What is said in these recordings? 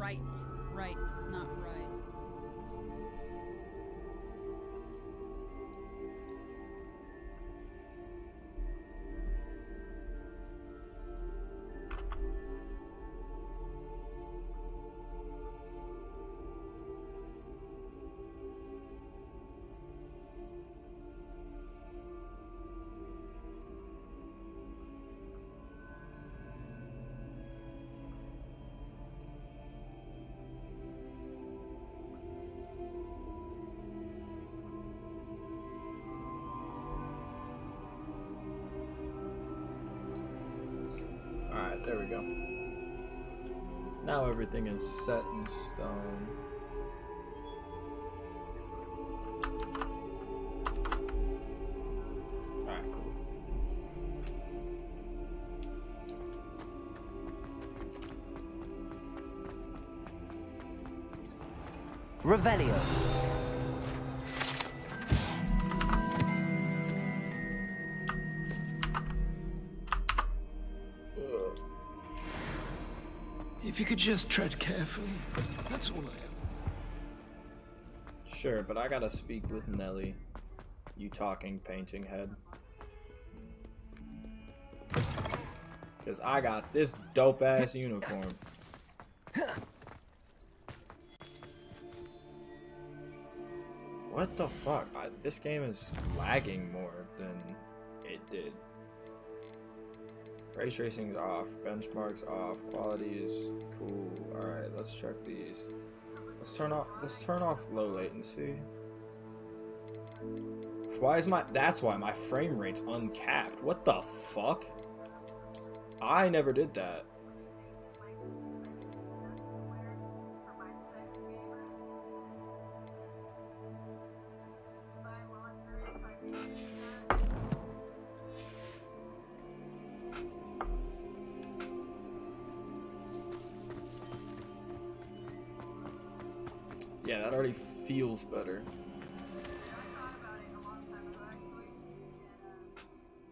Right, not right. Alright, there we go. Now everything is set in stone. Alright, cool. Revelio. If you could just tread carefully, that's all I am. Sure, but I gotta speak with Nelly. You talking painting head. Cause I got this dope ass uniform. What the fuck? This game is lagging more than it did. Ray tracing's off, benchmarks off, quality is cool. Alright, let's check these. Let's turn off low latency. Why is that's why my frame rate's uncapped. What the fuck? I never did that. Yeah, that already feels better.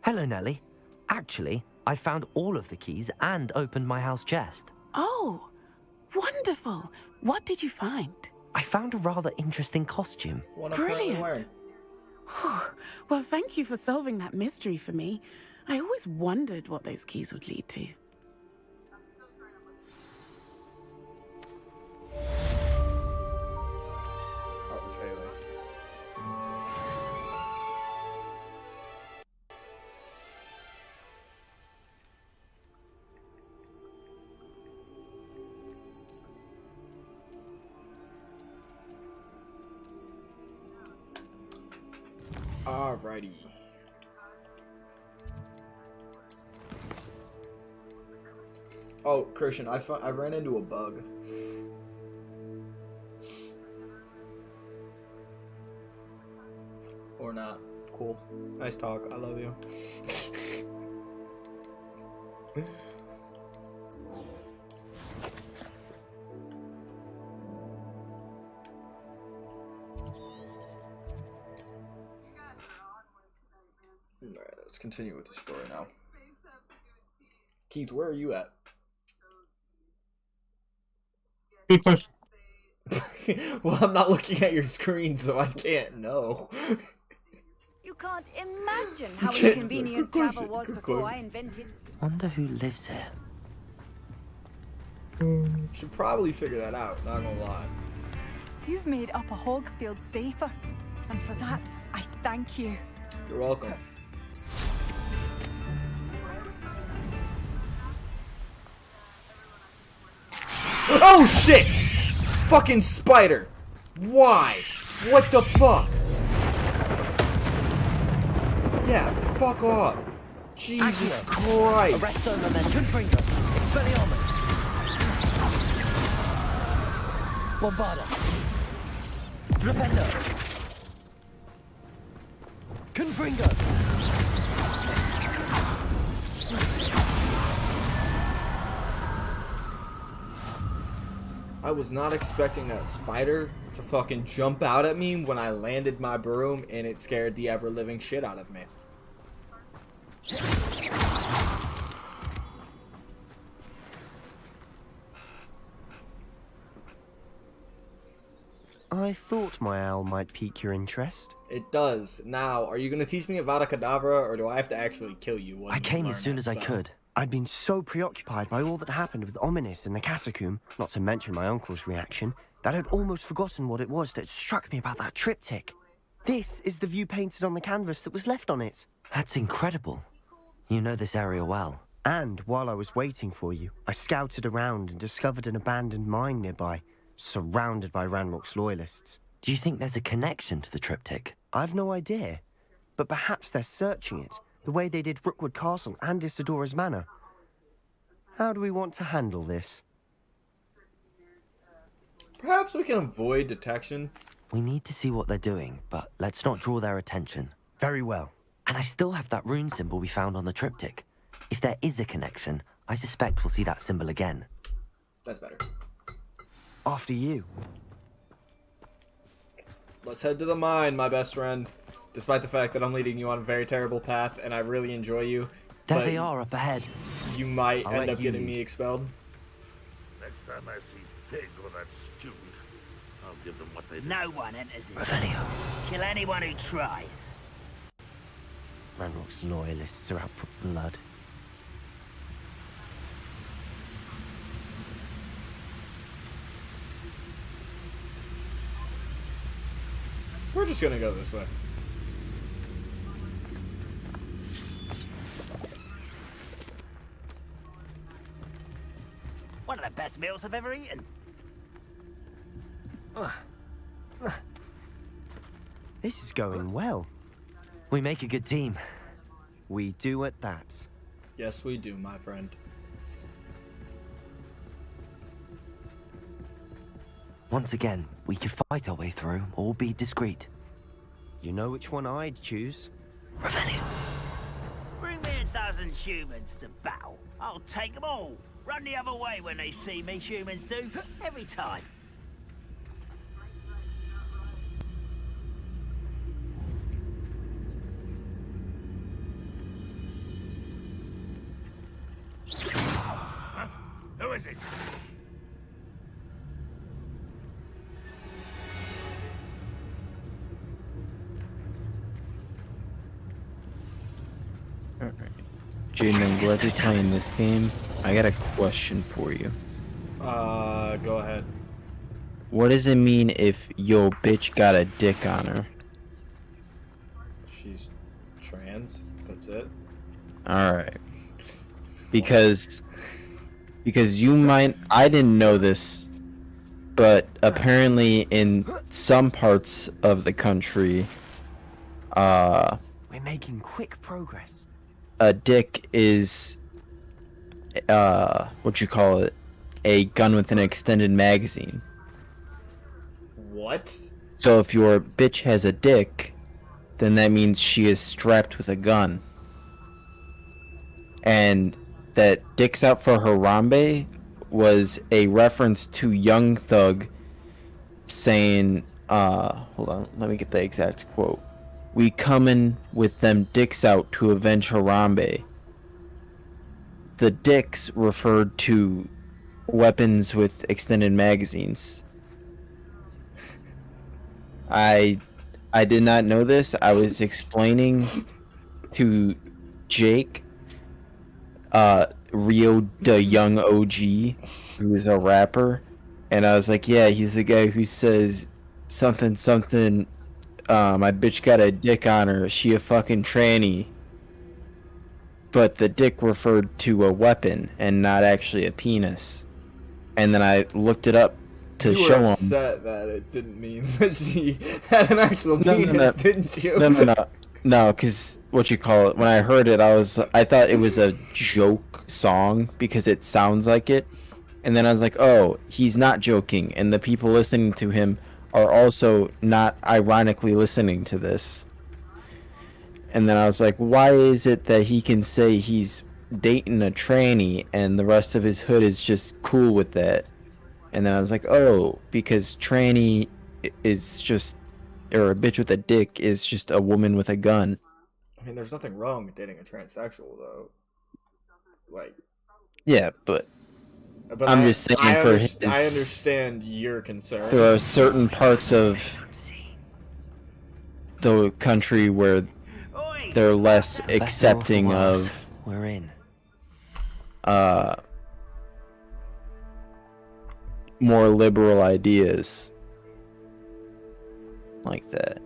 Hello, Nelly. Actually, I found all of the keys and opened my house chest. Oh, wonderful. What did you find? I found a rather interesting costume. What I'm currently Brilliant. wearing. Well, thank you for solving that mystery for me. I always wondered what those keys would lead to. Oh, Taylor. Alrighty. Oh, Christian, I ran into a bug. Or not. Cool. Nice talk. I love you. Alright, let's continue with the story now. Keith, where are you at? Good question. Well, I'm not looking at your screen, so I can't know. You can't imagine how can't- inconvenient good travel question, was good before I question. invented. Wonder who lives here. Should probably figure that out, not gonna lie. You've made Upper Hogsfield safer, and for that, I thank you. You're welcome. Oh shit! Fucking spider! Why? What the fuck? Yeah, fuck off. Jesus Christ. Arresto Memento. Confringo. Expelliarmus. Bombarda. Flipendo. Confringo. I was not expecting that spider to fucking jump out at me when I landed my broom, and it scared the ever-living shit out of me. I thought my owl might pique your interest. It does. Now, are you going to teach me Avada Kedavra, or do I have to actually kill you? When I you came learn as soon that as I spell? could. I'd been so preoccupied by all that happened with Ominis and the catacomb, not to mention my uncle's reaction, that I'd almost forgotten what it was that struck me about that triptych. This is the view painted on the canvas that was left on it. That's incredible. You know this area well. And while I was waiting for you, I scouted around and discovered an abandoned mine nearby, surrounded by Ranrock's loyalists. Do you think there's a connection to the triptych? I've no idea, but perhaps they're searching it, the way they did Rookwood Castle and Isidora's Manor. How do we want to handle this? Perhaps we can avoid detection. We need to see what they're doing, but let's not draw their attention. Very well. And I still have that rune symbol we found on the triptych. If there is a connection, I suspect we'll see that symbol again. That's better. After you. Let's head to the mine, my best friend. Despite the fact that I'm leading you on a very terrible path, and I really enjoy you. There but they are up ahead. You might I'll end let up you getting lead. me expelled. Next time I see Pig or that student, I'll give them what they need. No one enters this. Revelio. Kill anyone who tries. Ranrock's loyalists are out for blood. We're just gonna go this way. One of the best meals I've ever eaten. This is going well. We make a good team. We do at that. Yes, we do, my friend. Once again, we could fight our way through or be discreet. You know which one I'd choose? Revelio. Bring me 1,000 humans to battle. I'll take them all. Run the other way when they see me, humans do. Every time. Huh? Who is it? Alright. Jaden, I'm glad you're playing this game. I got a question for you. Go ahead. What does it mean if yo bitch got a dick on her? She's trans. That's it. Alright. Because you might, I didn't know this, but apparently in some parts of the country, We're making quick progress. a dick is what you call it, a gun with an extended magazine. What? So if your bitch has a dick, then that means she is strapped with a gun. And that Dicks Out for Harambe was a reference to Young Thug saying, hold on, let me get the exact quote. We comin' with them dicks out to avenge Harambe. The dicks referred to weapons with extended magazines. I did not know this. I was explaining to Jake, Rio the Young OG, who is a rapper, and I was like, yeah, he's the guy who says something something. My bitch got a dick on her. She a fucking tranny. But the dick referred to a weapon and not actually a penis. And then I looked it up to you show were him. upset that it didn't mean that she had an actual penis, didn't you? No, because what you call it? When I heard it, I thought it was a joke song because it sounds like it, and then I was like, oh, he's not joking, and the people listening to him are also not ironically listening to this. And then I was like, why is it that he can say he's dating a tranny and the rest of his hood is just cool with that? And then I was like, oh, because tranny is just, or a bitch with a dick is just a woman with a gun. I mean, there's nothing wrong with dating a transsexual, though. Like, yeah, but But I'm just saying I for his, I understand your concern. there are certain parts of the country where they're less accepting of We're in. more liberal ideas like that.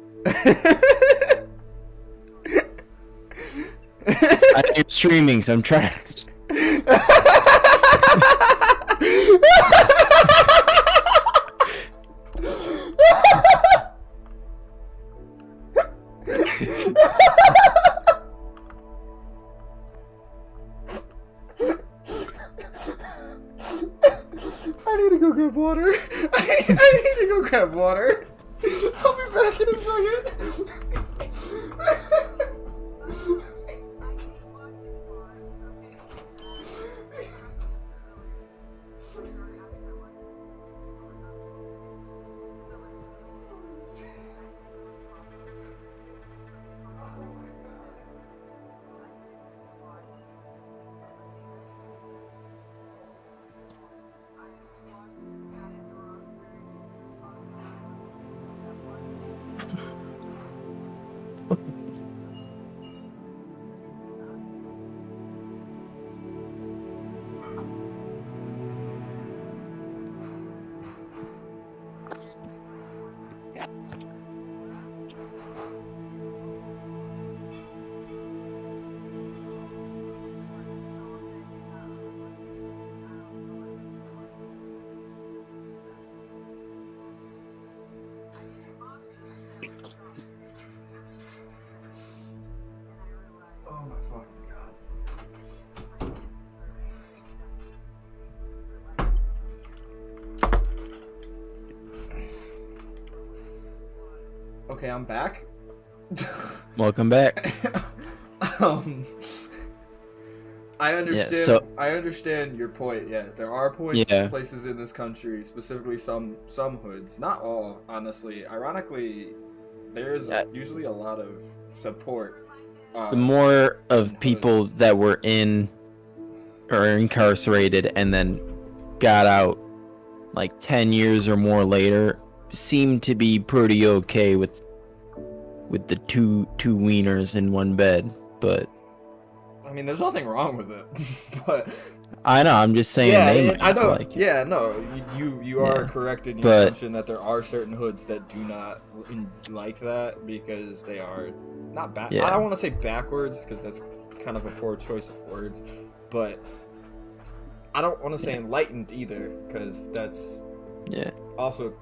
I'm streaming, so I'm trying. I need to go grab water. I need to go grab water. I'll be back in a second. Oh my fucking god. Okay, I'm back. Welcome back. I understand. Yeah, so- I understand your point. Yeah, there are points, places in this country, specifically some hoods, not all, honestly. Ironically, there's usually a lot of support. The more of people that were in or incarcerated and then got out like 10 years or more later seem to be pretty okay with the two wieners in one bed, but I mean, there's nothing wrong with it, but I know, I'm just saying they might I know. like it. Yeah, no, you are correct in your assumption that there are certain hoods that do not like that because they are not back. I don't want to say backwards because that's kind of a poor choice of words, but I don't want to say enlightened either because that's also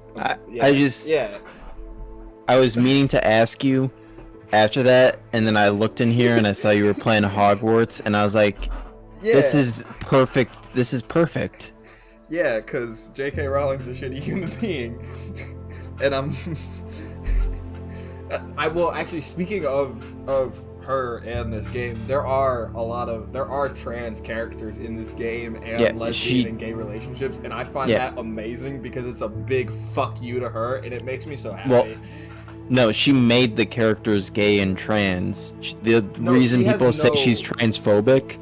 I was meaning to ask you after that, and then I looked in here and I saw you were playing Hogwarts, and I was like, this is perfect. This is perfect. Yeah, because J.K. Rowling's a shitty human being. And I will actually, speaking of her and this game, there are trans characters in this game and lesbian and gay relationships, and I find that amazing because it's a big fuck you to her, and it makes me so happy. Well, no, she made the characters gay and trans. The reason people say she's transphobic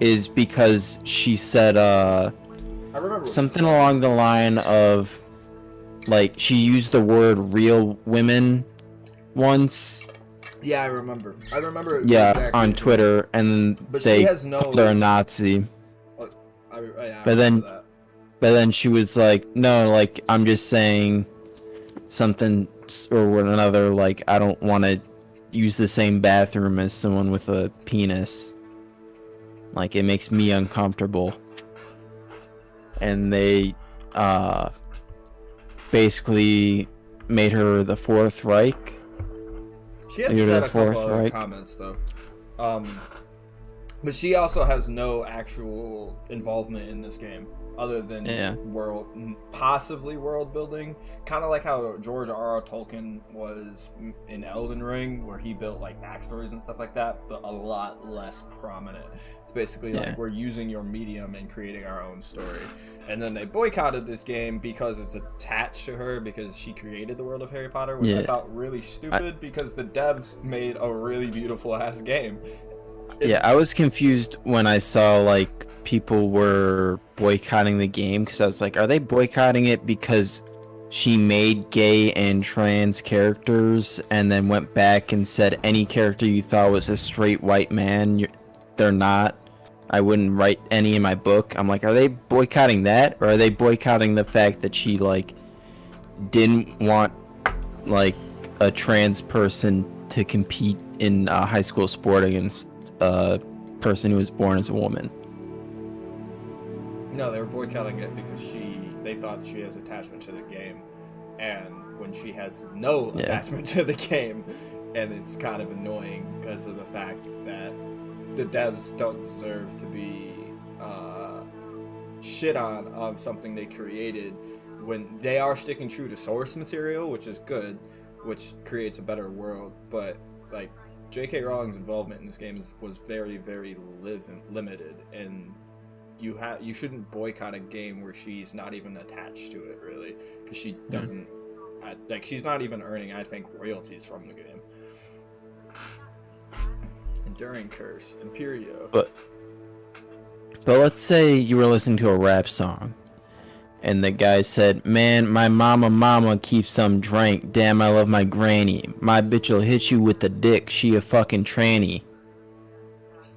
is because she said I remember something along the line of, like, she used the word real women once. Yeah, I remember. Yeah, on Twitter, and they called her a Nazi. But then she was like, no, like, I'm just saying something or another, like, I don't want to use the same bathroom as someone with a penis. Like, it makes me uncomfortable. And they basically made her the Fourth Reich. She has said a couple other comments, though. But she also has no actual involvement in this game, other than possibly world building. Kind of like how George R.R. Tolkien was in Elden Ring, where he built like backstories and stuff like that, but a lot less prominent. It's basically like we're using your medium and creating our own story. And then they boycotted this game because it's attached to her because she created the world of Harry Potter, which I felt really stupid because the devs made a really beautiful ass game. I was confused when I saw like people were boycotting the game, because I was like, are they boycotting it because she made gay and trans characters and then went back and said any character you thought was a straight white man, they're not. I wouldn't write any in my book. I'm like, are they boycotting that, or are they boycotting the fact that she like didn't want like a trans person to compete in a high school sport against a person who was born as a woman? No, they were boycotting it because they thought she has attachment to the game, and when she has no attachment to the game, and it's kind of annoying because of the fact that the devs don't deserve to be shit on something they created when they are sticking true to source material, which is good, which creates a better world. But like J.K. Rowling's involvement in this game was very, very limited, and you shouldn't boycott a game where she's not even attached to it, really, because she doesn't she's not even earning, I think, royalties from the game. Enduring Curse, Imperio. But let's say you were listening to a rap song, and the guy said, "Man, my mama keeps some drink. Damn, I love my granny. My bitch'll hit you with the dick. She a fucking tranny."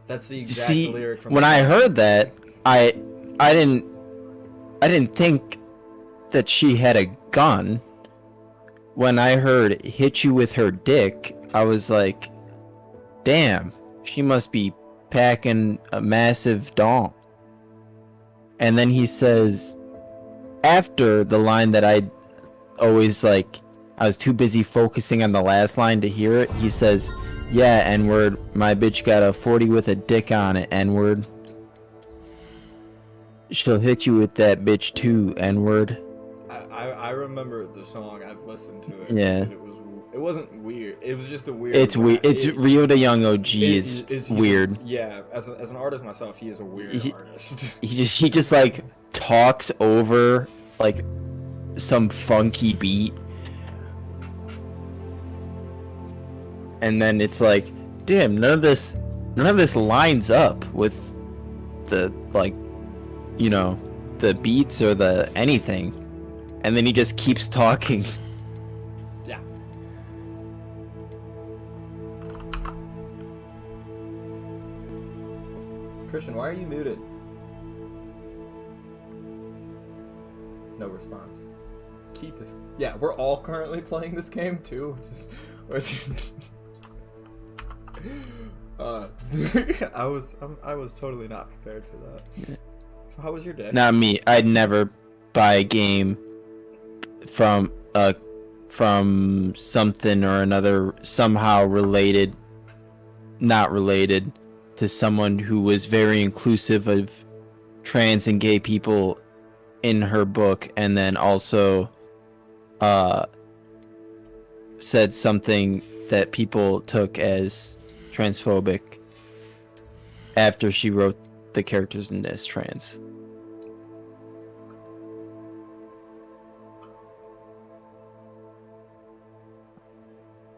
That's the exact lyric from when I heard that, I didn't think that she had a gun. When I heard "hit you with her dick," I was like, damn, she must be packing a massive dong. And then he says, after the line that I always like, I was too busy focusing on the last line to hear it, he says, "Yeah, N-word, my bitch got a 40 with a dick on it, N-word. She'll hit you with that bitch too, N-word." I remember the song. I've listened to it. Yeah. It wasn't weird. It was just a weird. It's weird. It's Rio de Young OG is weird. Yeah, as an artist myself, he is a weird artist. He just like talks over like some funky beat, and then it's like, damn, none of this lines up with the like, you know, the beats or the anything, and then he just keeps talking. Yeah. Christian, why are you muted? No response. Keith is. Yeah, we're all currently playing this game too. I was totally not prepared for that. So how was your day? Not me. I'd never buy a game from something or another somehow related, not related, to someone who was very inclusive of trans and gay people in her book, and then also said something that people took as transphobic after she wrote the characters in this trans.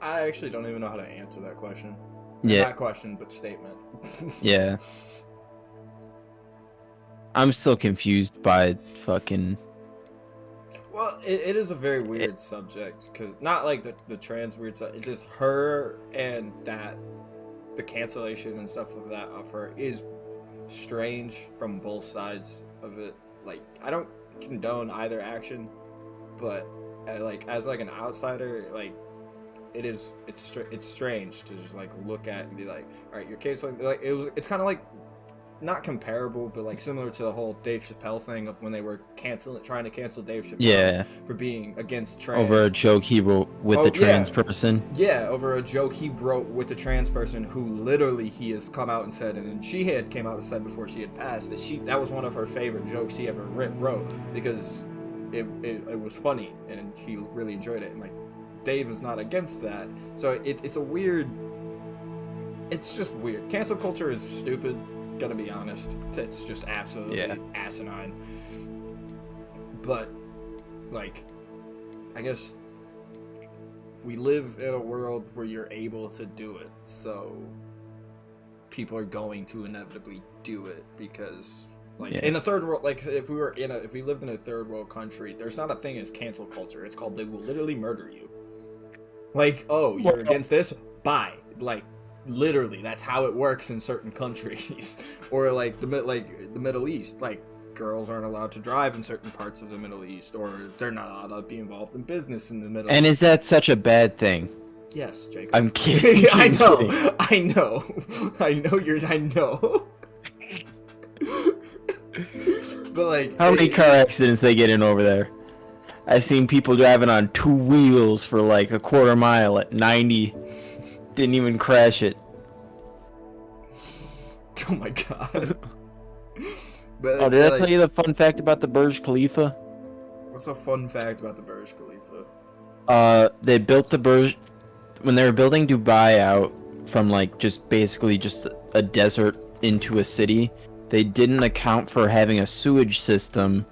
I actually don't even know how to answer that question. Yeah. Not question, but statement. Yeah. I'm still confused by fucking... Well, it is a very weird subject, cause not like the trans weird stuff. It's just her, and that the cancellation and stuff of that of her is strange from both sides of it. Like, I don't condone either action, but as an outsider, like, it's strange to just like look at and be like, all right, you're canceling. Like, it's kind of like not comparable, but like similar to the whole Dave Chappelle thing of when they were trying to cancel Dave Chappelle for being against trans over a joke he wrote with the trans person. Yeah, over a joke he wrote with the trans person who literally he has come out and said, and she had came out and said before she had passed that was one of her favorite jokes he ever wrote because it was funny and he really enjoyed it, and like Dave is not against that, so it's a weird. It's just weird. Cancel culture is stupid. Gonna be honest, it's just absolutely asinine. But like, I guess we live in a world where you're able to do it, so people are going to inevitably do it because Like in a third world, like if we lived in a third world country, there's not a thing as cancel culture. It's called they will literally murder you. Like, oh, you're against this? Bye. Like, literally, that's how it works in certain countries. Or like the Middle East, like girls aren't allowed to drive in certain parts of the Middle East, or they're not allowed to be involved in business in the Middle East. And is that such a bad thing? Yes, Jacob. I'm kidding. I know. But like, how many car accidents they get in over there? I've seen people driving on 2 wheels for like a quarter mile at 90. Didn't even crash it. Oh my god. But, oh, did I tell you the fun fact about the Burj Khalifa? What's a fun fact about the Burj Khalifa? They built the Burj when they were building Dubai out from like basically just a desert into a city. They didn't account for having a sewage system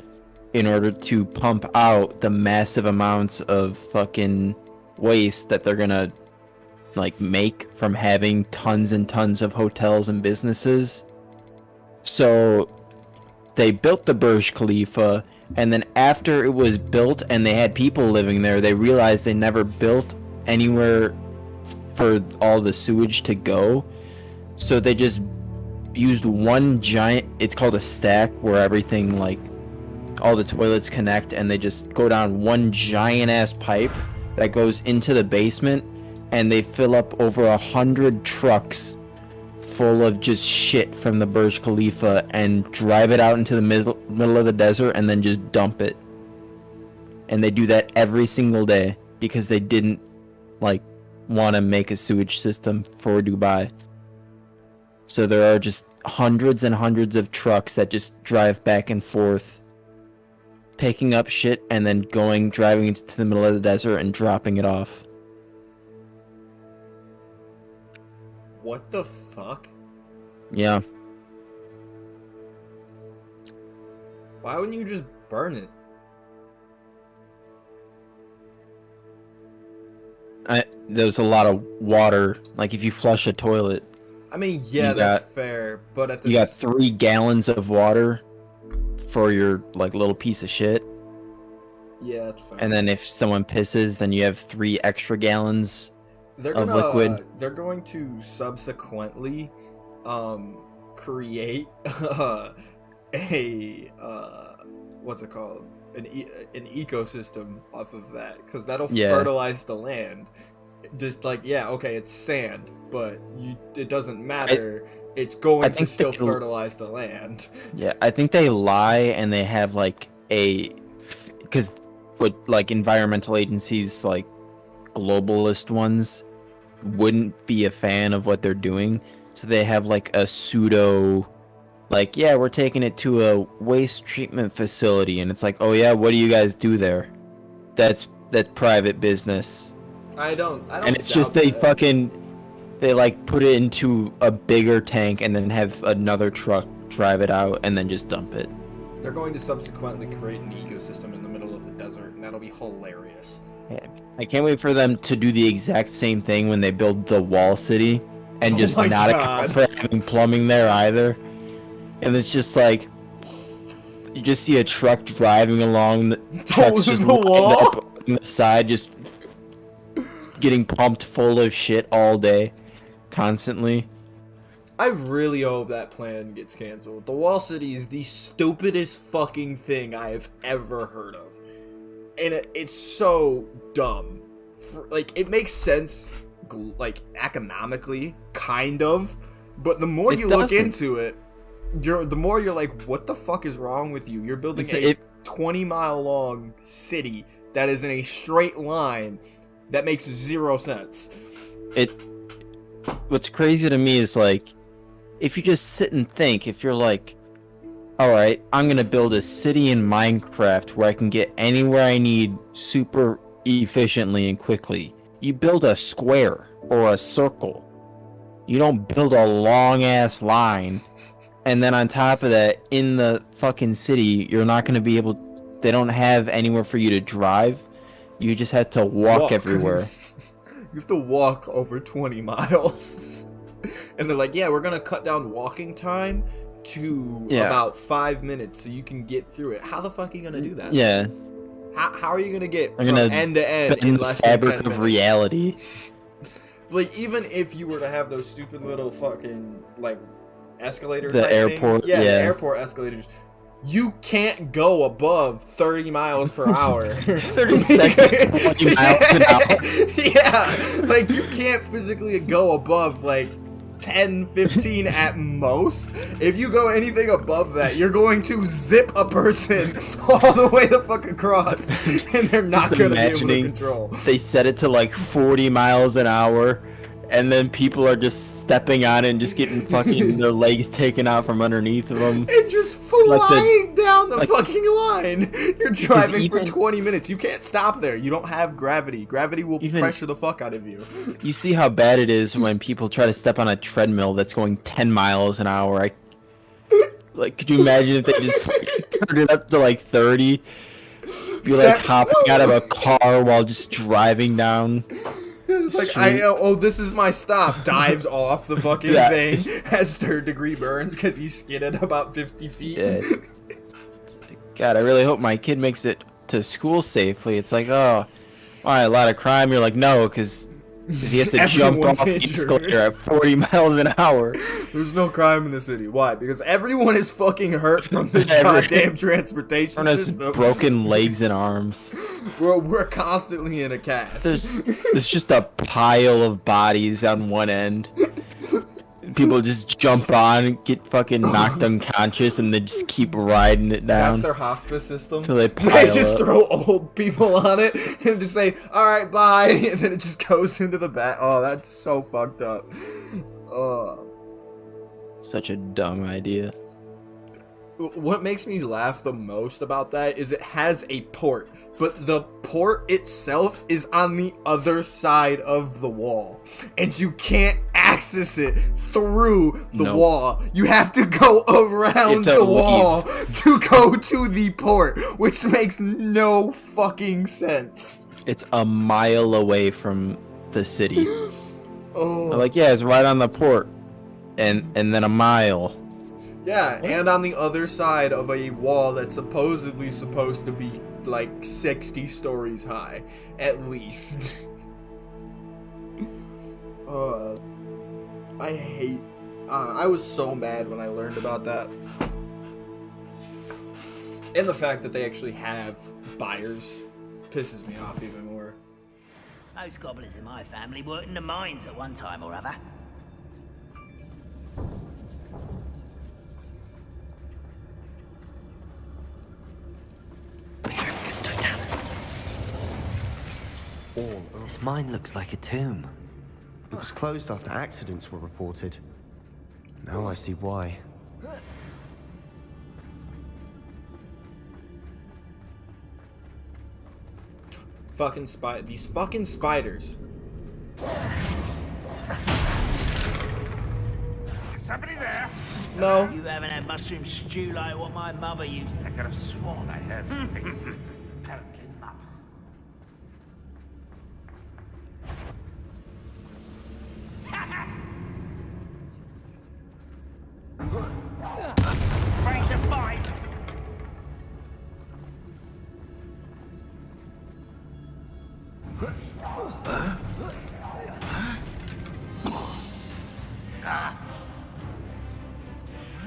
in order to pump out the massive amounts of fucking waste that they're gonna like make from having tons and tons of hotels and businesses. So they built the Burj Khalifa, and then after it was built and they had people living there, they realized they never built anywhere for all the sewage to go. So they just used one giant, it's called a stack, where everything, like all the toilets connect, and they just go down one giant ass pipe that goes into the basement, and they fill up over 100 trucks full of just shit from the Burj Khalifa and drive it out into the middle of the desert and then just dump it. And they do that every single day because they didn't like want to make a sewage system for Dubai. So there are just hundreds and hundreds of trucks that just drive back and forth, picking up shit and then driving into the middle of the desert and dropping it off. What the fuck? Yeah. Why wouldn't you just burn it? There's a lot of water. Like if you flush a toilet, I mean, yeah, that's fair, but at the you got 3 gallons of water for your like little piece of shit. Yeah, that's fair. And then if someone pisses, then you have 3 extra gallons of liquid. They're going to subsequently create what's it called? An ecosystem off of that, because that'll fertilize the land. Just like, yeah, okay, it's sand, but it doesn't matter. It's going to still fertilize the land. Yeah, I think they lie, and they have like because what like environmental agencies, like globalist ones, wouldn't be a fan of what they're doing, so they have like a pseudo, like, yeah, we're taking it to a waste treatment facility, and it's like, oh yeah, what do you guys do there? That's private business. I don't. And it's just they like put it into a bigger tank and then have another truck drive it out and then just dump it. They're going to subsequently create an ecosystem in the middle of the desert, and that'll be hilarious. Yeah. I can't wait for them to do the exact same thing when they build the wall city and just not account for having plumbing there either. And it's just like, you just see a truck driving along, the truck's just the wall on the side, just getting pumped full of shit all day, constantly. I really hope that plan gets canceled. The wall city is the stupidest fucking thing I have ever heard of. And it's so dumb. Like, it makes sense, like, economically, kind of. But the more you look into it, the more you're like, what the fuck is wrong with you? You're building a 20-mile long city that is in a straight line that makes 0 sense. What's crazy to me is, like, if you just sit and think, if you're like, alright, I'm gonna build a city in Minecraft where I can get anywhere I need super efficiently and quickly. You build a square or a circle. You don't build a long-ass line. And then on top of that, in the fucking city, you're not gonna be able... They don't have anywhere for you to drive. You just have to walk everywhere. You have to walk over 20 miles. And they're like, yeah, we're going to cut down walking time to Yeah. about 5 minutes so you can get through it. How the fuck are you gonna do that? Yeah. How are you gonna get I'm from gonna end to end bend in the less than 10 fabric minutes? of reality. Like, even if you were to have those stupid little fucking, like, escalator The type airport, thing. Yeah, the yeah. airport escalators. You can't go above 30 miles per hour. 30 seconds, 20 miles an hour. Yeah, like, you can't physically go above, like, 10, 15 at most. If you go anything above that, you're going to zip a person all the way the fuck across, and they're not Just going to be able to imagining control. They set it to like 40 miles an hour, and then people are just stepping on it and just getting fucking their legs taken out from underneath of them. And just flying down the fucking line. You're driving for 20 minutes. You can't stop there. You don't have gravity. Gravity will pressure the fuck out of you. You see how bad it is when people try to step on a treadmill that's going 10 miles an hour. Like, could you imagine if they just turned it up to like 30? Be like hopping out of a car while just driving down. It's like, this is my stop. Dives off the fucking thing. Has 3rd-degree burns because he skidded about 50 feet. Yeah. God, I really hope my kid makes it to school safely. It's like, oh, why, a lot of crime? You're like, no, because he has to jump off the escalator at 40 miles an hour. There's no crime in the city. Why? Because everyone is fucking hurt from this goddamn transportation system. Broken legs and arms. We're constantly in a cast. There's just a pile of bodies on one end. People just jump on, get fucking knocked unconscious, and they just keep riding it down. That's their hospice system. Till they just throw old people on it and just say, "Alright, bye," and then it just goes into the back. Oh, that's so fucked up. Such a dumb idea. What makes me laugh the most about that is it has a port, but the port itself is on the other side of the wall, and you can't access it through the wall. You have to go around the wall to go to the port, which makes no fucking sense. It's a mile away from the city. Like, yeah, it's right on the port, and then a mile. Yeah, and on the other side of a wall that's supposedly supposed to be like 60 stories high, at least. I hate. I was so mad when I learned about that, and the fact that they actually have buyers pisses me off even more. Those goblins in my family worked in the mines at one time or other. This mine looks like a tomb. It was closed after accidents were reported. Now I see why. These fucking spiders. Is somebody there? No. You haven't had mushroom stew like what my mother used. I could have sworn I heard something. Apparently not. Afraid to fight. I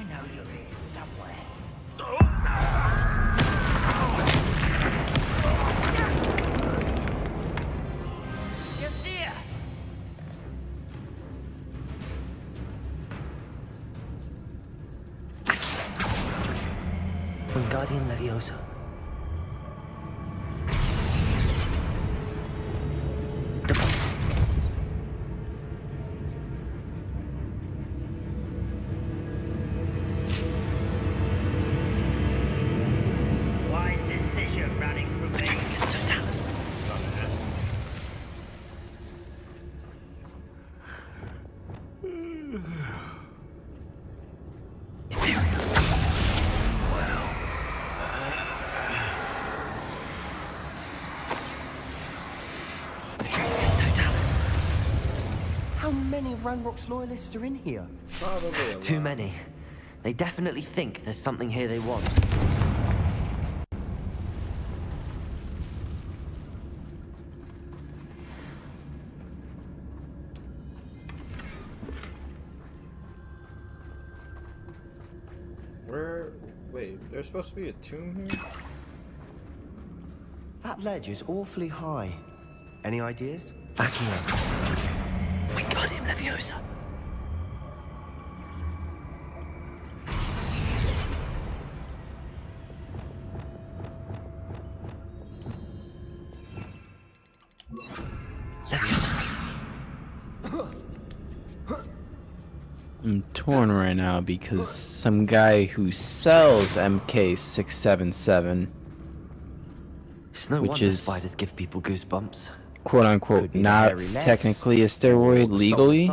know you're here somewhere. Just here. Wingardium Leviosa. Wise decision running from me. How many of Ranrock's loyalists are in here? Probably Too many. They definitely think there's something here they want. Wait, there's supposed to be a tomb here? That ledge is awfully high. Any ideas? Back here. We got him, Leviosa. I'm torn right now because some guy who sells MK677, It's no which wonder is spiders give people goosebumps. quote unquote not technically a steroid legally,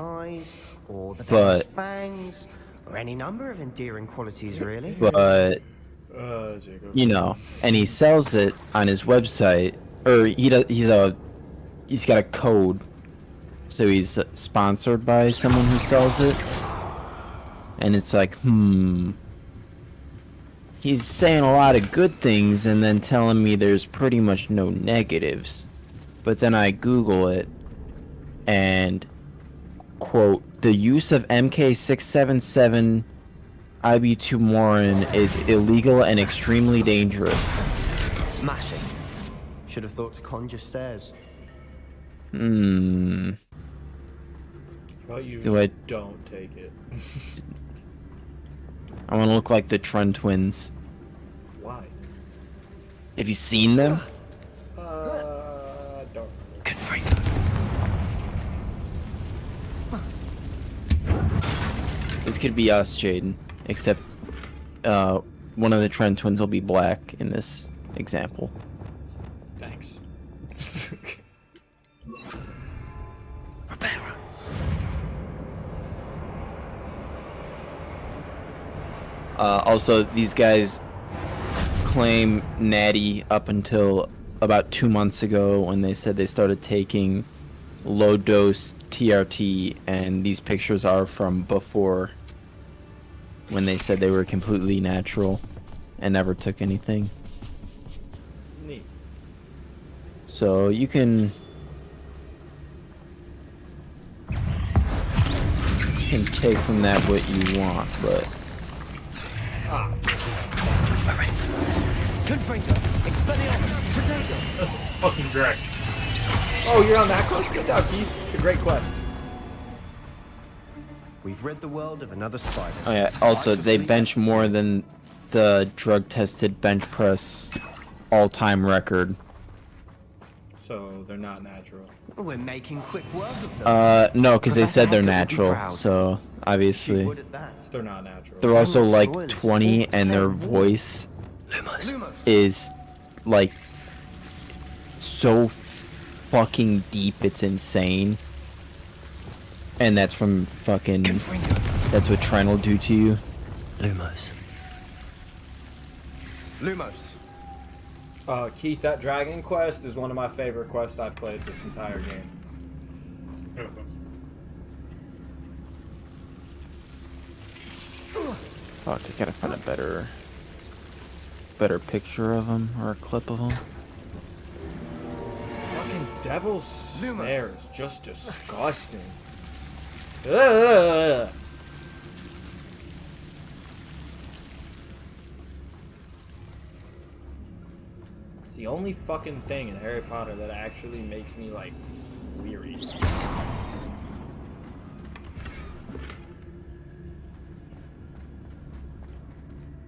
or the but fangs, or any number of endearing qualities, really. but Jacob. you know, and he sells it on his website, or he's got a code, so he's sponsored by someone who sells it, and it's like, he's saying a lot of good things and then telling me there's pretty much no negatives. But then I Google it, and quote, the use of MK677 ibuprofen is illegal and extremely dangerous. Smashing. Should have thought to conjure stairs. Well, you Do I- don't take it. I want to look like the Trun twins. Why? Have you seen them? Don't. This could be us, Jaden. Except, one of the Trun twins will be black in this example. Thanks. Also, these guys claim Natty up until about 2 months ago when they said they started taking low-dose TRT, and these pictures are from before when they said they were completely natural and never took anything. Neat. So you can take from that what you want, but Fucking Drake. Oh, you're on that quest? Good job, Keith. It's a great quest. We've rid the world of another spider. oh yeah. Also, they bench more than the drug-tested bench press all-time record. So they're not natural. We're making quick work of them. No, because they Professor said they're Hackett would be natural. proud. So She obviously, would at that. They're not natural. they're also I'm not like sure it's 20, all and their to play war. voice Lumos. is like so fucking deep, it's insane. And that's from fucking. That's what Tren will do to you. Lumos. Lumos. Keith, that Dragon Quest is one of my favorite quests I've played this entire game. Fuck, I gotta find a better picture of him or a clip of him. Fucking Devil's Snare is just disgusting. Ugh. It's the only fucking thing in Harry Potter that actually makes me, like, weary.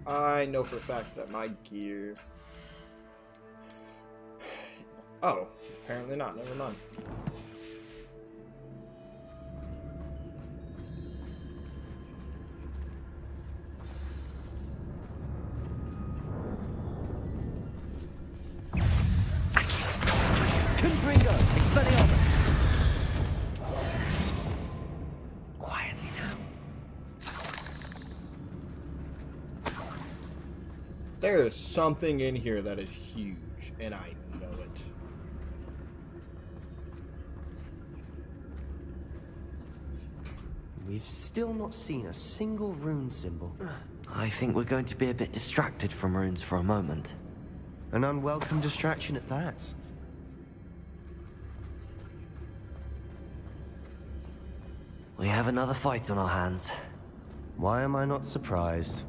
I know for a fact that my gear... Oh, apparently not. Never mind. Confringo, Expelliarmus. Quietly now. There is something in here that is huge, and I know it. We've still not seen a single rune symbol. I think we're going to be a bit distracted from runes for a moment. An unwelcome distraction at that. We have another fight on our hands. Why am I not surprised?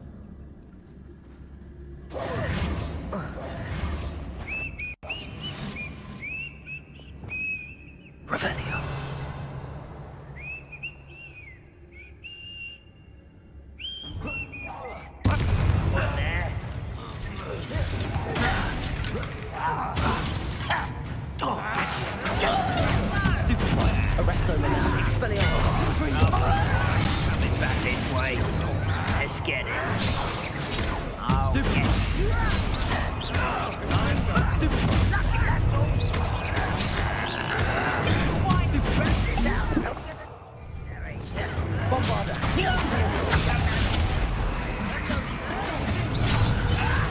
Revelio. Arresto Menace, Expelliarmus. Coming back this way. Let's get this. Oh, stupid. Bombarder.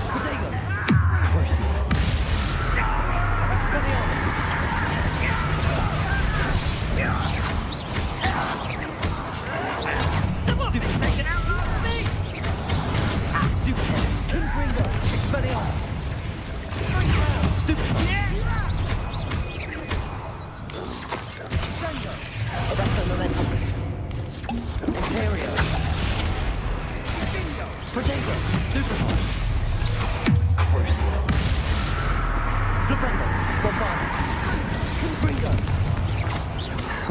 Protego. Crucial. Expelliarmus. Someone been taken out last me! Stupid head. Confringo. Expelliarmus. Stupid. Sango. Arresto Momentum. Imperio. Protego. Stupid. Crucial. Flipendo. Bombard. Confringo.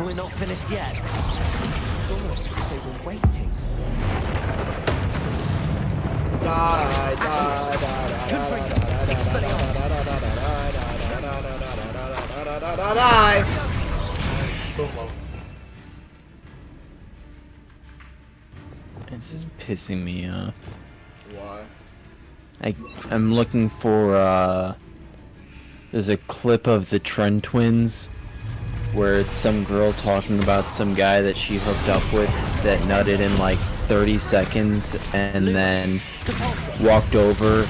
We're not finished yet. It's almost as if they were waiting. This is pissing me off. Why? I'm looking for there's a clip of the Trent twins where it's some girl talking about some guy that she hooked up with that nutted in like 30 seconds and then walked over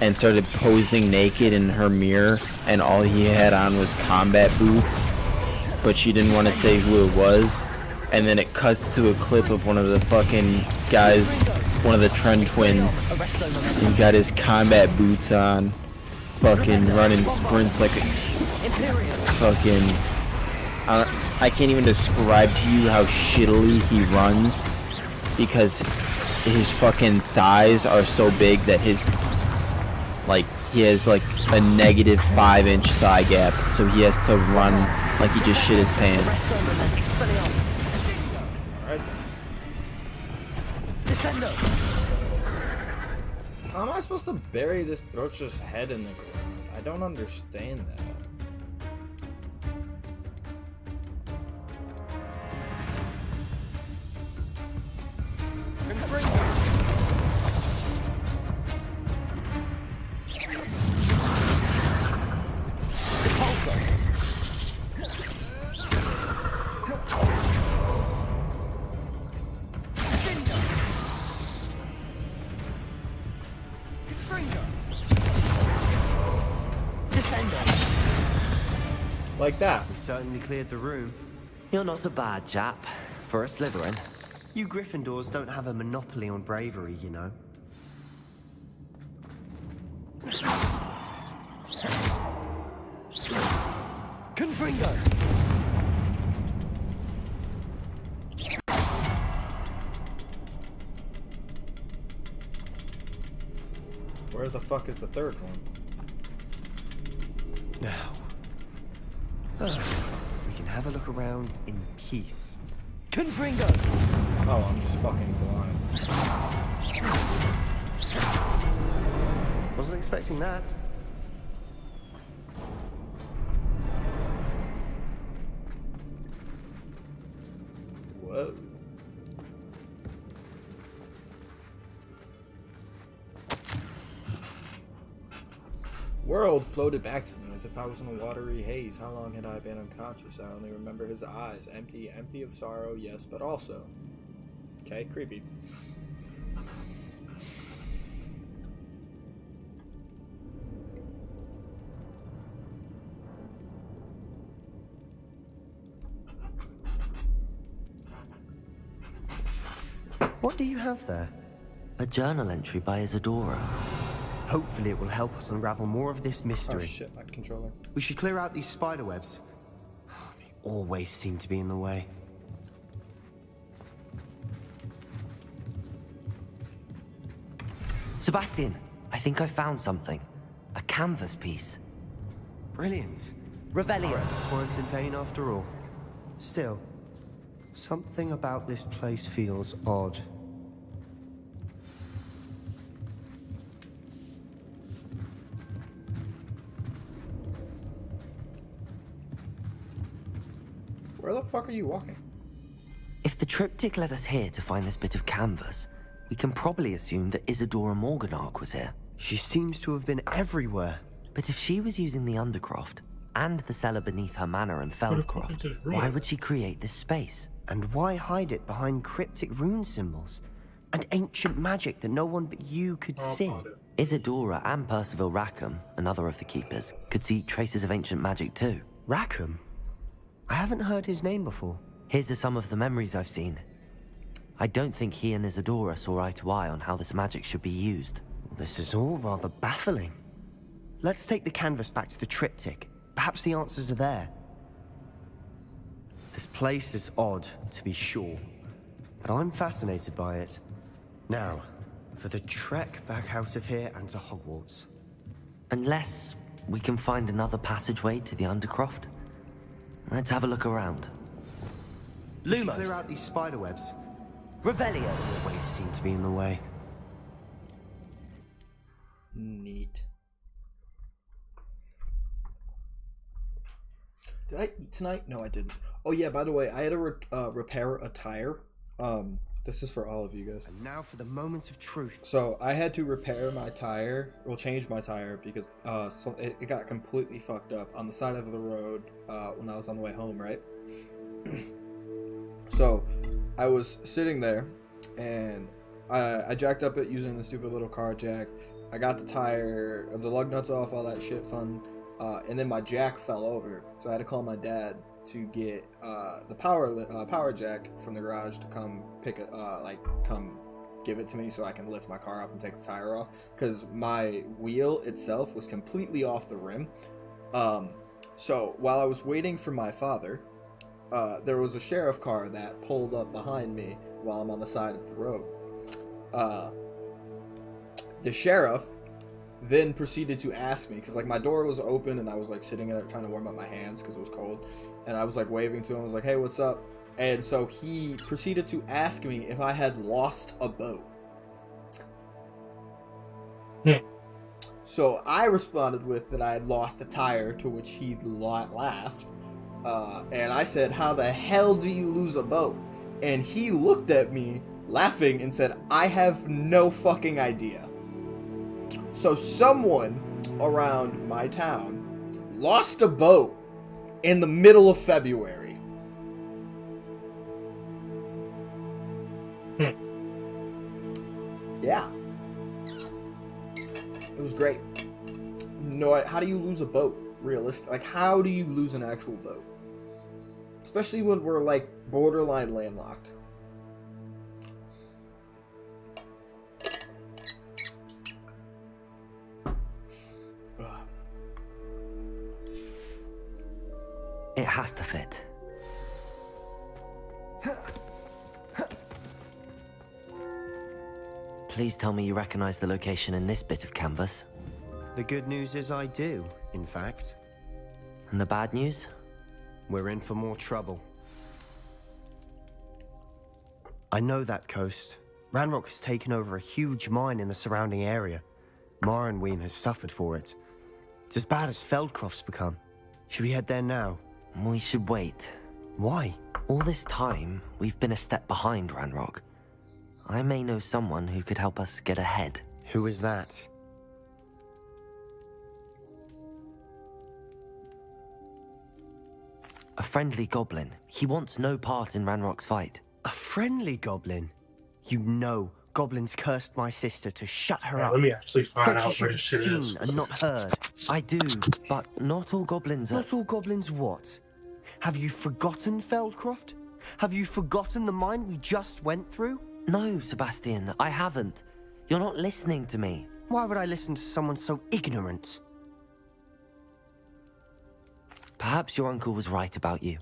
and started posing naked in her mirror, and all he had on was combat boots, but she didn't want to say who it was. And then it cuts to a clip of one of the fucking guys, one of the Trent twins, who got his combat boots on, fucking running sprints like a fucking... I can't even describe to you how shittily he runs, because his fucking thighs are so big that his, like, he has like a negative 5-inch thigh gap, so he has to run like he just shit his pants. How am I supposed to bury this butcher's head in the ground? I don't understand that. Like that. We certainly cleared the room. You're not a bad chap for a Slytherin. You Gryffindors don't have a monopoly on bravery, you know. Confringo. Where the fuck is the third one? Now, we can have a look around in peace. Confringo. Oh, I'm just fucking blind. Wasn't expecting that. Whoa. World floated back to me as if I was in a watery haze. How long had I been unconscious? I only remember his eyes, empty of sorrow, yes, but also. Okay, creepy. What do you have there? A journal entry by Isadora. Hopefully it will help us unravel more of this Oh mystery. shit, my controller. We should clear out these spider webs. They always seem to be in the way. Sebastian, I think I found something. A canvas piece. Brilliant. Revelio. Our efforts weren't in vain after all. Still, something about this place feels odd. Where the fuck are you walking? If the triptych led us here to find this bit of canvas, we can probably assume that Isadora Morganark was here. She seems to have been everywhere. But if she was using the Undercroft, and the cellar beneath her manor in Feldcroft, why would she create this space? And why hide it behind cryptic rune symbols? And ancient magic that no one but you could see? Isadora and Percival Rackham, another of the keepers, could see traces of ancient magic too. Rackham? I haven't heard his name before. Here's some of the memories I've seen. I don't think he and Isadora saw eye to eye on how this magic should be used. This is all rather baffling. Let's take the canvas back to the triptych. Perhaps the answers are there. This place is odd, to be sure, but I'm fascinated by it. Now, for the trek back out of here and to Hogwarts. Unless we can find another passageway to the Undercroft. Let's have a look around. We should Lumos. clear out these spider webs. Revelio. Always seem to be in the way. Neat. Did I eat tonight? No, I didn't. Oh yeah, by the way, I had to repair a tire. This is for all of you guys. And now for the moments of truth. So I had to repair my tire, well, change my tire because it got completely fucked up on the side of the road when I was on the way home, right? So I was sitting there and I jacked up it using the stupid little car jack. I got the tire, the lug nuts off, all that shit fun. And then my jack fell over, so I had to call my dad to get the power jack from the garage to come pick it, come give it to me so I can lift my car up and take the tire off, because my wheel itself was completely off the rim. So while I was waiting for my father, there was a sheriff car that pulled up behind me while I'm on the side of the road. The sheriff then proceeded to ask me, because like my door was open and I was like sitting in it trying to warm up my hands because it was cold, and I was like waving to him. I was like, hey, what's up? And so he proceeded to ask me if I had lost a boat. So I responded with that I had lost a tire, to which he laughed, and I said, how the hell do you lose a boat? And he looked at me laughing and said, I have no fucking idea. So someone around my town lost a boat in the middle of February. Yeah. It was great. No, how do you lose a boat? Realistic. Like, how do you lose an actual boat? Especially when we're, like, borderline landlocked. It has to fit. Please tell me you recognize the location in this bit of canvas. The good news is I do, in fact. And the bad news? We're in for more trouble. I know that coast. Ranrock has taken over a huge mine in the surrounding area. Marrenweem has suffered for it. It's as bad as Feldcroft's become. Should we head there now? We should wait. Why? All this time, we've been a step behind Ranrock. I may know someone who could help us get ahead. Who is that? A friendly goblin. He wants no part in Ranrock's fight. A friendly goblin? You know goblins cursed my sister to shut her up. Let me actually find Said she out should where have this shit seen is. and not heard. I do, but not all goblins are... Not all goblins what? Have you forgotten Feldcroft? Have you forgotten the mine we just went through? No, Sebastian, I haven't. You're not listening to me. Why would I listen to someone so ignorant? Perhaps your uncle was right about you.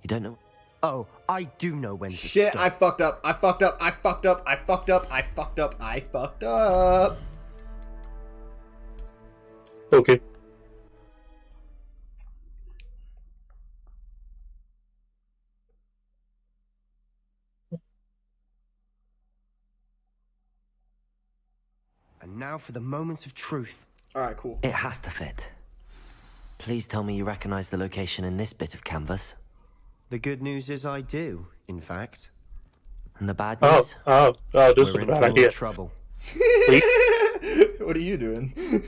You don't know. Oh, I do know when to Shit, stop. I fucked up. I fucked up. I fucked up. I fucked up. I fucked up. I fucked up. Okay. And now for the moments of truth. Alright, cool. It has to fit. Please tell me you recognize the location in this bit of canvas. The good news is I do, in fact. And the bad Oh, news? this is We're a in bad for idea. trouble. What are you doing?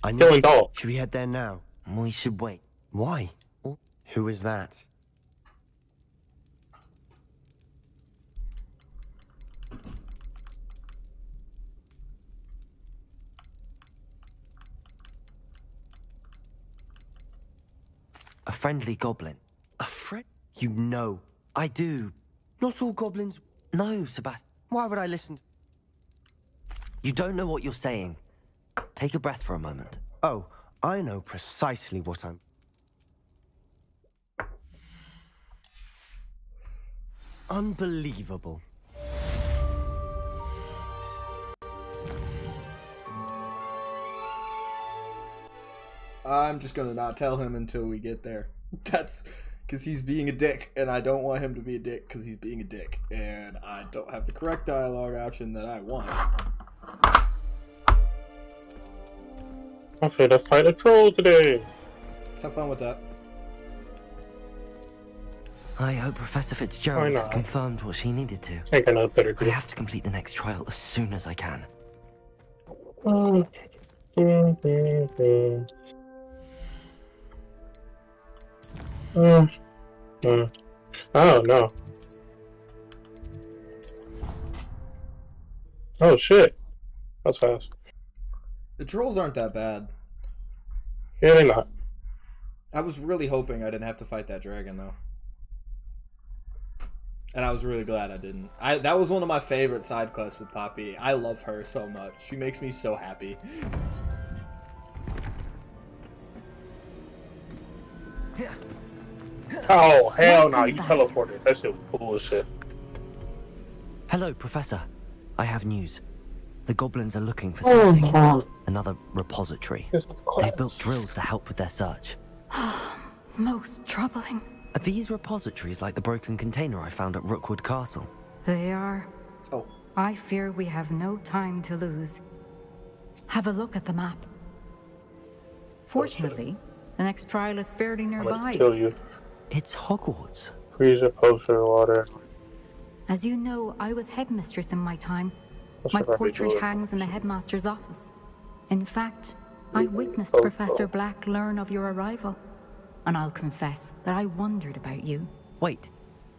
I know. Killing dog. Should we head there now? We should wait. Why? Who is that? A friendly goblin. A friend? You know. I do. Not all goblins. No, Sebastian. Why would I listen? You don't know what you're saying. Take a breath for a moment. Oh, I know precisely what I'm... Unbelievable. I'm just gonna not tell him until we get there. That's because he's being a dick, and I don't want him to be a dick because he's being a dick, and I don't have the correct dialogue option that I want. I'm gonna fight a troll today. Have fun with that. I hope Professor Fitzgerald Why has not? confirmed what she needed to. I got no better I do. have to complete the next trial as soon as I can. Oh no. Oh shit. That's fast. The trolls aren't that bad. Yeah, they're not. I was really hoping I didn't have to fight that dragon, though. And I was really glad I didn't. That was one of my favorite side quests with Poppy. I love her so much. She makes me so happy. Oh hell no, you teleported. That shit was bullshit. Hello, Professor. I have news. The goblins are looking for something. Another repository. They've built drills to help with their search. Most troubling. Are these repositories like the broken container I found at Rookwood Castle? They are. Oh. I fear we have no time to lose. Have a look at the map. Fortunately, the next trial is fairly I'm nearby. gonna kill you. It's Hogwarts. Freezer, poster, water. As you know, I was headmistress in my time. That's My what I portrait do. hangs in the headmaster's office. In fact, I witnessed Oh, Professor oh. Black learn of your arrival. And I'll confess that I wondered about you. Wait,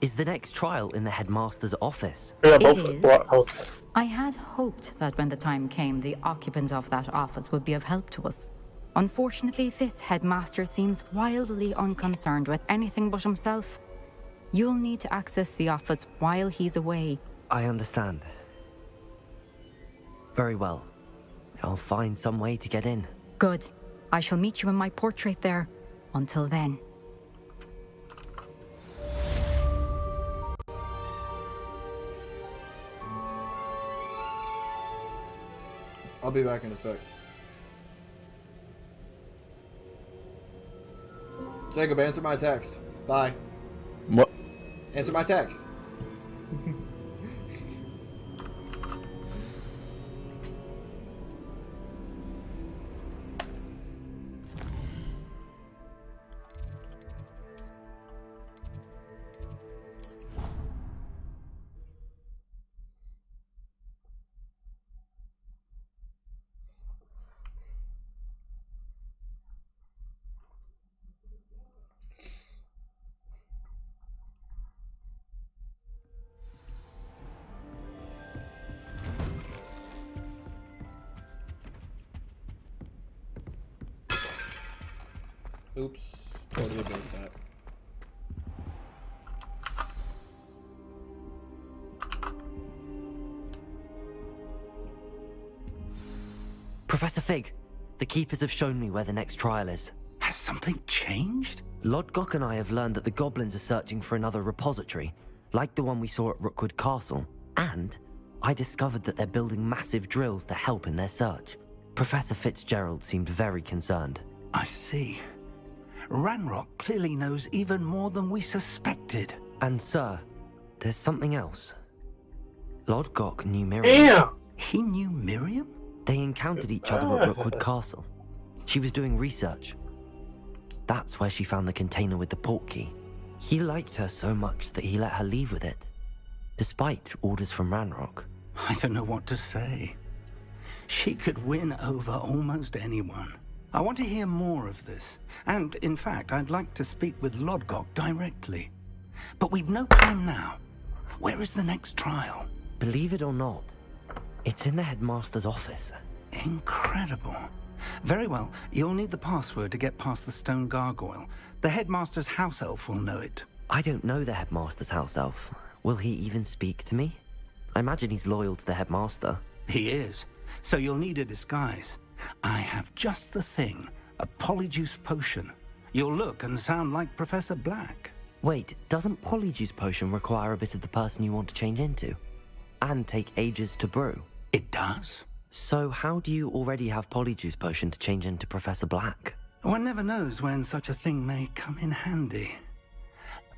is the next trial in the headmaster's office? Yeah, It both. is. What? Okay. I had hoped that when the time came, the occupant of that office would be of help to us. Unfortunately, this headmaster seems wildly unconcerned with anything but himself. You'll need to access the office while he's away. I understand. Very well. I'll find some way to get in. Good. I shall meet you in my portrait there. Until then. I'll be back in a sec. Jacob, answer my text. Bye. What? Answer my text. Oops. Totally broke that. Professor Fig, the Keepers have shown me where the next trial is. Has something changed? Lodgok and I have learned that the goblins are searching for another repository, like the one we saw at Rookwood Castle. And I discovered that they're building massive drills to help in their search. Professor Fitzgerald seemed very concerned. I see. Ranrock clearly knows even more than we suspected. And sir, there's something else. Lodgok knew Miriam. Damn! He knew Miriam? They encountered each other at Rookwood Castle. She was doing research. That's where she found the container with the port key. He liked her so much that he let her leave with it, despite orders from Ranrock. I don't know what to say. She could win over almost anyone. I want to hear more of this. And, in fact, I'd like to speak with Lodgok directly. But we've no time now. Where is the next trial? Believe it or not, it's in the headmaster's office. Incredible. Very well. You'll need the password to get past the stone gargoyle. The headmaster's house elf will know it. I don't know the headmaster's house elf. Will he even speak to me? I imagine he's loyal to the headmaster. He is. So you'll need a disguise. I have just the thing. A polyjuice potion. You'll look and sound like Professor Black. Wait, doesn't Polyjuice Potion require a bit of the person you want to change into? And take ages to brew? It does. So how do you already have Polyjuice Potion to change into Professor Black? One never knows when such a thing may come in handy.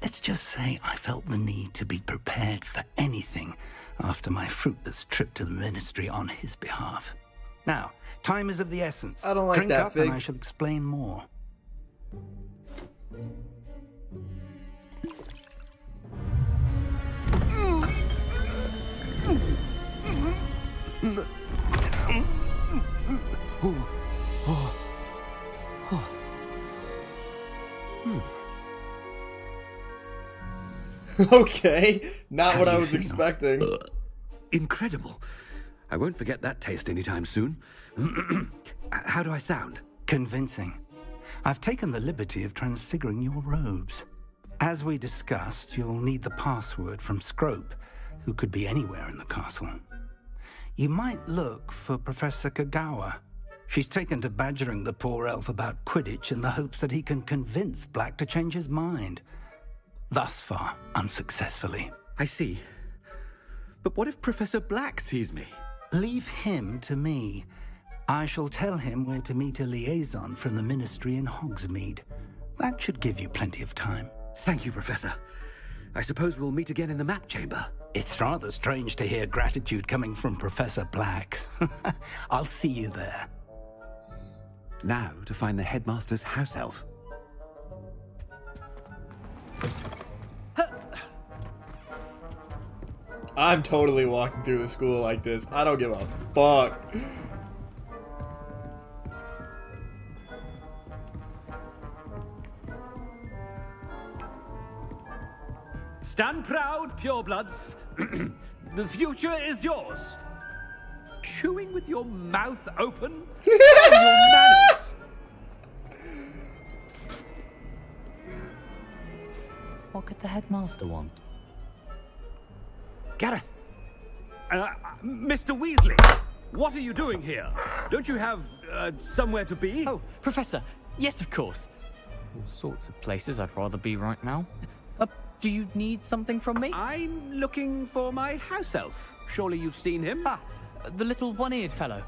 Let's just say I felt the need to be prepared for anything after my fruitless trip to the Ministry on his behalf. Now, time is of the essence. I don't like Drink that, up Fig. and I shall explain more. Okay, not How what do I you was feel? expecting. Incredible. I won't forget that taste anytime soon. How do I sound? Convincing. I've taken the liberty of transfiguring your robes. As we discussed, you'll need the password from Scrope, who could be anywhere in the castle. You might look for Professor Kagawa. She's taken to badgering the poor elf about Quidditch in the hopes that he can convince Black to change his mind. Thus far, unsuccessfully. I see. But what if Professor Black sees me? Leave him to me. I shall tell him where to meet a liaison from the Ministry in Hogsmeade. That should give you plenty of time. Thank you, Professor. I suppose we'll meet again in the map chamber. It's rather strange to hear gratitude coming from Professor Black. I'll see you there. Now to find the headmaster's house elf. I'm totally walking through the school like this. I don't give a fuck. Stand proud, purebloods. The future is yours. Chewing with your mouth open? Your manners. What could the headmaster want? Gareth! Mr. Weasley! What are you doing here? Don't you have, somewhere to be? Oh, Professor. Yes, of course. All sorts of places I'd rather be right now. Do you need something from me? I'm looking for my house elf. Surely you've seen him? Ah, the little one-eared fellow.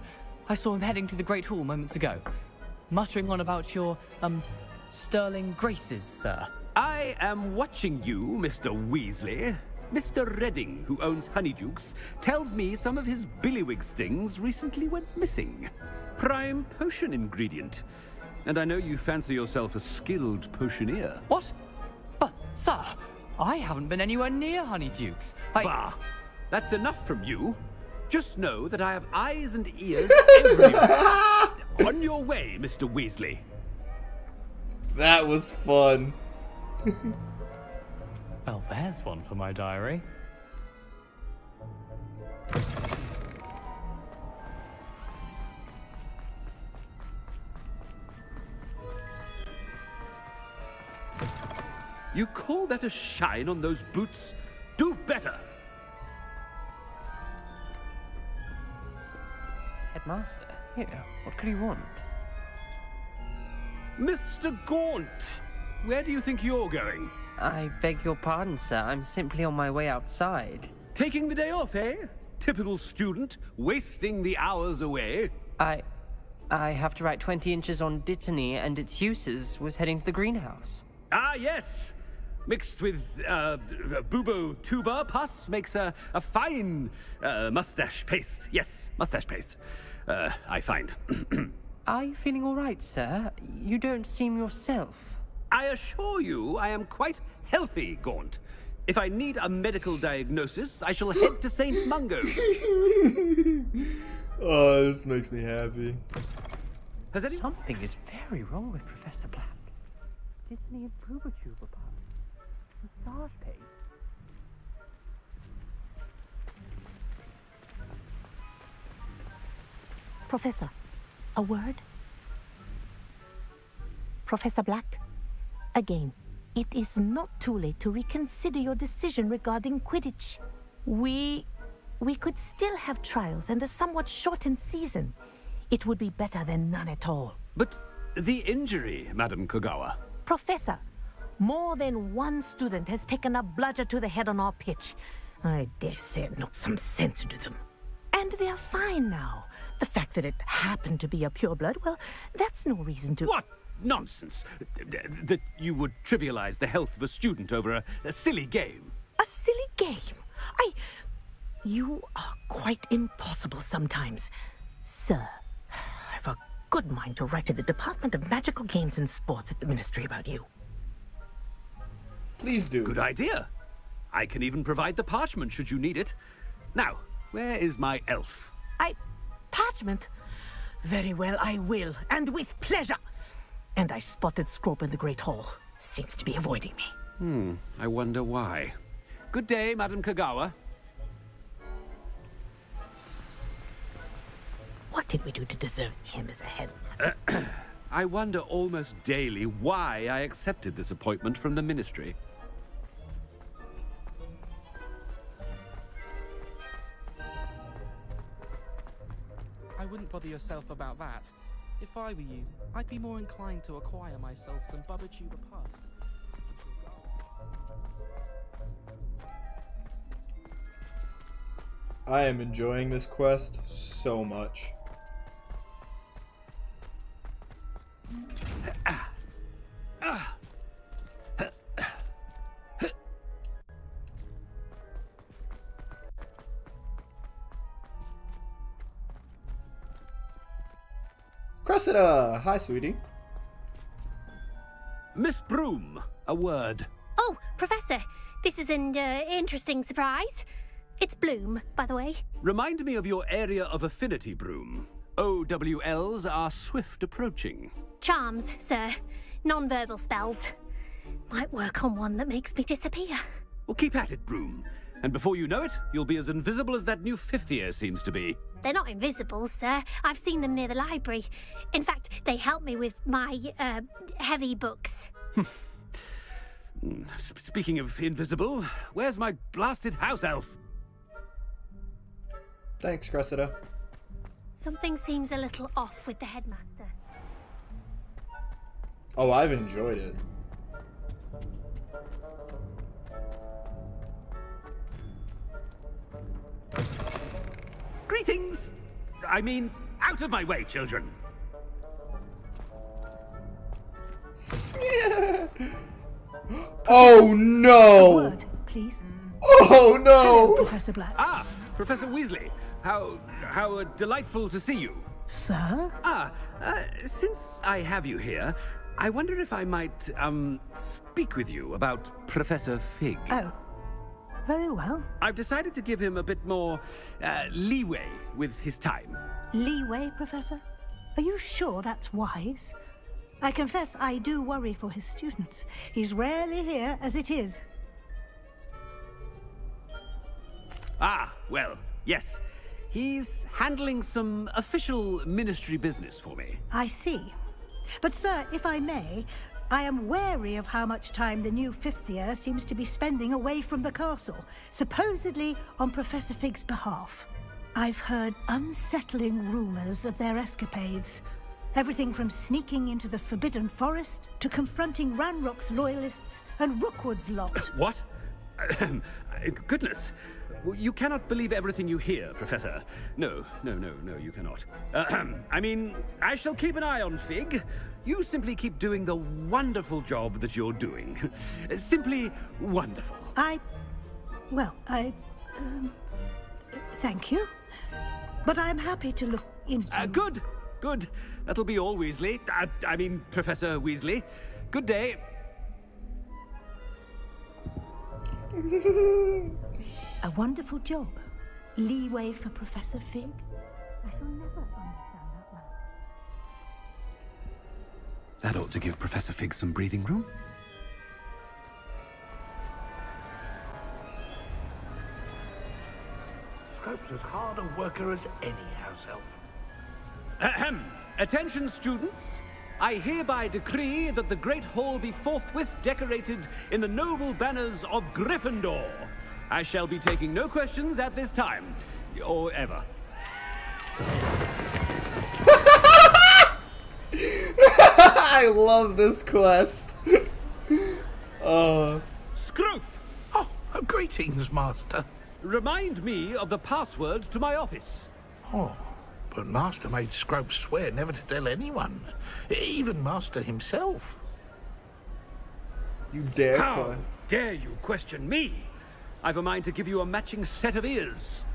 I saw him heading to the Great Hall moments ago. Muttering on about your, sterling graces, sir. I am watching you, Mr. Weasley. Mr. Redding, who owns Honeydukes, tells me some of his billywig stings recently went missing. Prime potion ingredient. And I know you fancy yourself a skilled potioneer. What? But, sir, I haven't been anywhere near Honeydukes. Bah! That's enough from you. Just know that I have eyes and ears everywhere. On your way, Mr. Weasley. That was fun. Well, there's one for my diary. You call that a shine on those boots? Do better! Master. Here, what could he want? Mr. Gaunt, where do you think you're going? I beg your pardon, sir. I'm simply on my way outside. Taking the day off, eh? Typical student, wasting the hours away. I have to write 20 inches on Dittany and its uses. Was heading to the greenhouse. Ah, yes. Mixed with bubo tuber pus makes a fine mustache paste. Yes, mustache paste. I find. Are you feeling all right, sir? You don't seem yourself. I assure you I am quite healthy, Gaunt. If I need a medical diagnosis, I shall head to St. Mungo's. Oh, this makes me happy. Something is very wrong with Professor Black. Dittany and bubo tuber pus. Mustache paste. Professor, a word? Professor Black, again, it is not too late to reconsider your decision regarding Quidditch. We could still have trials and a somewhat shortened season. It would be better than none at all. But the injury, Madam Kogawa. Professor, more than one student has taken a bludger to the head on our pitch. I dare say it knocked some sense into them. And they're fine now. The fact that it happened to be a pureblood, well, that's no reason to... What nonsense! That you would trivialize the health of a student over a silly game. A silly game? You are quite impossible sometimes. Sir, I've a good mind to write to the Department of Magical Games and Sports at the Ministry about you. Please do. Good idea. I can even provide the parchment should you need it. Now, where is my elf? Parchment? Very well, I will, and with pleasure. And I spotted Scrope in the Great Hall. Seems to be avoiding me. I wonder why. Good day, Madam Kogawa. What did we do to deserve him as a headmaster? I wonder almost daily why I accepted this appointment from the Ministry. I wouldn't bother yourself about that. If I were you, I'd be more inclined to acquire myself some bubo tuber pus. I am enjoying this quest so much. Cressida! Hi, sweetie. Miss Broom, a word. Oh, Professor, this is an interesting surprise. It's Bloom, by the way. Remind me of your area of affinity, Broom. OWLs are swift approaching. Charms, sir. Non-verbal spells. Might work on one that makes me disappear. Well, keep at it, Broom. And before you know it, you'll be as invisible as that new fifth year seems to be. They're not invisible, sir. I've seen them near the library. In fact, they help me with my, heavy books. Speaking of invisible, where's my blasted house elf? Thanks, Cressida. Something seems a little off with the headmaster. Oh, I've enjoyed it. Greetings! I mean, out of my way, children! Yeah. Oh no! Word, please. Oh no! Hello, Professor Black. Ah, Professor Weasley. How delightful to see you. Sir? Since I have you here, I wonder if I might, speak with you about Professor Fig. Oh. Very well. I've decided to give him a bit more, leeway with his time. Leeway, Professor? Are you sure that's wise? I confess I do worry for his students. He's rarely here as it is. Ah, well, yes. He's handling some official ministry business for me. I see. But, sir, if I may, I am wary of how much time the new fifth year seems to be spending away from the castle, supposedly on Professor Fig's behalf. I've heard unsettling rumors of their escapades. Everything from sneaking into the Forbidden Forest to confronting Ranrock's loyalists and Rookwood's lot. What? Goodness. You cannot believe everything you hear, Professor. No, you cannot. I mean, I shall keep an eye on Fig. You simply keep doing the wonderful job that you're doing. Simply wonderful. Thank you. But I'm happy to look into... Good. That'll be all, Weasley. I mean, Professor Weasley. Good day. A wonderful job. Leeway for Professor Fig. I shall never understand that man. That ought to give Professor Fig some breathing room. Scrope's as hard a worker as any house elf. Ahem. Attention, students. I hereby decree that the Great Hall be forthwith decorated in the noble banners of Gryffindor. I shall be taking no questions at this time, or ever. I love this quest. Scrope! Oh, greetings, Master. Remind me of the password to my office. Oh, but Master made Scrope swear never to tell anyone, even Master himself. You dare? How dare you question me? I've a mind to give you a matching set of ears.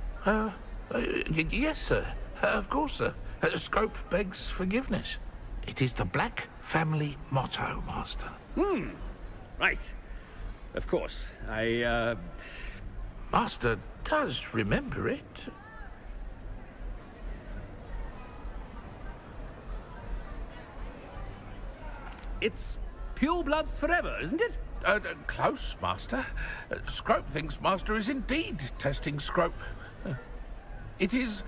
Yes, sir. Of course, sir. Scrope begs forgiveness. It is the Black family motto, Master. Right. Of course. Master does remember it. It's pure bloods forever, isn't it? Close, Master. Scrope thinks Master is indeed testing Scrope. It is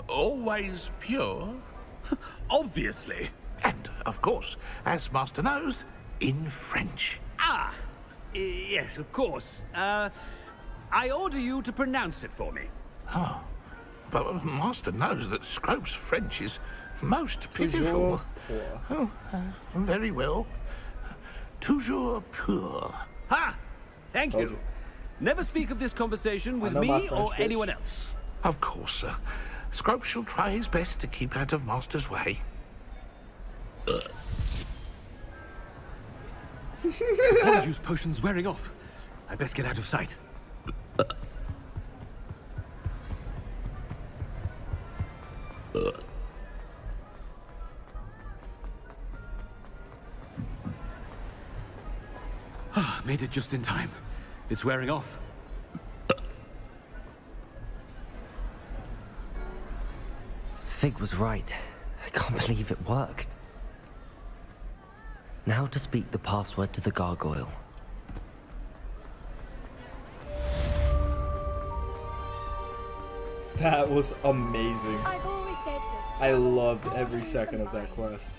always pure. Obviously. And, of course, as Master knows, in French. Yes, of course. I order you to pronounce it for me. Oh, but Master knows that Scrope's French is most pitiful. Oh, very well. Toujours pur. Ha! Thank you. Never speak of this conversation with me or anyone else. Of course, sir. Scrope shall try his best to keep out of Master's way. Polyjuice potion's wearing off. I best get out of sight. Made it just in time. It's wearing off. Fig was right. I can't believe it worked. Now to speak the password to the gargoyle. That was amazing. I've always said that. I loved every second of that quest.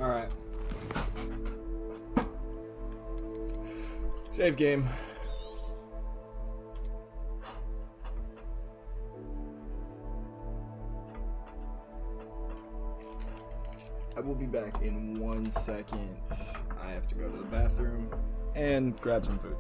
Alright. Save game. I will be back in 1 second. I have to go to the bathroom and grab some food.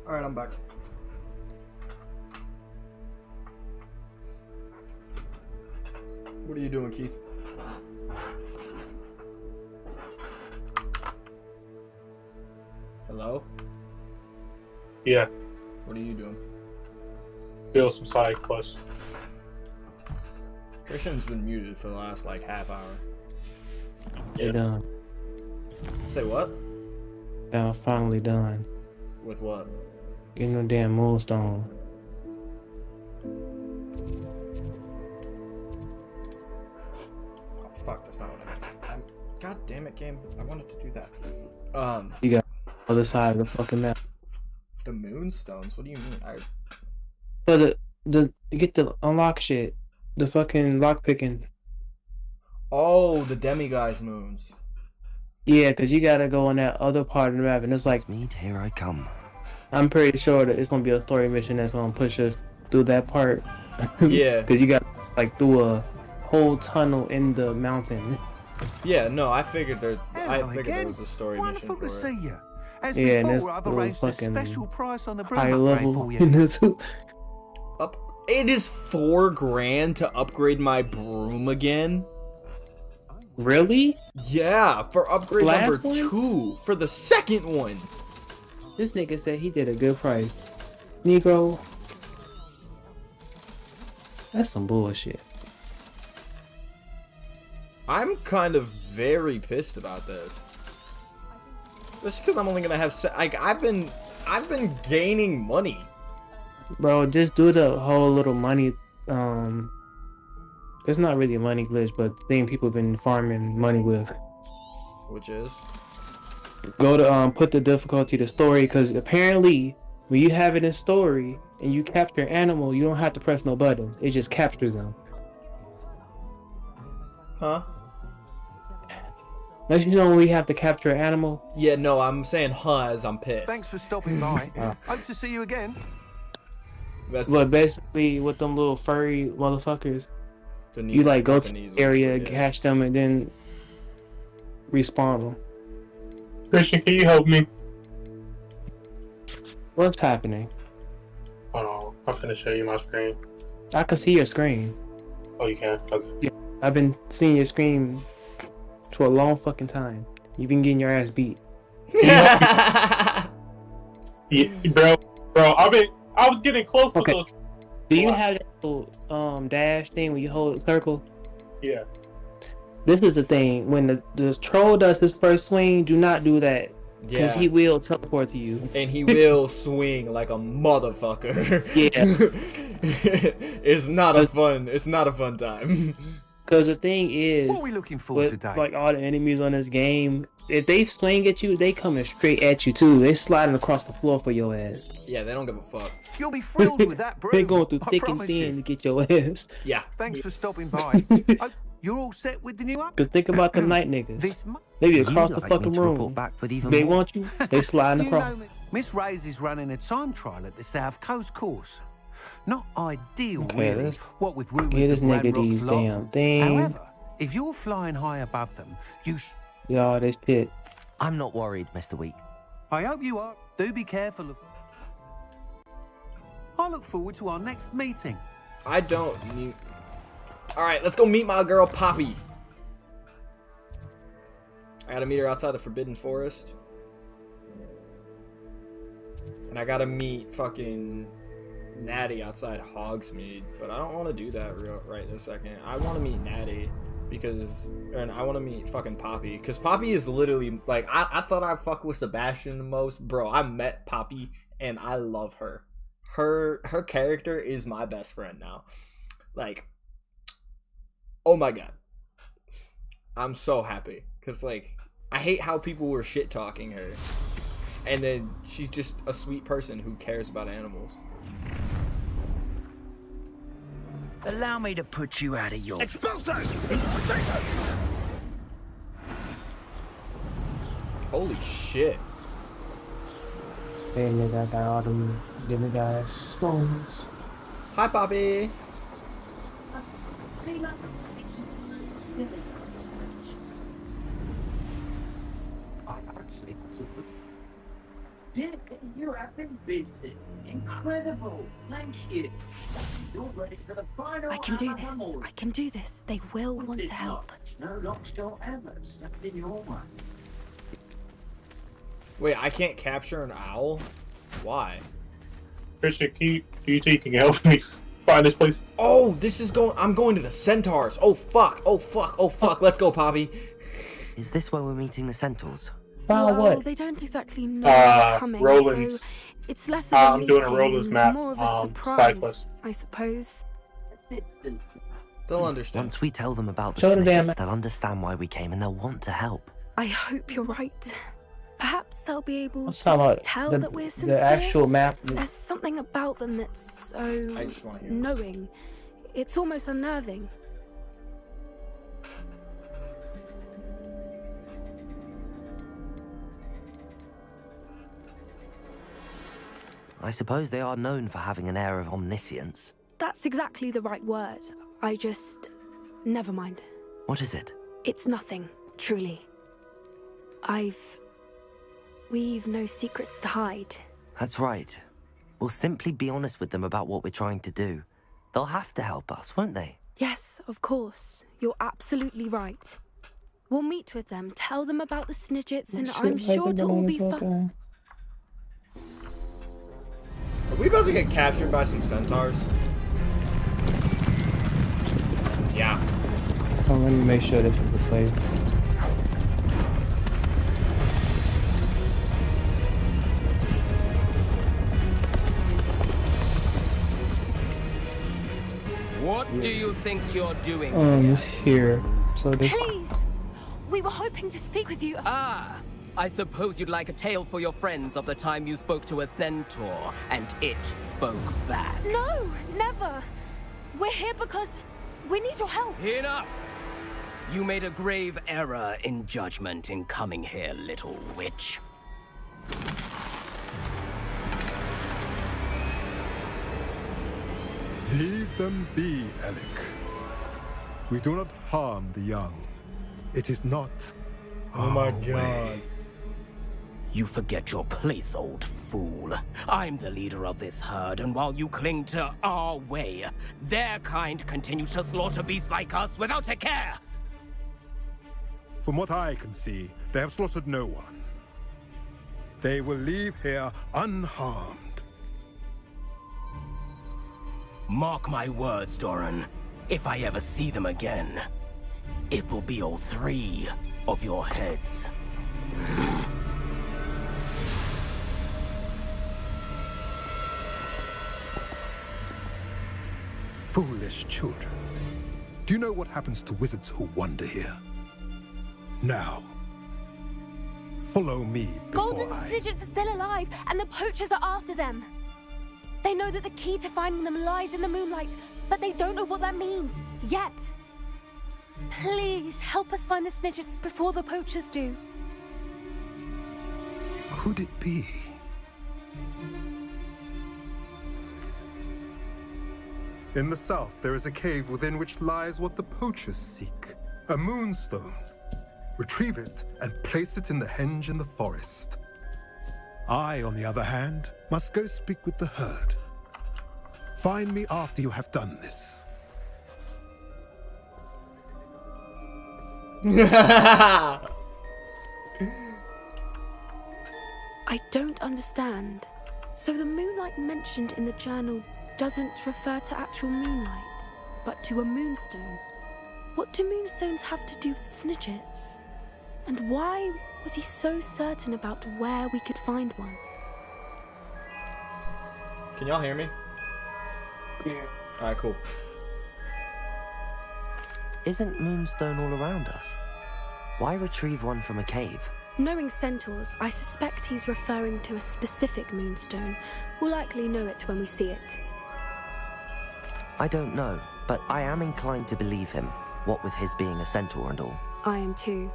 Alright, I'm back. What are you doing, Keith? Hello? Yeah. What are you doing? Build some side quests. Christian's been muted for the last like half hour. You're done. Say what? I'm finally done. With what? Getting no damn moonstone. Oh fuck, that's not what I meant. God damn it, game. I wanted to do that. You got the other side of the fucking map. The moonstones? What do you mean? But you get to unlock shit. The fucking lock picking. Oh, the demiguise moons. Yeah, because you gotta go on that other part of the map, and it's like, here I come. I'm pretty sure that it's gonna be a story mission that's gonna push us through that part. Yeah. Because you got like through a whole tunnel in the mountain. Yeah, no, I figured there was a story Wonderful mission to for it. see you. As Yeah, and before, there's I've those arranged a fucking special price on the broom high upgrade level for you. in there too. It is $4,000 to upgrade my broom again. Really? Yeah, for upgrade Last number one? 2 for the second one. This nigga said he did a good price. Negro. That's some bullshit. I'm kind of very pissed about this. Just because I'm only gonna have I've been gaining money. Bro, just do the whole little money. It's not really a money glitch, but the thing people have been farming money with. Which is? Go to put the difficulty to story, because apparently when you have it in story and you capture an animal, you don't have to press no buttons. It just captures them. Huh? Don't you know when we have to capture an animal? Yeah, no, I'm saying huh as I'm pissed. Thanks for stopping by. Hope to see you again. But basically, with them little furry motherfuckers, The you like go to Japanese the area, yeah. catch them, and then respawn them. Christian, can you help me? What's happening? Hold on, I'm finna show you my screen. I can see your screen. Oh, you can? Okay. Yeah, I've been seeing your screen for a long fucking time. You've been getting your ass beat. Yeah, bro, I was getting close Okay. to those. Do you have that little dash thing where you hold a circle? Yeah. This is the thing. When the troll does his first swing, do not do that. Because Yeah. he will teleport to you. And he will swing like a motherfucker. Yeah. It's not a fun time. Because the thing is, What are we looking for with today? like all the enemies on this game, if they swing at you, they coming straight at you too. They sliding across the floor for your ass. Yeah, they don't give a fuck. You'll be thrilled with that broom. They going through I thick and promise thin you. to get your ass. Yeah. Thanks for stopping by. Oh, you're all set with the new up? Because think about the night niggas. This They be You'd across the like me fucking to room. report back with even They more? want you, they sliding You across. know me. Miss Ray's is running a time trial at the South Coast course. Not ideal, Okay, really. let's What with get rumours this of nigga Ranrock's these lot. damn things. However, if you're flying high above them, you Y'all, this shit. I'm not worried, Mr. Weeks. I hope you are. Do be careful of... I look forward to our next meeting. I don't need... Alright, let's go meet my girl, Poppy. I gotta meet her outside the Forbidden Forest. And I gotta meet fucking Natty outside Hogsmeade. But I don't want to do that right this second. I want to meet Natty. And I want to meet fucking Poppy. Because Poppy is literally... Like, I thought I'd fuck with Sebastian the most. Bro, I met Poppy and I love her. Her character is my best friend now. Like, oh my god. I'm so happy. Because, like, I hate how people were shit-talking her. And then she's just a sweet person who cares about animals. Allow me to put you out of your... Expulso! Holy shit. Hey, nigga, I got all them guys stones. Hi, Poppy. You have been busy. Incredible. Thank you. You're ready for the final. I can do this. I can do this. They will want to help. No lockjaw ever stepped in your way. Wait, I can't capture an owl? Why? Christian, do you think you can help me find this place? Oh, this is going... I'm going to the centaurs. Oh, fuck. Oh, fuck. Oh, fuck. Let's go, Poppy. Is this where we're meeting the centaurs? Well, they don't exactly know we're coming, Roland's. so it's less of a I'm doing a Roland's map, more of a side surprise, quest. I suppose. They'll understand. Once we tell them about the Show them snitches, they'll understand why we came and they'll want to help. I hope you're right. Perhaps they'll be able Let's to talk about tell the, that we're sincere. the actual map. There's something about them that's so I just wanna hear knowing. It's almost unnerving. I suppose they are known for having an air of omniscience. That's exactly the right word. I just... Never mind. What is it? It's nothing, truly. We've no secrets to hide. That's right. We'll simply be honest with them about what we're trying to do. They'll have to help us, won't they? Yes, of course. You're absolutely right. We'll meet with them, tell them about the snidgets, and I'm sure it'll all be fun. Are we about to get captured by some centaurs? Yeah. Oh, let me make sure this is the place. What do you think you're doing? It's here. So this. Please! We were hoping to speak with you. Ah! I suppose you'd like a tale for your friends of the time you spoke to a centaur, and it spoke back. No, never. We're here because we need your help. Enough! You made a grave error in judgment in coming here, little witch. Leave them be, Alec. We do not harm the young. It is not Oh my our god. way. You forget your place, old fool. I'm the leader of this herd, and while you cling to our way, their kind continue to slaughter beasts like us without a care. From what I can see, they have slaughtered no one. They will leave here unharmed. Mark my words, Doran. If I ever see them again, it will be all 3 of your heads. Foolish children. Do you know what happens to wizards who wander here? Now, follow me before Golden I... Snidgets are still alive, and the poachers are after them. They know that the key to finding them lies in the moonlight, but they don't know what that means, yet. Please, help us find the Snidgets before the poachers do. Could it be? In the south, there is a cave within which lies what the poachers seek. A moonstone. Retrieve it and place it in the henge in the forest. I, on the other hand, must go speak with the herd. Find me after you have done this. I don't understand. So the moonlight mentioned in the journal doesn't refer to actual moonlight, but to a moonstone. What do moonstones have to do with Snidgets? And why was he so certain about where we could find one? Can y'all hear me? Yeah. Alright, cool. Isn't Moonstone all around us? Why retrieve one from a cave? Knowing centaurs, I suspect he's referring to a specific moonstone. We'll likely know it when we see it. I don't know, but I am inclined to believe him, what with his being a centaur and all. I am too.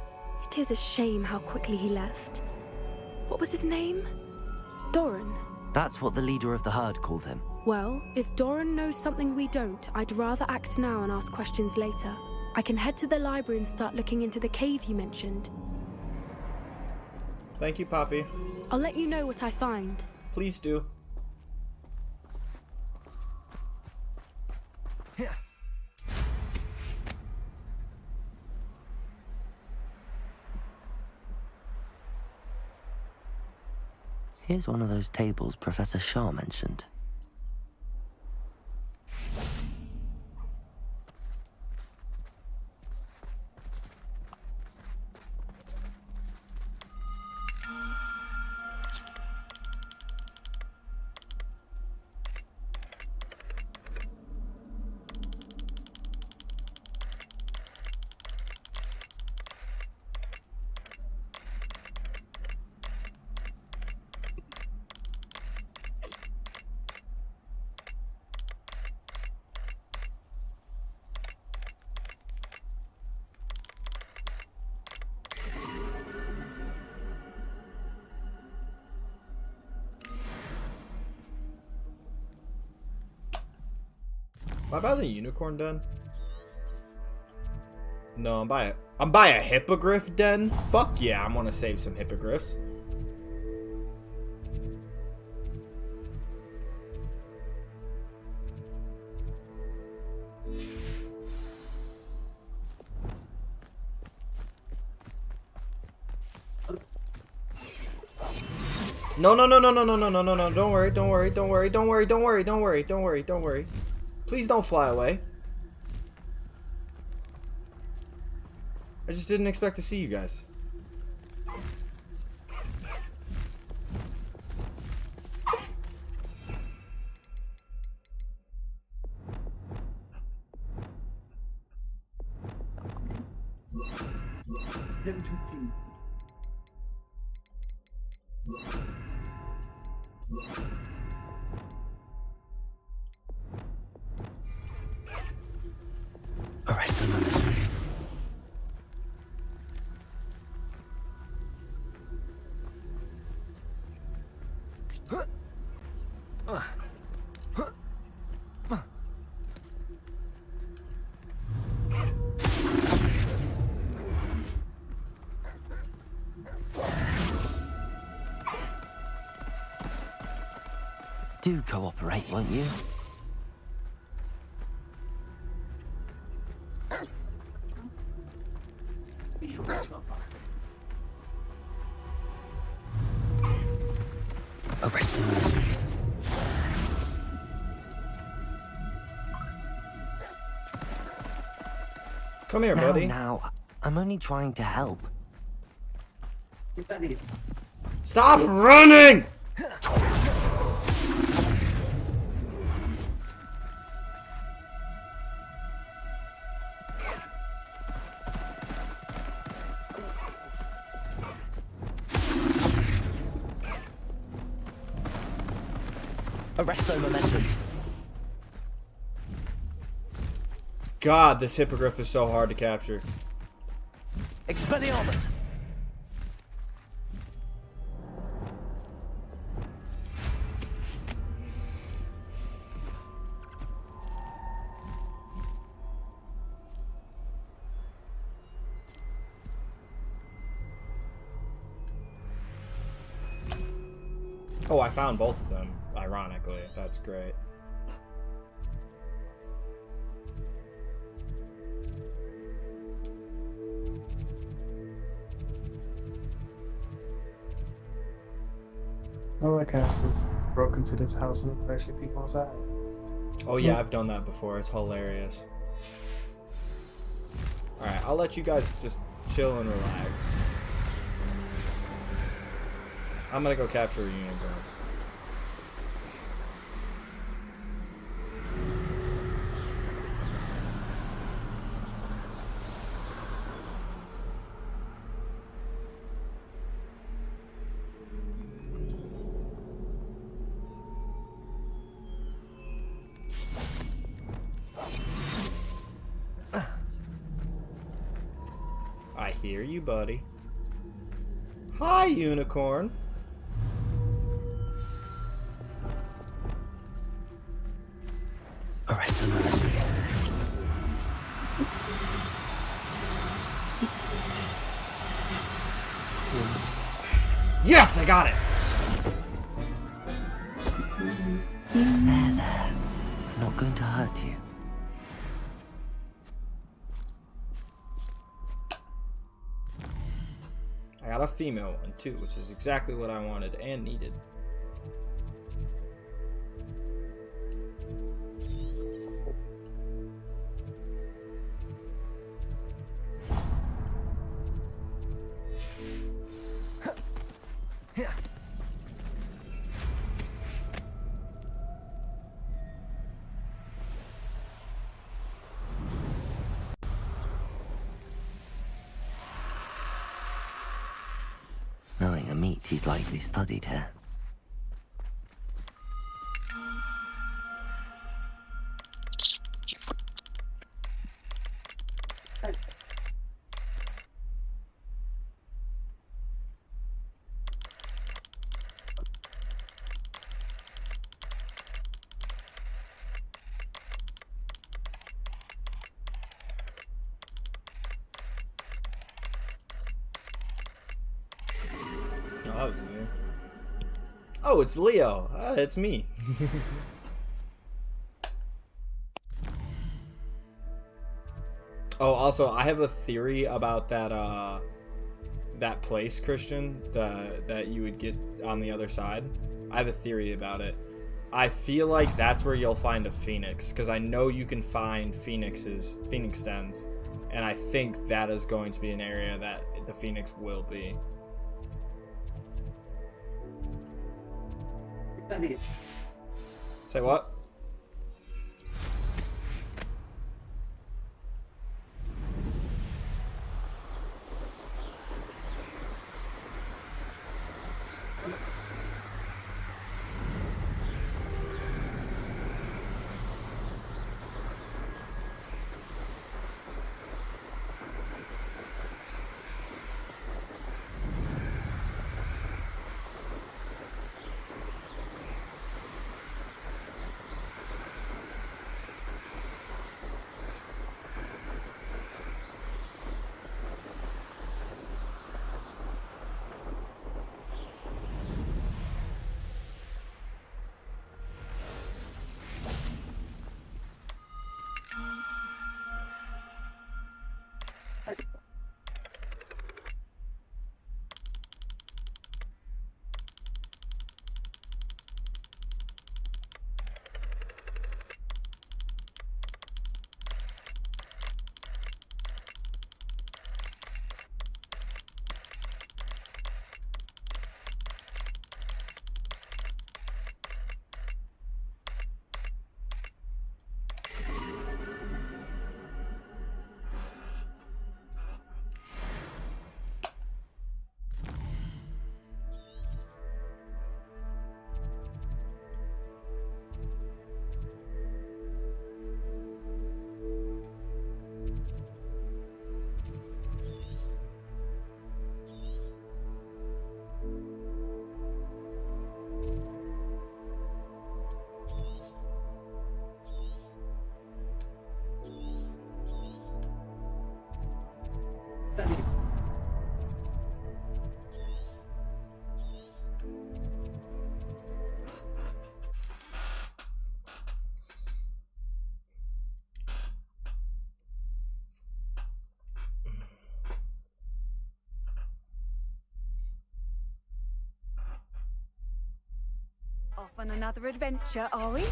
It is a shame how quickly he left. What was his name? Doran. That's what the leader of the herd called him. Well, if Doran knows something we don't, I'd rather act now and ask questions later. I can head to the library and start looking into the cave you mentioned. Thank you, Poppy. I'll let you know what I find. Please do. Here's one of those tables Professor Shah mentioned. Am I by the unicorn den? No, I'm by a hippogriff den? Fuck yeah, I'm gonna save some hippogriffs. No, no, no, no, no, no, no, no, no, no. Don't worry, don't worry, don't worry, don't worry, don't worry, don't worry, don't worry, don't worry. Please don't fly away. I just didn't expect to see you guys. Arrest them. Do cooperate, won't you? Arrest them. Come here, buddy. Now, I'm only trying to help. Stop running! Arresto momentum. God, this hippogriff is so hard to capture. Expelliarmus! Oh, I found both of them, ironically. That's great. Oh, I kind of just broke into this house and pressured people inside. Oh yeah, I've done that before. It's hilarious. Alright, I'll let you guys just chill and relax. I'm gonna go capture a unicorn. I hear you, buddy. Hi, unicorn. Arrest the mercenary. Yes, I got it. There. I'm not going to hurt you. I got a female one too, which is exactly what I wanted and needed. Knowing a meat, he's likely studied here. Oh, that was new. Oh, it's Leo. It's me. Oh, also, I have a theory about that that place, Christian, that you would get on the other side. I have a theory about it. I feel like that's where you'll find a phoenix, because I know you can find phoenix dens, and I think that is going to be an area that the phoenix will be. Say what? Off on another adventure, are we?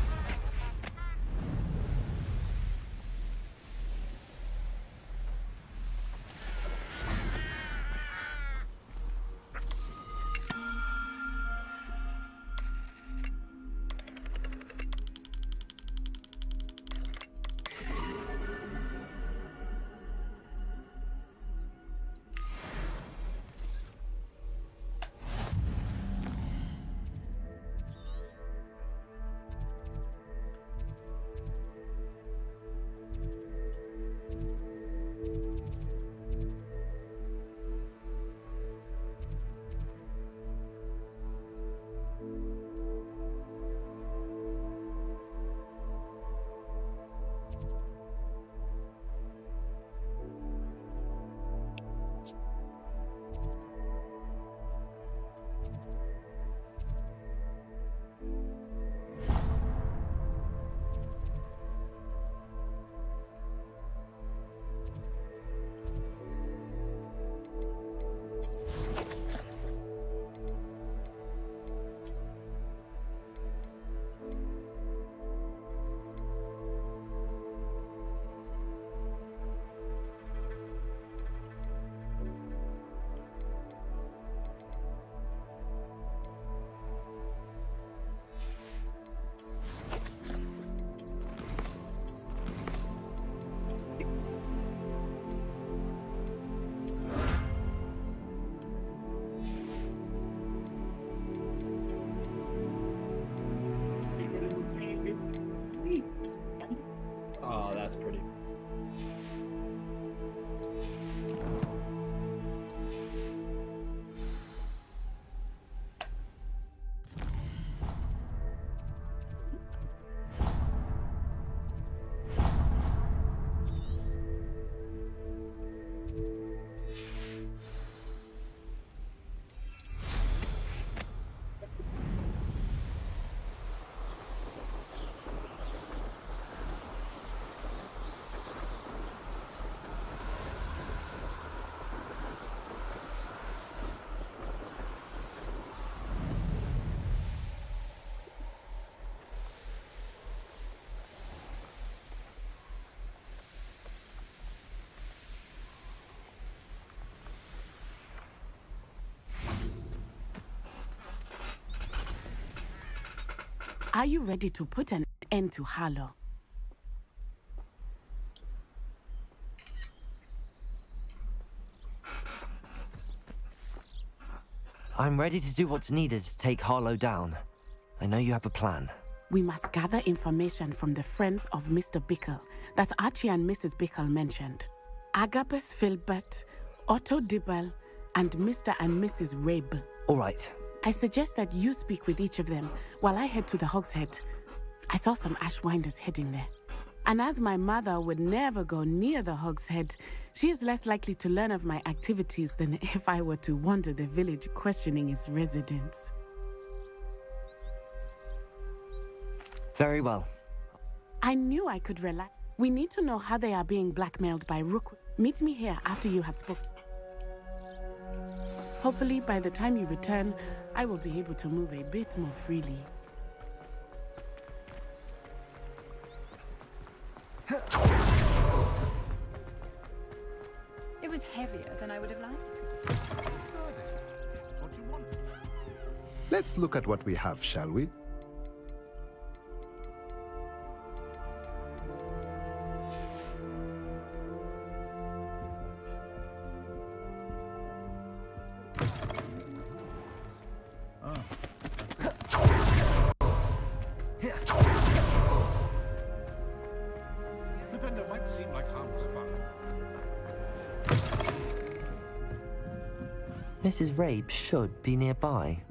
Oh, that's pretty. Are you ready to put an end to Harlow? I'm ready to do what's needed to take Harlow down. I know you have a plan. We must gather information from the friends of Mr. Bickle that Archie and Mrs. Bickle mentioned. Agabus Filbert, Otto Dibble, and Mr. and Mrs. Rabe. All right. I suggest that you speak with each of them while I head to the Hogshead. I saw some Ashwinders heading there. And as my mother would never go near the Hogshead, she is less likely to learn of my activities than if I were to wander the village questioning its residents. Very well. I knew I could rely. We need to know how they are being blackmailed by Rookwood. Meet me here after you have spoken. Hopefully, by the time you return, I will be able to move a bit more freely. It was heavier than I would have liked. Let's look at what we have, shall we? Mrs. Rabe should be nearby.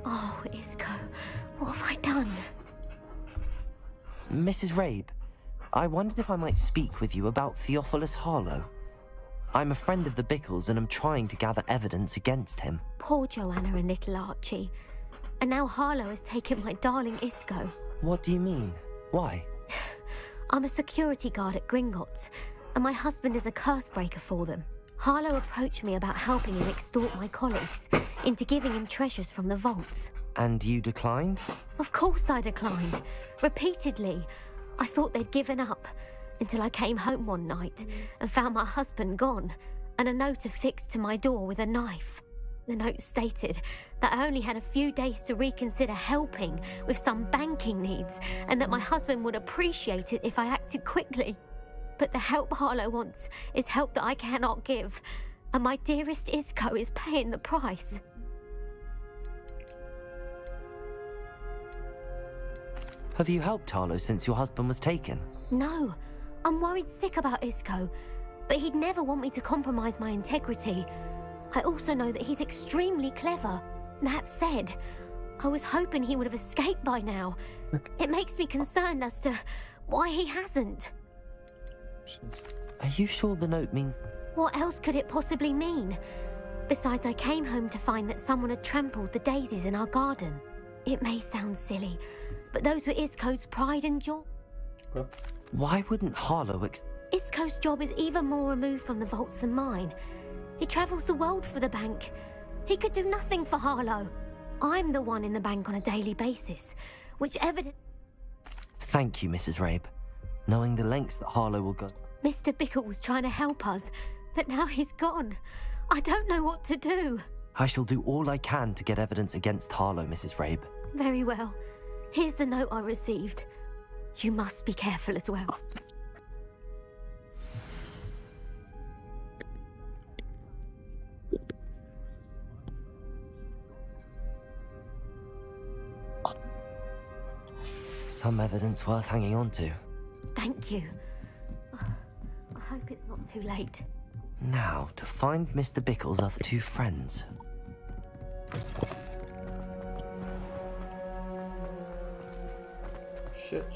Oh, Isco, what have I done? Mrs. Rabe, I wondered if I might speak with you about Theophilus Harlow. I'm a friend of the Bickles and I'm trying to gather evidence against him. Poor Joanna and little Archie. And now Harlow has taken my darling Isco. What do you mean? Why? I'm a security guard at Gringotts, and my husband is a curse breaker for them. Harlow approached me about helping him extort my colleagues into giving him treasures from the vaults. And you declined? Of course I declined. Repeatedly. I thought they'd given up, until I came home one night and found my husband gone, and a note affixed to my door with a knife. The note stated that I only had a few days to reconsider helping with some banking needs, and that my husband would appreciate it if I acted quickly. But the help Harlow wants is help that I cannot give, and my dearest Isco is paying the price. Have you helped Harlow since your husband was taken? No, I'm worried sick about Isco, but he'd never want me to compromise my integrity. I also know that he's extremely clever. That said, I was hoping he would have escaped by now. It makes me concerned as to why he hasn't. Are you sure the note means... What else could it possibly mean? Besides, I came home to find that someone had trampled the daisies in our garden. It may sound silly, but those were Isco's pride and joy. Why wouldn't Harlow Isco's job is even more removed from the vaults than mine. He travels the world for the bank. He could do nothing for Harlow. I'm the one in the bank on a daily basis, which Thank you, Mrs. Rabe. Knowing the lengths that Harlow will go... Mr. Bickle was trying to help us, but now he's gone. I don't know what to do. I shall do all I can to get evidence against Harlow, Mrs. Rabe. Very well. Here's the note I received. You must be careful as well. Some evidence worth hanging on to. Thank you. I hope it's not too late. Now, to find Mr. Bickle's other two friends. Shit.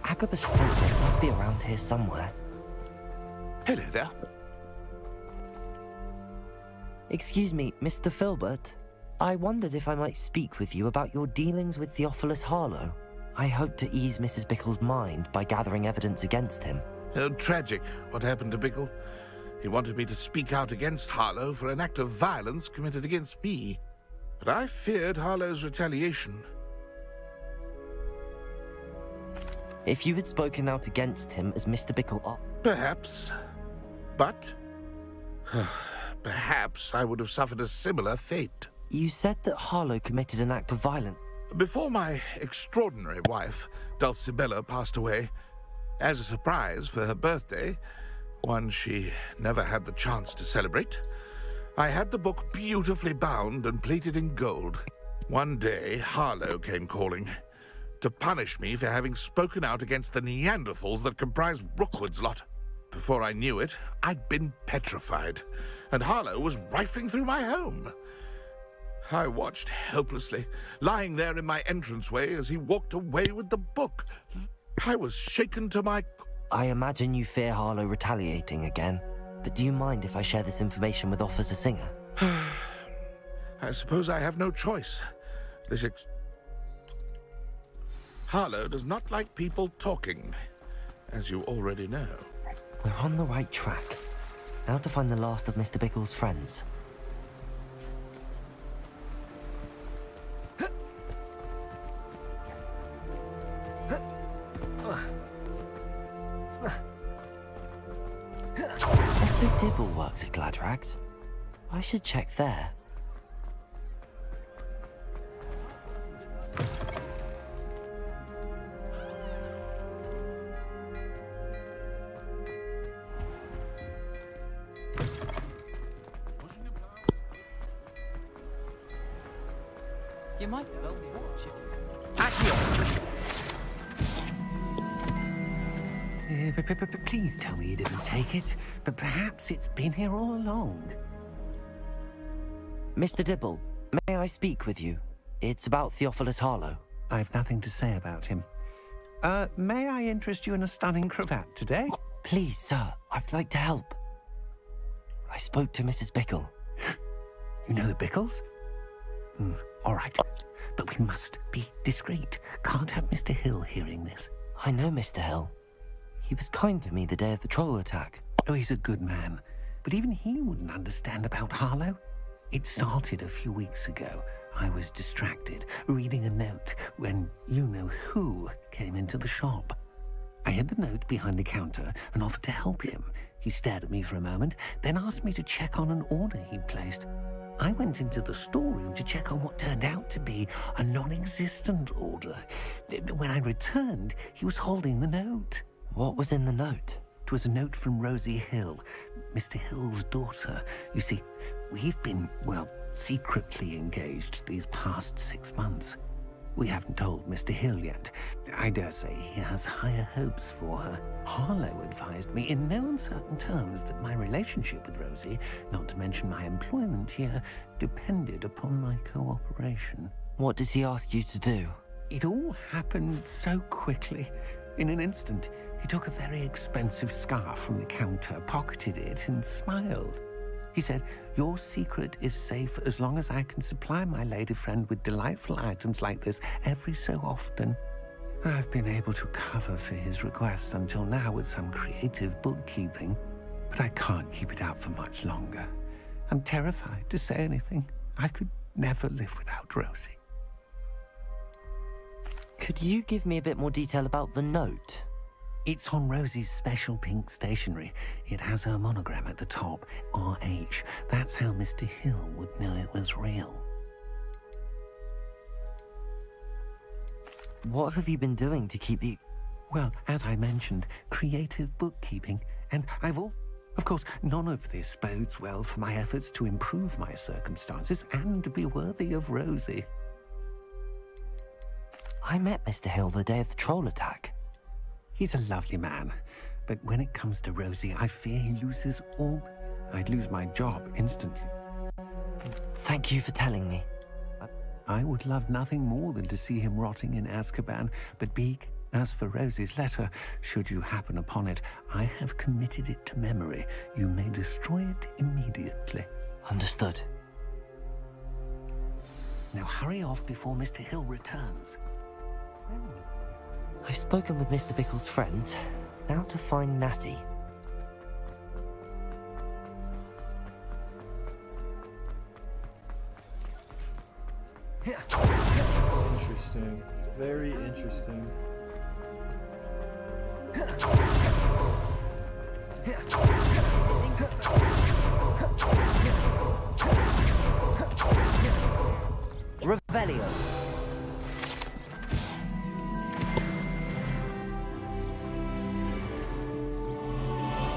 Agabus Filbert must be around here somewhere. Hello there. Excuse me, Mr. Filbert. I wondered if I might speak with you about your dealings with Theophilus Harlow. I hope to ease Mrs. Bickle's mind by gathering evidence against him. Tragic what happened to Bickle. He wanted me to speak out against Harlow for an act of violence committed against me. But I feared Harlow's retaliation. If you had spoken out against him as Mr. Bickle... Perhaps. But... perhaps I would have suffered a similar fate. You said that Harlow committed an act of violence. Before my extraordinary wife, Dulcibella, passed away, as a surprise for her birthday, one she never had the chance to celebrate, I had the book beautifully bound and plated in gold. One day, Harlow came calling to punish me for having spoken out against the Neanderthals that comprise Rookwood's lot. Before I knew it, I'd been petrified, and Harlow was rifling through my home. I watched helplessly, lying there in my entranceway as he walked away with the book. I was shaken to my... I imagine you fear Harlow retaliating again, but do you mind if I share this information with Officer Singer? I suppose I have no choice. Harlow does not like people talking, as you already know. We're on the right track. Now to find the last of Mr. Bickle's friends. Otto Dibble works at Gladrags. I should check there. You might well be watching. Please tell me you didn't take it, but perhaps it's been here all along. Mr. Dibble, may I speak with you? It's about Theophilus Harlow. I've nothing to say about him. May I interest you in a stunning cravat today? Please, sir, I'd like to help. I spoke to Mrs. Bickle. You know the Bickles? All right. But we must be discreet. Can't have Mr. Hill hearing this. I know Mr. Hill. He was kind to me the day of the troll attack. Oh, he's a good man. But even he wouldn't understand about Harlow. It started a few weeks ago. I was distracted, reading a note, when you-know-who came into the shop. I hid the note behind the counter and offered to help him. He stared at me for a moment, then asked me to check on an order he'd placed. I went into the storeroom to check on what turned out to be a non-existent order. When I returned, he was holding the note. What was in the note? It was a note from Rosie Hill, Mr. Hill's daughter. You see, we've been, well, secretly engaged these past 6 months. We haven't told Mr. Hill yet. I dare say he has higher hopes for her. Harlow advised me in no uncertain terms that my relationship with Rosie, not to mention my employment here, depended upon my cooperation. What did he ask you to do? It all happened so quickly. In an instant, he took a very expensive scarf from the counter, pocketed it, and smiled. He said, "Your secret is safe as long as I can supply my lady friend with delightful items like this every so often." I've been able to cover for his requests until now with some creative bookkeeping, but I can't keep it up for much longer. I'm terrified to say anything. I could never live without Rosie. Could you give me a bit more detail about the note? It's on Rosie's special pink stationery. It has her monogram at the top, RH. That's how Mr. Hill would know it was real. What have you been doing to keep the... Well, as I mentioned, creative bookkeeping. And of course, none of this bodes well for my efforts to improve my circumstances and to be worthy of Rosie. I met Mr. Hill the day of the troll attack. He's a lovely man, but when it comes to Rosie, I fear he loses all. I'd lose my job instantly. Thank you for telling me. I would love nothing more than to see him rotting in Azkaban, but Beak, as for Rosie's letter, should you happen upon it, I have committed it to memory. You may destroy it immediately. Understood. Now hurry off before Mr. Hill returns. I've spoken with Mr. Bickle's friends. Now to find Natty. Interesting. Very interesting. Revelio.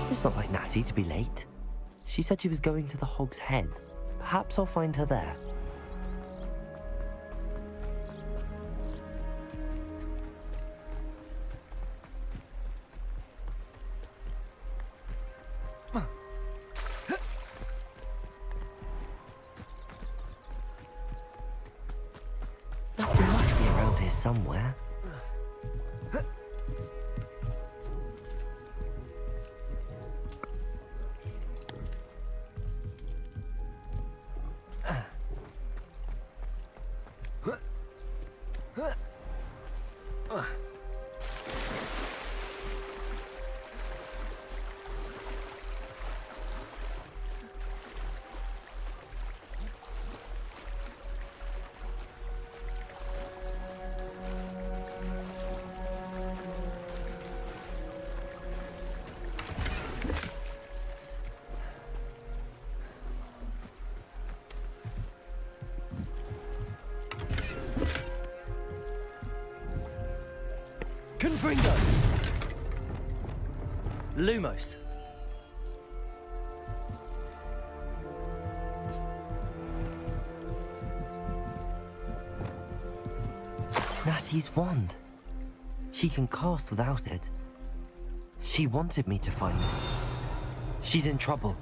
It's not like Natty to be late. She said she was going to the Hog's Head. Perhaps I'll find her there. Natty must be around here somewhere. Confringo! Lumos. Natty's wand. She can cast without it. She wanted me to find this. She's in trouble.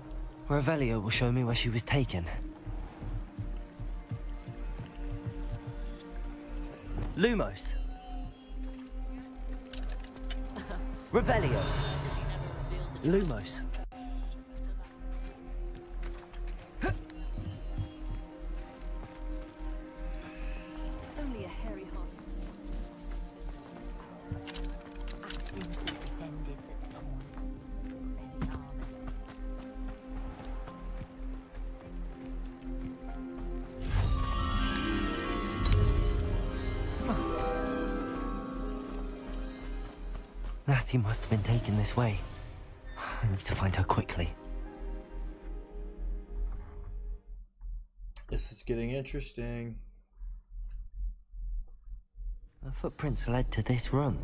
Revelio will show me where she was taken. Lumos. Revelio. Lumos. Only a hairy heart. Pretended that someone very armed. Natty must have been taken this way. I need to find her quickly. This is getting interesting. The footprints led to this run.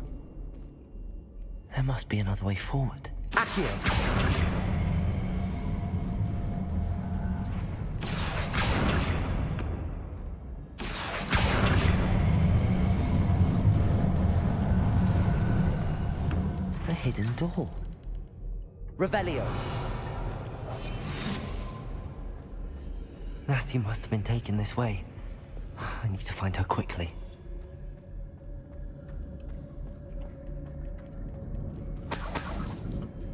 There must be another way forward. Accio. A hidden door. Revelio. Natty must have been taken this way. I need to find her quickly.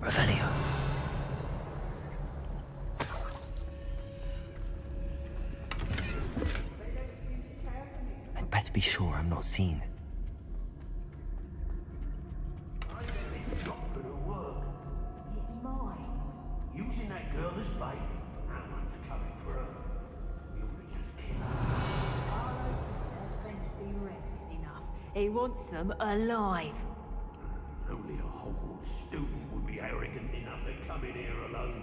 Revelio. I'd better be sure I'm not seen. Using that girl as bait, that one's coming for her. We ought to just kill her. Carlos be reckless enough. He wants them alive. Only a Hogwarts student would be arrogant enough to come in here alone.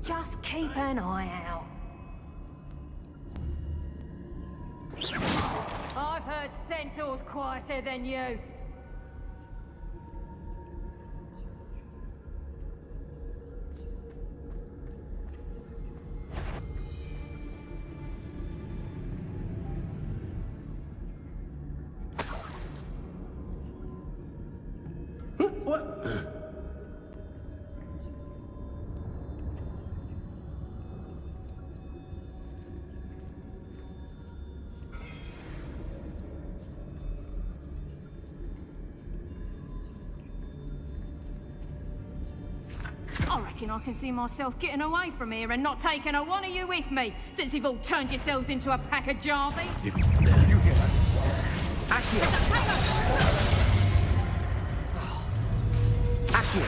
Just keep an eye out. I've heard centaurs quieter than you. What? I reckon I can see myself getting away from here and not taking a one of you with me, since you've all turned yourselves into a pack of Jarvies. Did you hear that? Accio.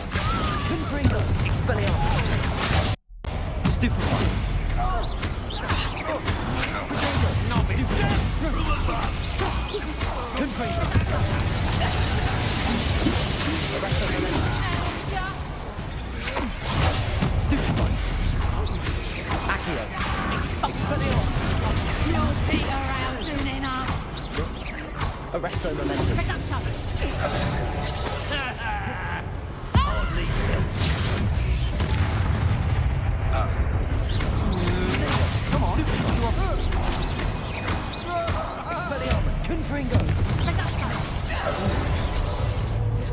Confringo. Expelliarmus. Stupefy. Confringo. Stupefy. Accio. Expelliarmus. You'll beat around soon enough. Arresto momentum. Come on. Expelliarmus. Confringo.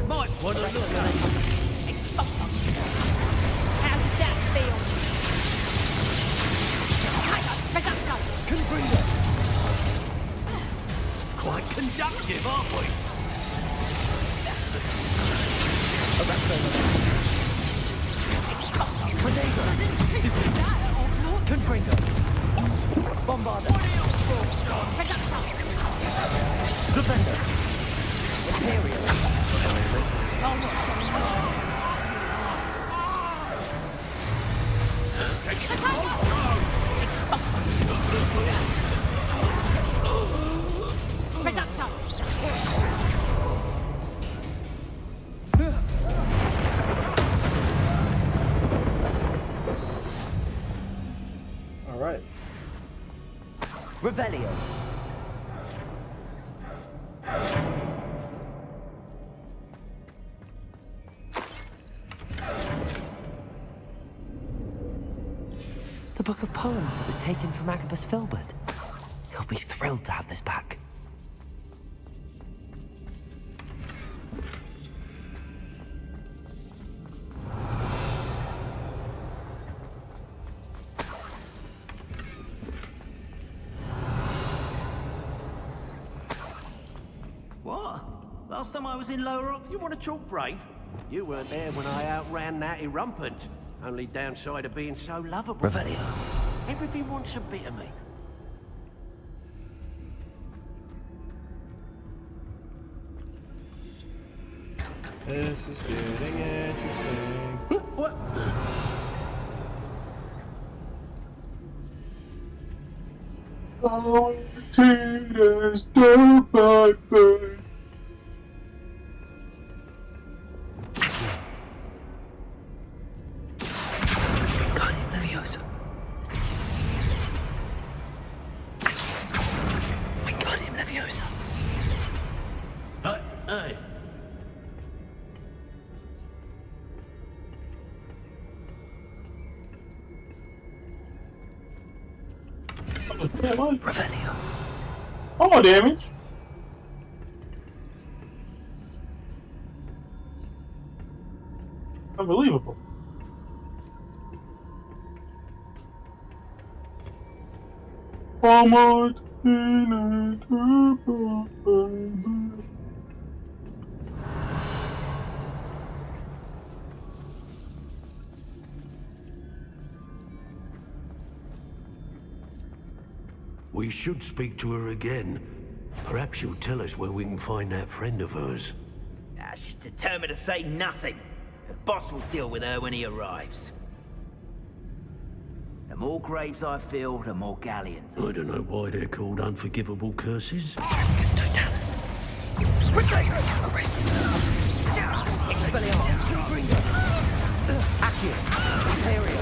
Might want to look at How does that feel? Confringo. Quite conductive, aren't we? Arresto momentum. Confringo. Bombarda. Defender. Imperial. All right. Revelio. The book of poems that was taken from Agabus Filbert. He'll be thrilled to have this back. What? Last time I was in Lower Rocks, you want to chalk brave? You weren't there when I outran Natty Rumpant. Only downside of being so lovable. Revelio. Everything wants a bit of me. This is getting interesting. What? Oh, Tina's don't bye bye. Leviosa. Wingardium Leviosa. Hey. Revelio. Oh, damage. Unbelievable. Oh, Martina, We should speak to her again. Perhaps she'll tell us where we can find that friend of hers. She's determined to say nothing. The boss will deal with her when he arrives. The more graves I fill, the more galleons. I don't know why they're called unforgivable curses. Dracus Totalis. Arrest him. Expelliarmus. Accio. Imperio.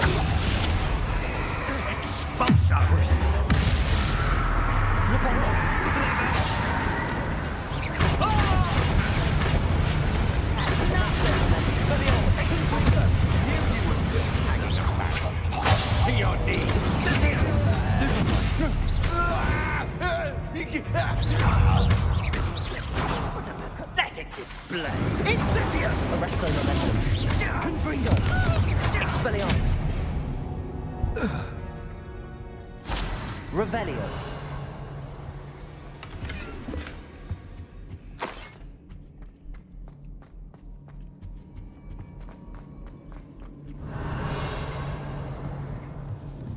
Expulsion. To your knees. What a pathetic display. Incendio! Arresto Momentum. Confringo. Expelliarmus. Revelio.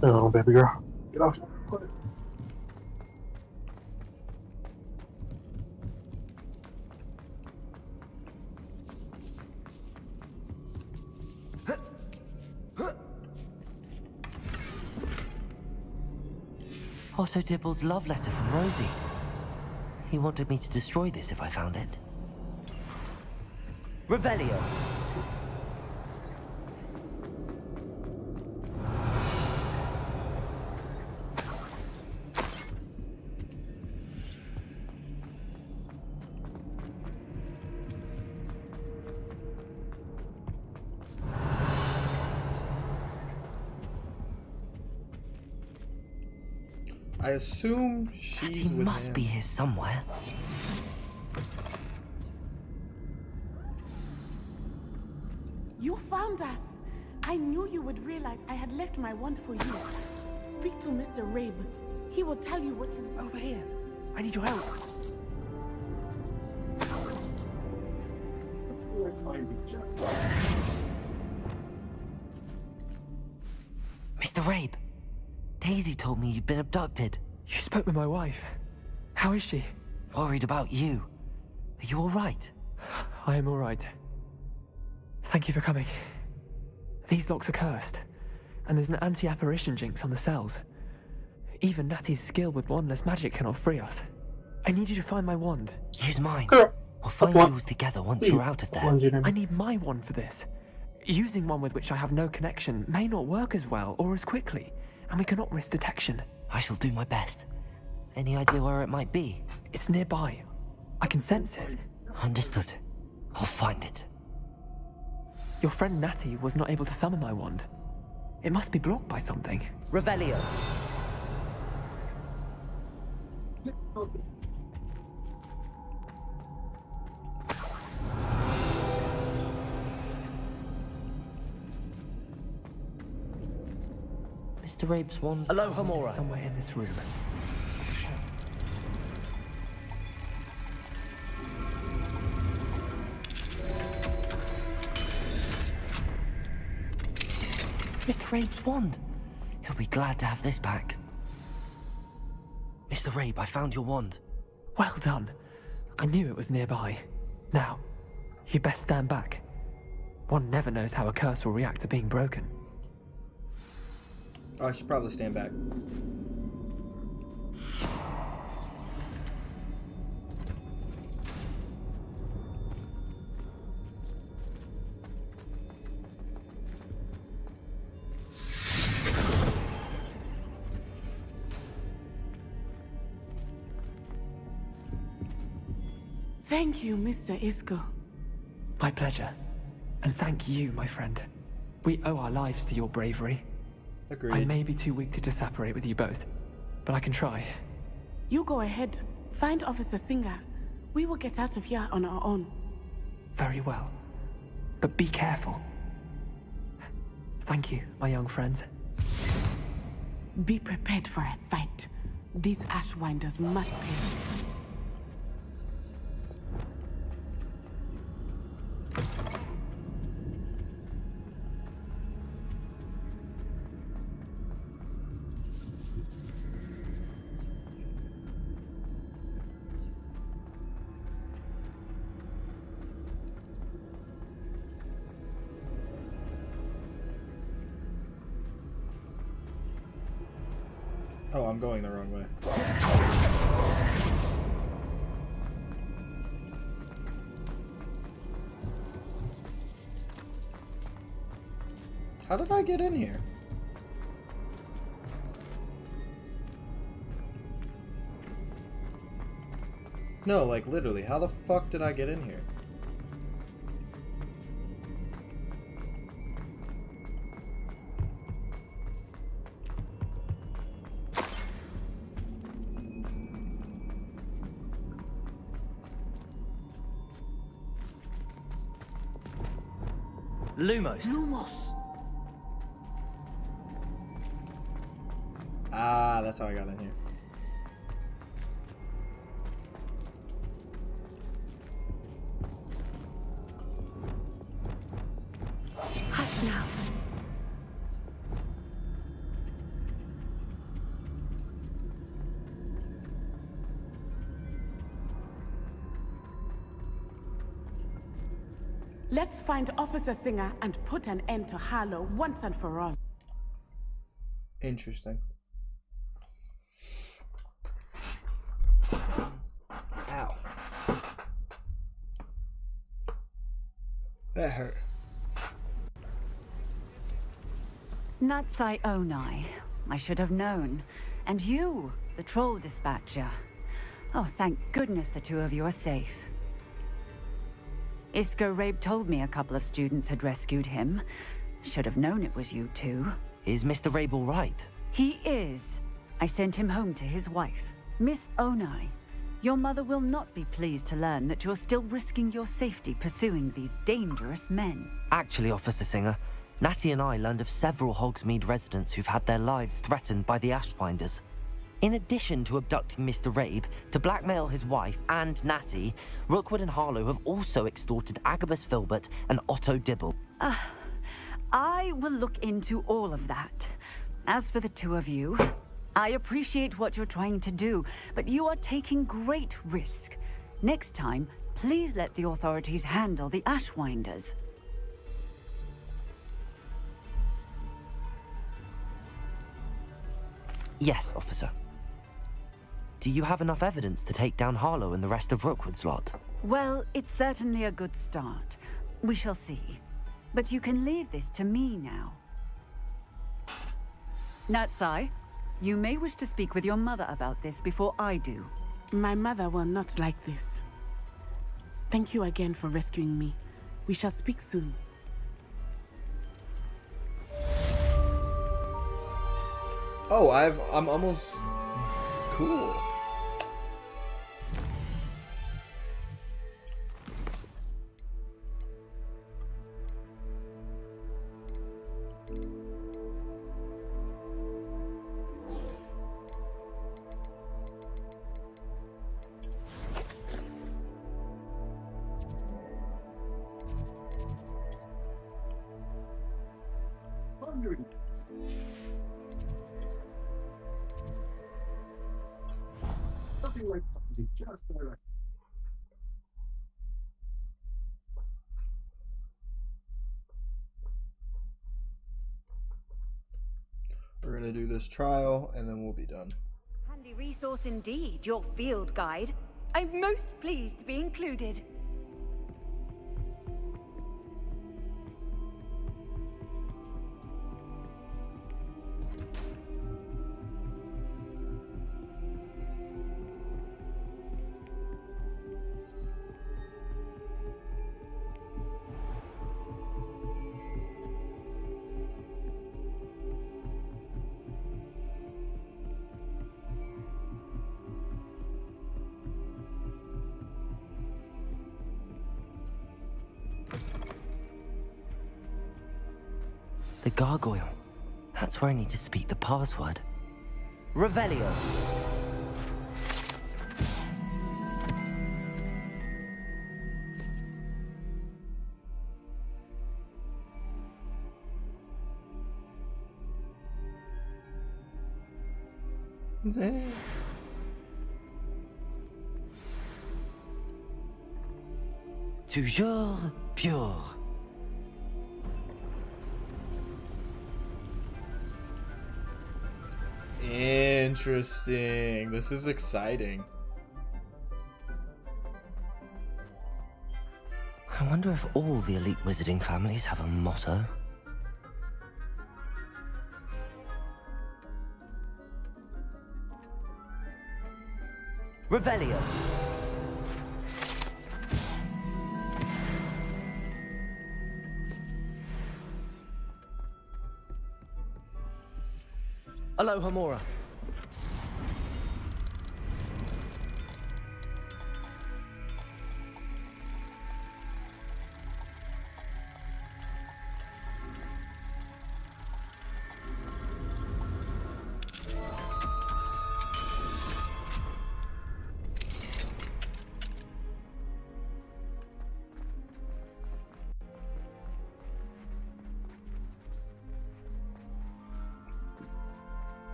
Oh, baby girl. Get off. Otto Dibble's love letter from Rosie. He wanted me to destroy this if I found it. Revelio. I assume she's with must him. be here somewhere. You found us! I knew you would realize I had left my wand for you. Speak to Mr. Rabe. He will tell you what you... Over here. I need your help. Mr. Rabe, Daisy told me you'd been abducted. You spoke with my wife. How is she? Worried about you. Are you all right? I am all right. Thank you for coming. These locks are cursed, and there's an anti-apparition jinx on the cells. Even Natty's skill with wandless magic cannot free us. I need you to find my wand. Use mine. We'll find yours together once you're out of there. I need my wand for this. Using one with which I have no connection may not work as well or as quickly, and we cannot risk detection. I shall do my best. Any idea where it might be? It's nearby. I can sense it. Understood. I'll find it. Your friend Natty was not able to summon my wand. It must be blocked by something. Revelio. Mr. Rabe's wand. Aloha Mora. Somewhere in this room. Rabe's wand. He'll be glad to have this back. Mr. Rabe, I found your wand. Well done. I knew it was nearby. Now, you best stand back. One never knows how a curse will react to being broken. I should probably stand back. Thank you, Mr. Isco. My pleasure. And thank you, my friend. We owe our lives to your bravery. Agreed. I may be too weak to disapparate with you both, but I can try. You go ahead. Find Officer Singer. We will get out of here on our own. Very well. But be careful. Thank you, my young friends. Be prepared for a fight. These Ashwinders must pay. Oh, I'm going the wrong way. How did I get in here? No, like literally, how the fuck did I get in here? Lumos. Lumos. Ah, that's how I got in here. Hush now. Let's find Officer Singer and put an end to Harlow once and for all. Interesting. Ow. That hurt. Natsai Onai. I should have known. And you, the troll dispatcher. Oh, thank goodness the two of you are safe. Isco Rabe told me a couple of students had rescued him. Should have known it was you two. Is Mr. Rabe all right? He is. I sent him home to his wife. Miss Onai, your mother will not be pleased to learn that you're still risking your safety pursuing these dangerous men. Actually, Officer Singer, Natty and I learned of several Hogsmeade residents who've had their lives threatened by the Ashwinders. In addition to abducting Mr. Rabe to blackmail his wife and Natty, Rookwood and Harlow have also extorted Agabus Filbert and Otto Dibble. I will look into all of that. As for the two of you, I appreciate what you're trying to do, but you are taking great risk. Next time, please let the authorities handle the Ashwinders. Yes, officer. Do you have enough evidence to take down Harlow and the rest of Rookwood's lot? Well, it's certainly a good start. We shall see. But you can leave this to me now. Natsai, you may wish to speak with your mother about this before I do. My mother will not like this. Thank you again for rescuing me. We shall speak soon. Oh, I'm almost cool. We're gonna do this trial and then we'll be done. Handy resource indeed, your field guide. I'm most pleased to be included. The gargoyle. That's where I need to speak the password. Revelio. Toujours pure. Interesting. This is exciting. I wonder if all the elite wizarding families have a motto. Revelio. Aloha Mora.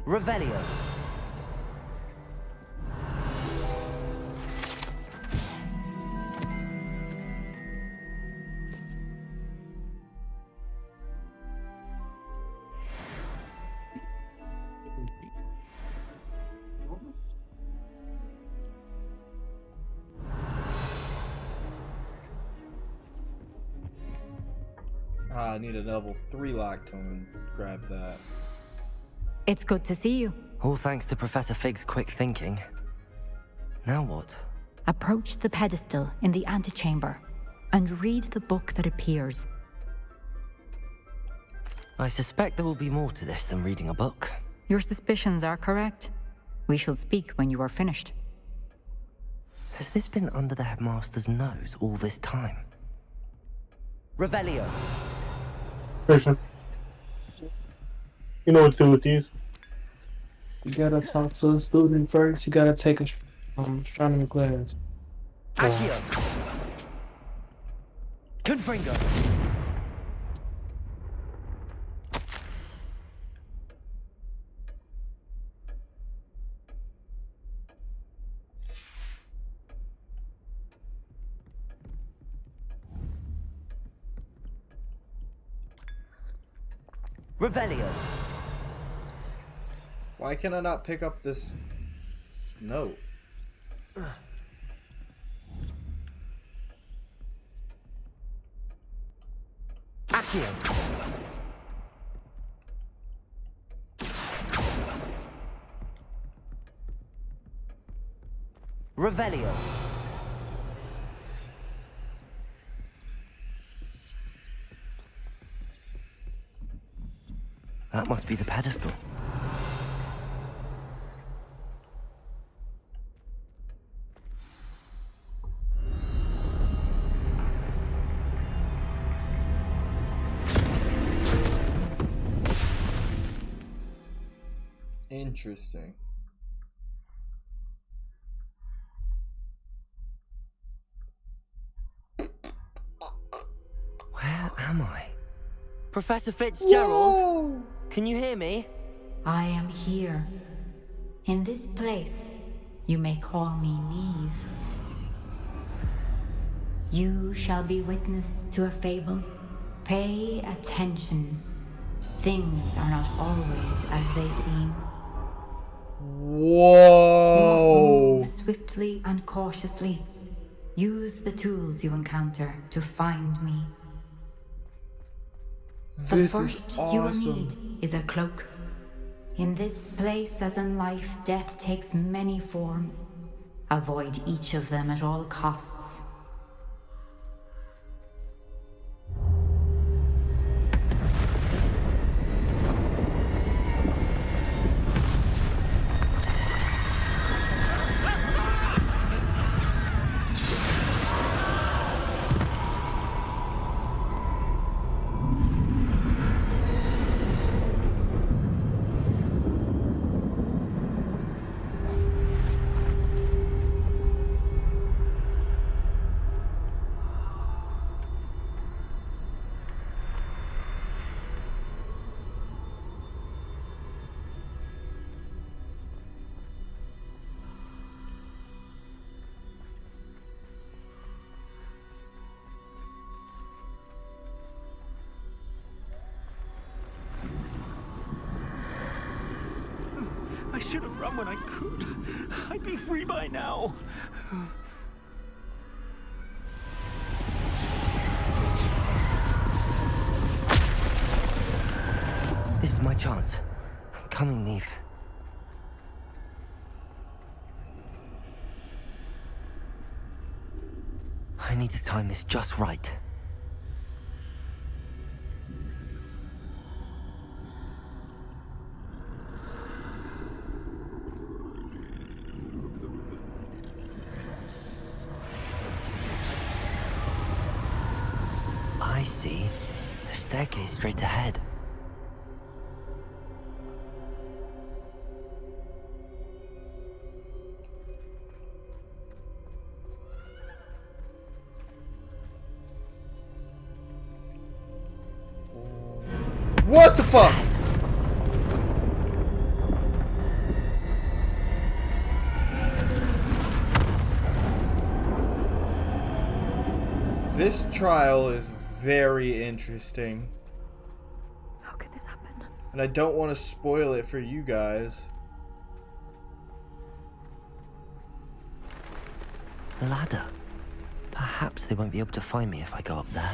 Revelio. I need a level 3 lactone. Grab that. It's good to see you. All thanks to Professor Fig's quick thinking. Now what? Approach the pedestal in the antechamber and read the book that appears. I suspect there will be more to this than reading a book. Your suspicions are correct. We shall speak when you are finished. Has this been under the headmaster's nose all this time? Revelio. Person. You know what to do with these. You gotta talk to the student first. You gotta take a astronomy class. Accio. Confringo. Revelio. Why can I not pick up this note? Accio. Revelio. That must be the pedestal. Interesting. Where am I? Professor Fitzgerald? Whoa! Can you hear me? I am here. In this place, you may call me Neve. You shall be witness to a fable. Pay attention. Things are not always as they seem. Whoa! You must move swiftly and cautiously. Use the tools you encounter to find me. The first you will need is a cloak. In this place, as in life, death takes many forms. Avoid each of them at all costs. I should have run when I could. I'd be free by now. This is my chance. I'm coming, Neve. I need to time this just right. I see. A staircase straight ahead. What the fuck? This trial is very interesting. How could this happen? And I don't want to spoil it for you guys. Ladder. Perhaps they won't be able to find me if I go up there.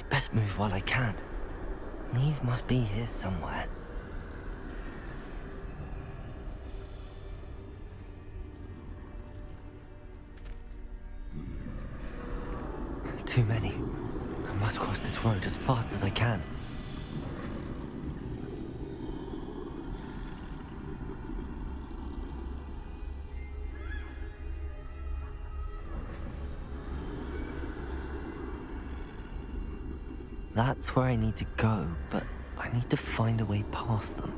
Best move while I can. Neve must be here somewhere. Too many. I must cross this road as fast as I can. That's where I need to go, but I need to find a way past them.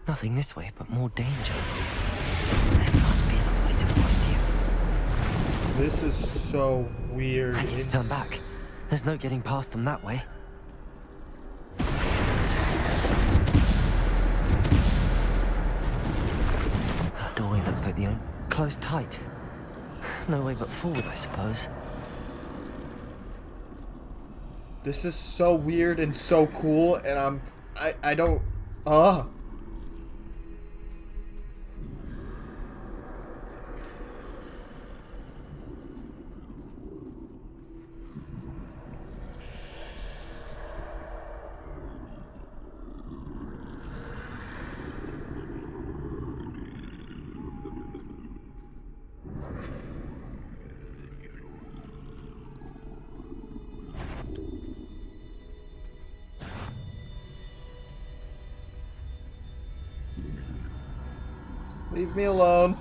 Nothing this way, but more danger. There must be another way to find you. This is so weird. I need to turn back. There's no getting past them that way. That doorway looks like the only... Closed tight. No way but forward, I suppose. This is so weird and so cool, and I don't... Leave me alone.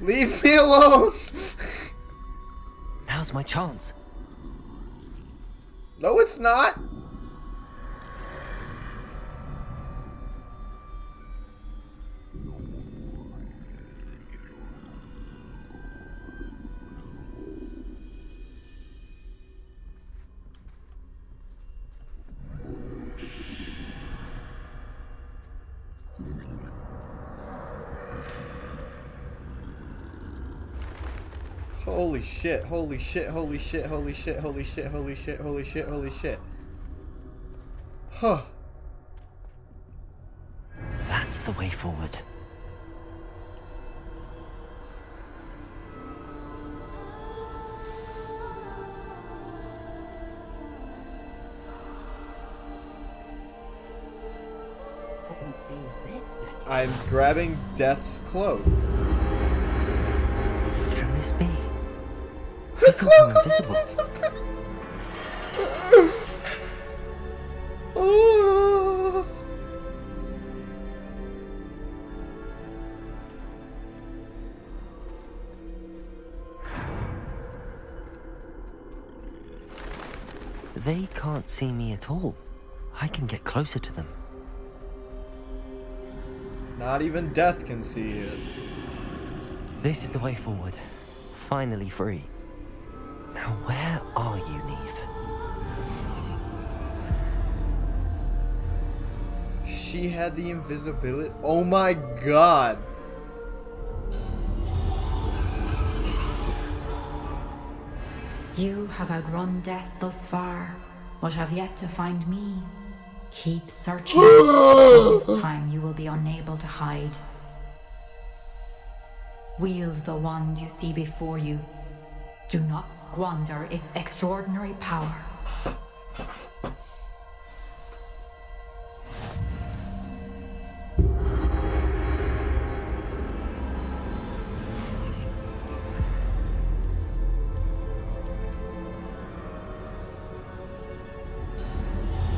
Leave me alone! Now's my chance. No, it's not. Holy shit, holy shit, holy shit, holy shit, holy shit, holy shit, holy shit, holy shit. Huh. That's the way forward. I'm grabbing Death's cloak. Can this be? The cloak of invisible. Oh. They can't see me at all. I can get closer to them. Not even Death can see it. This is the way forward. Finally free. Now where are you, Neve? She had the invisibility. Oh my god. You have outrun death thus far, but have yet to find me. Keep searching, but this time you will be unable to hide. Wield the wand you see before you. Do not squander its extraordinary power.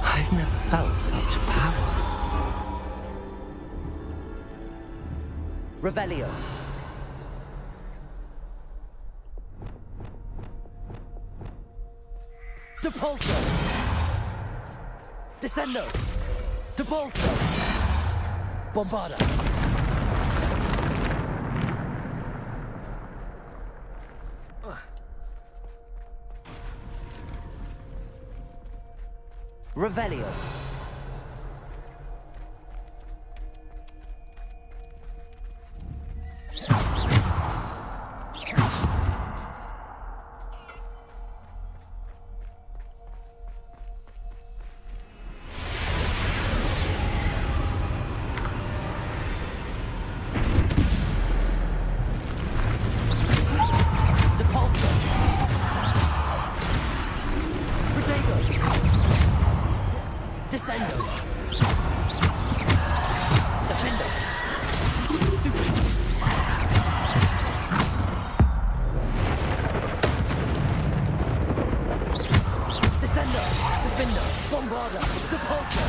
I've never felt such power. Revelio. Depulso. Descendo. Depulso. Bombarda. Revelio. Descendo. Defendo. Descendo. Defendo. Bombarda. Depulso.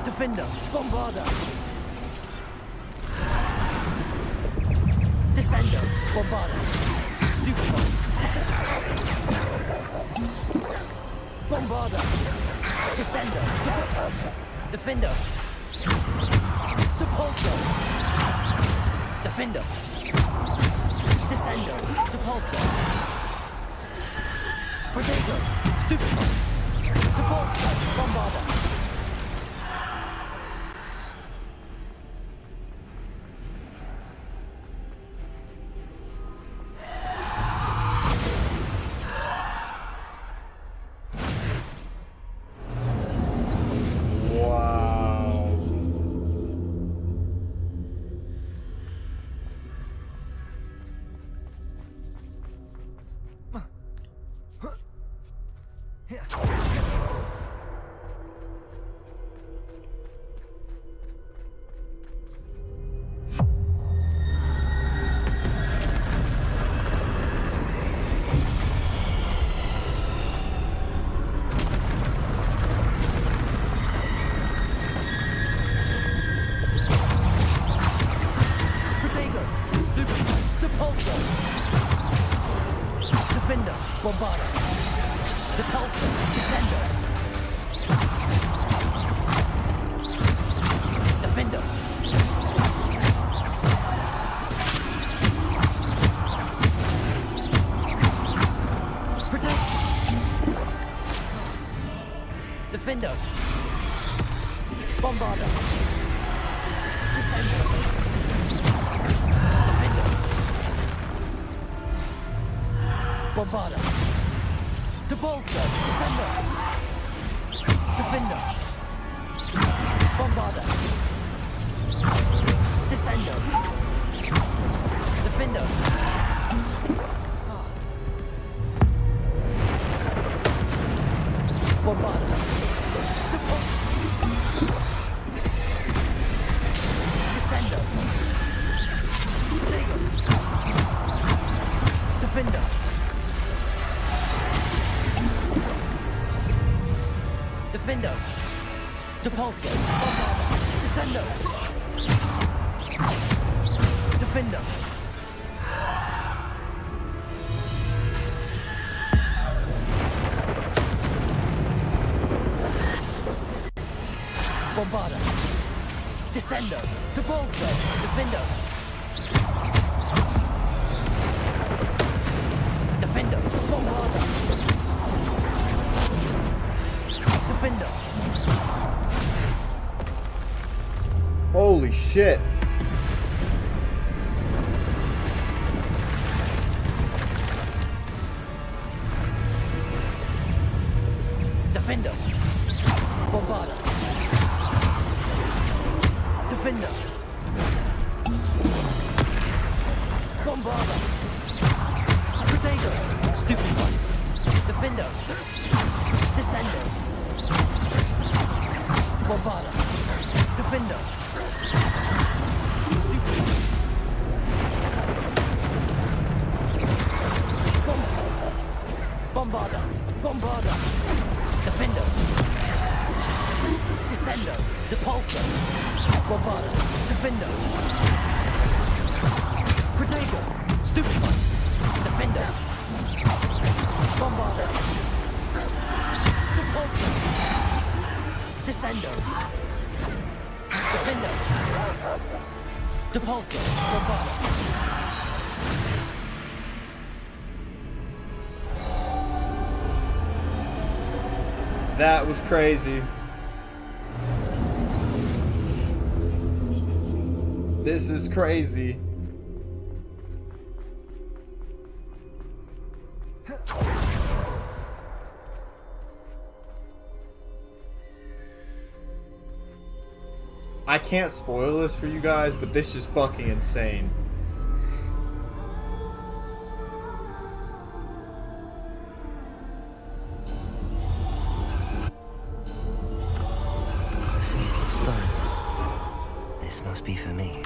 Defender, Bombarda. Descendo, Bombarda. Stupefy. Bombarda. Descendo. Defender. Depulso. Defender. Descendo. Depulso. Predator. Stupefy. Depulso. Bombarder. Defender, Bombarder. Depulso, Descender. Defender. Protect. Defender. Bombarder. Descender. Bombarder. Depulso. Descender. Defender. Bombarder. Descender. Defender. Bombarder. Descender. Defender. Defender. Depulso. Bombarder. Descendo. Defender. Bombarder. Descendo. Depulso. Defender. Defender. Bombarder. Defender. Holy shit. Defender. Bombarder. Defender. Bombarder. Potato. Stupid one. Defender. Descender. Bombarder. Defender. Bombarder. Bombarder. Defender. Descender. Depulso. Bombarder. Defender. Potato. Stupid one. Defender. Bombarder. Depulso. Descendo. Defender. Depulso. Bombarder. That was crazy. This is crazy. I can't spoil this for you guys, but this is fucking insane. A simple stone. This must be for me.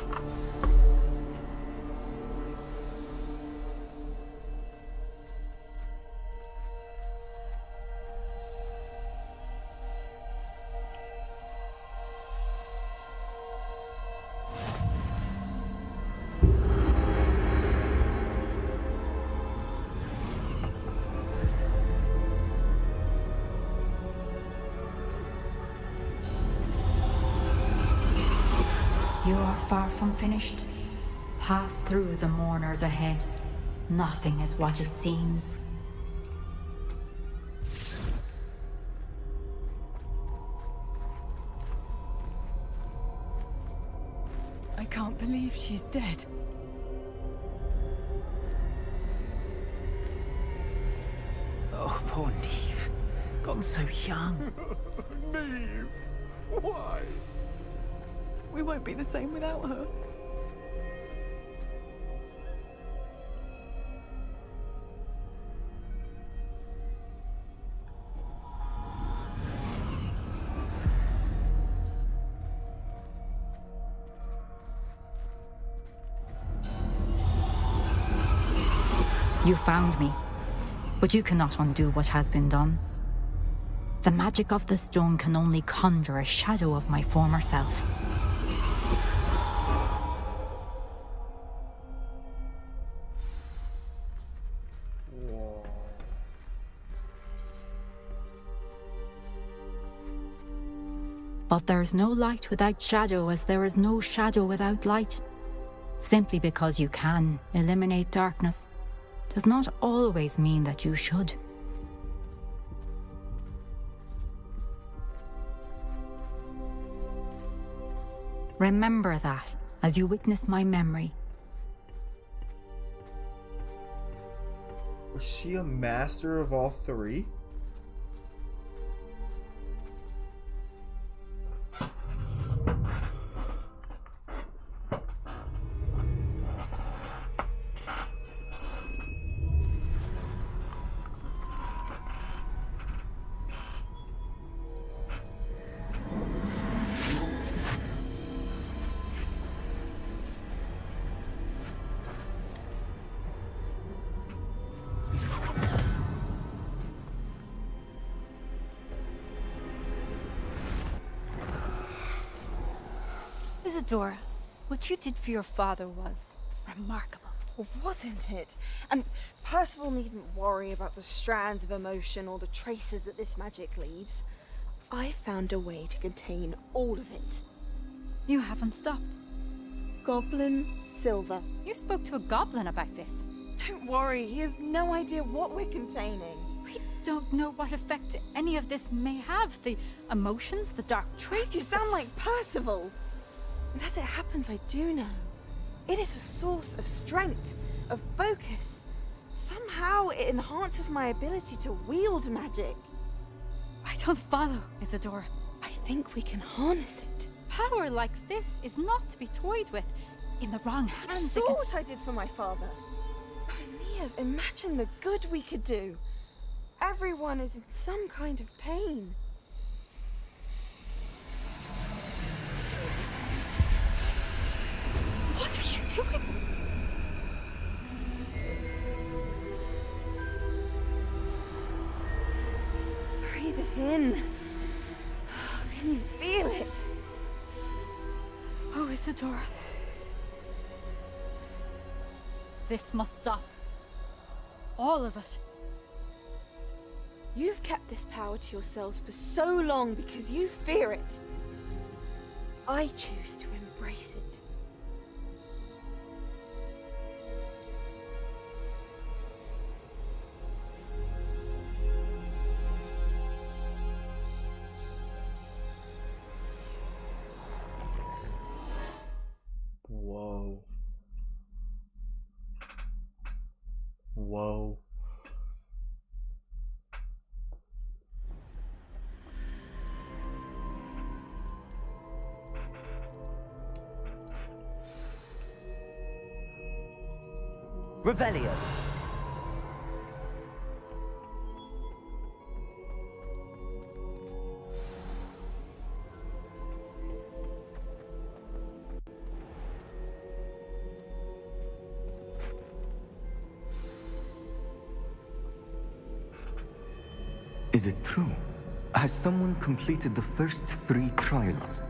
You are far from finished. Pass through the mourners ahead. Nothing is what it seems. I can't believe she's dead. Oh, poor Neve. Gone so young. Neve! Why? We won't be the same without her. You found me, but you cannot undo what has been done. The magic of the stone can only conjure a shadow of my former self. Whoa. But there is no light without shadow, as there is no shadow without light. Simply because you can eliminate darkness does not always mean that you should. Remember that as you witness my memory. Was she a master of all three? Isadora, what you did for your father was remarkable. Well, wasn't it? And Percival needn't worry about the strands of emotion or the traces that this magic leaves. I found a way to contain all of it. You haven't stopped. Goblin Silver. You spoke to a goblin about this. Don't worry, he has no idea what we're containing. We don't know what effect any of this may have. The emotions, the dark traits. You sound like Percival. And as it happens, I do know. It is a source of strength, of focus. Somehow it enhances my ability to wield magic. I don't follow, Isadora. I think we can harness it. Power like this is not to be toyed with. In the wrong hands. You saw what I did for my father. Oh, Neve, imagine the good we could do. Everyone is in some kind of pain. What are you doing? Breathe it in. Can you feel it? Oh, Isadora. This must stop. All of it. You've kept this power to yourselves for so long because you fear it. I choose to embrace it. Whoa. Whoa. Revelio. Is it true? Has someone completed the first 3 trials?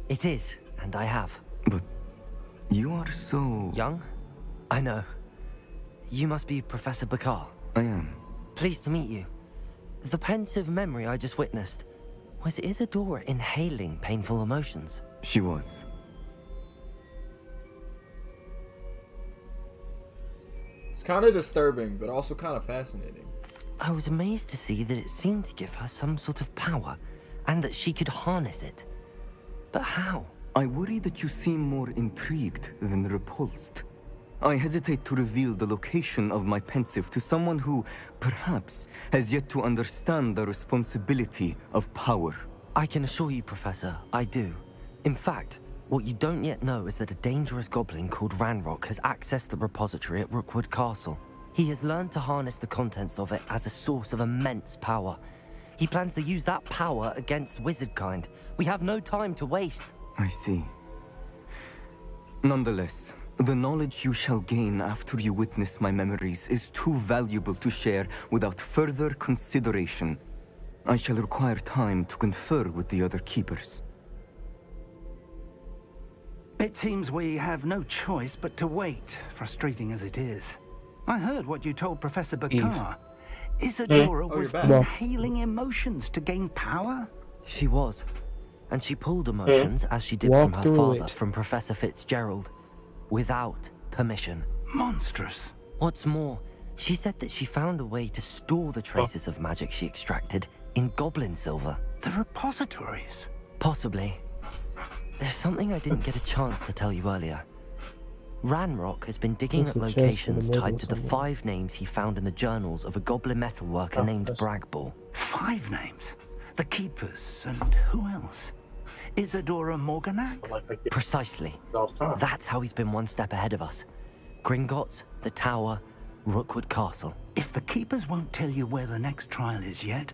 It is, and I have. But you are so... young? I know. You must be Professor Bakar. I am. Pleased to meet you. The pensive memory I just witnessed, was Isadora inhaling painful emotions? She was. It's kind of disturbing, but also kind of fascinating. I was amazed to see that it seemed to give her some sort of power, and that she could harness it. But how? I worry that you seem more intrigued than repulsed. I hesitate to reveal the location of my pensive to someone who, perhaps, has yet to understand the responsibility of power. I can assure you, Professor, I do. In fact, what you don't yet know is that a dangerous goblin called Ranrock has accessed the repository at Rookwood Castle. He has learned to harness the contents of it as a source of immense power. He plans to use that power against wizardkind. We have no time to waste. I see. Nonetheless, the knowledge you shall gain after you witness my memories is too valuable to share without further consideration. I shall require time to confer with the other keepers. It seems we have no choice but to wait, frustrating as it is. I heard what you told Professor Bakar. Isadora was inhaling emotions to gain power? She was. And she pulled emotions, as she did from her father, from Professor Fitzgerald, without permission. Monstrous. What's more, she said that she found a way to store the traces of magic she extracted in goblin silver. The repositories? Possibly. There's something I didn't get a chance to tell you earlier. Ranrock has been digging at locations tied to the 5 names he found in the journals of a goblin metalworker named Bragball. 5 names? The Keepers, and who else? Isadora Morganac? Precisely. That's how he's been one step ahead of us. Gringotts, the Tower, Rookwood Castle. If the Keepers won't tell you where the next trial is yet,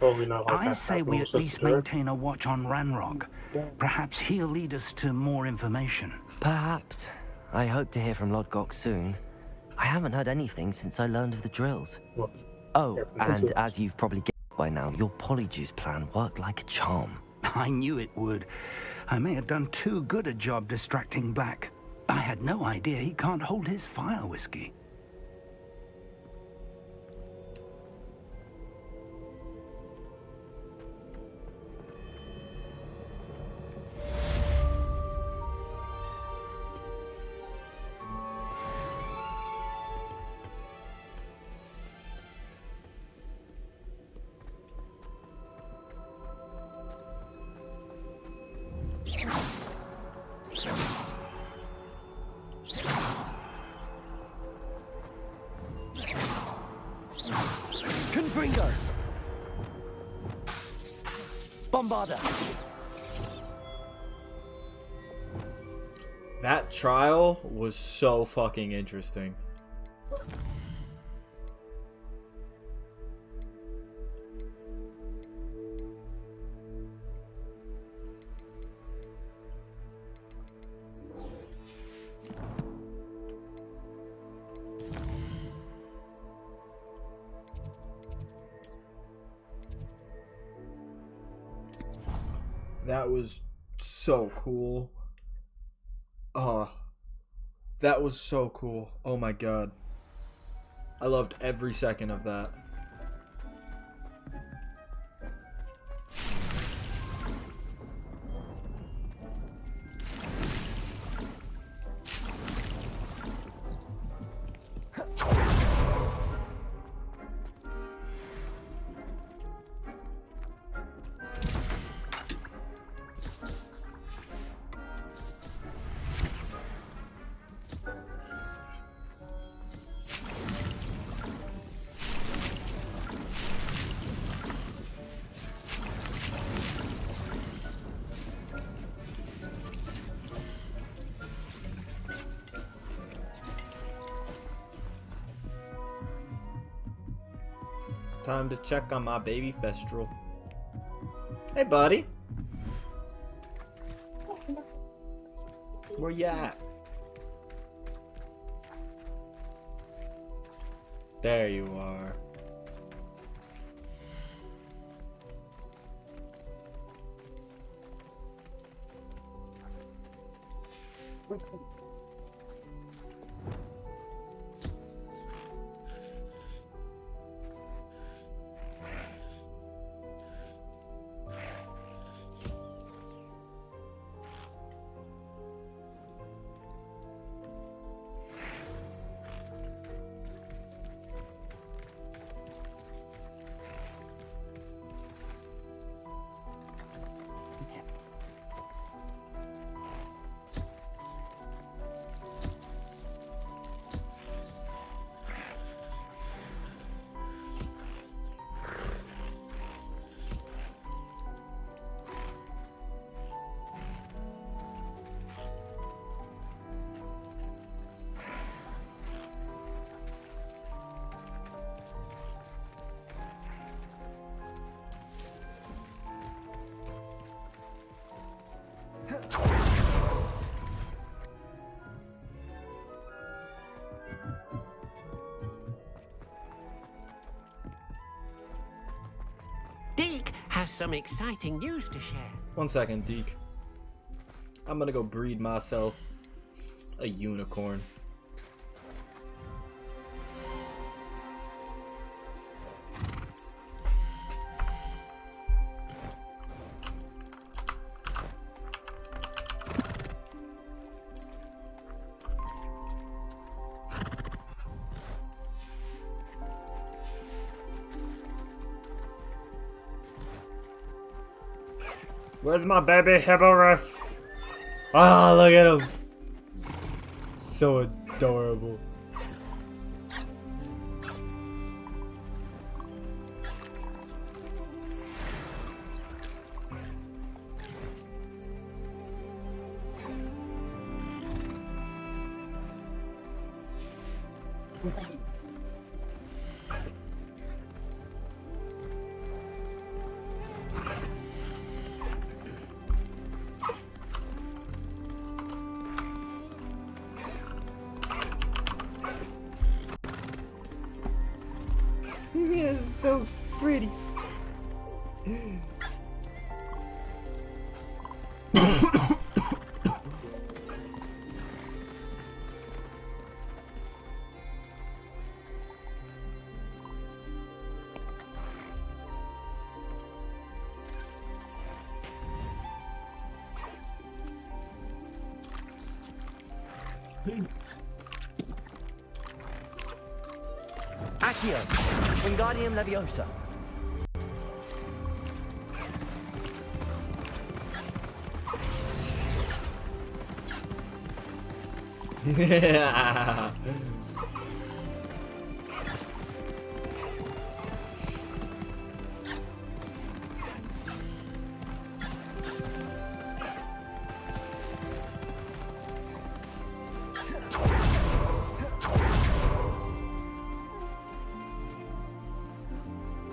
I say we at least maintain a watch on Ranrock. Perhaps he'll lead us to more information. Perhaps. I hope to hear from Lodgok soon. I haven't heard anything since I learned of the drills. Oh, and as you've probably guessed by now, your polyjuice plan worked like a charm. I knew it would. I may have done too good a job distracting Black. I had no idea he can't hold his fire whiskey. Confringo! Bombarder! That trial was so fucking interesting. That was so cool. That was so cool. Oh my god. I loved every second of that. Time to check on my baby Thestral. Hey, buddy. Where you at? There you are. has some exciting news to share. 1 second, Deke. I'm gonna go breed myself a unicorn. Where's my baby hippogriff? Ah, look at him. So adorable. He is so pretty. Accio, Wingardium Leviosa. Yeah.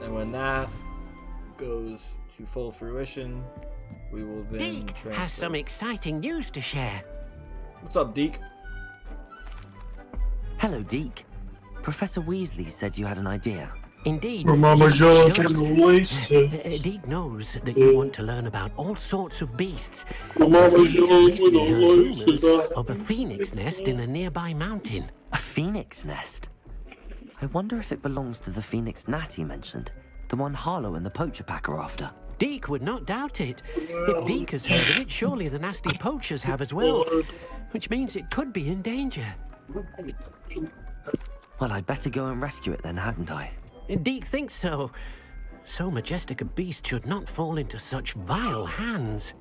And when that goes to full fruition, we will then Deke transfer. has some exciting news to share. What's up, Deke? Hello, Deke. Professor Weasley said you had an idea. Indeed. Mama Deke John knows- can always Deke knows that you want to learn about all sorts of beasts. Mama Deke John recently can heard always rumours of a phoenix nest in a nearby mountain. A phoenix nest? I wonder if it belongs to the phoenix Natty mentioned. The one Harlow and the Poacher Pack are after. Deke would not doubt it. If Deke has heard of it, surely the nasty poachers have as well. Which means it could be in danger. Well, I'd better go and rescue it then, hadn't I? Deke thinks so. So majestic a beast should not fall into such vile hands.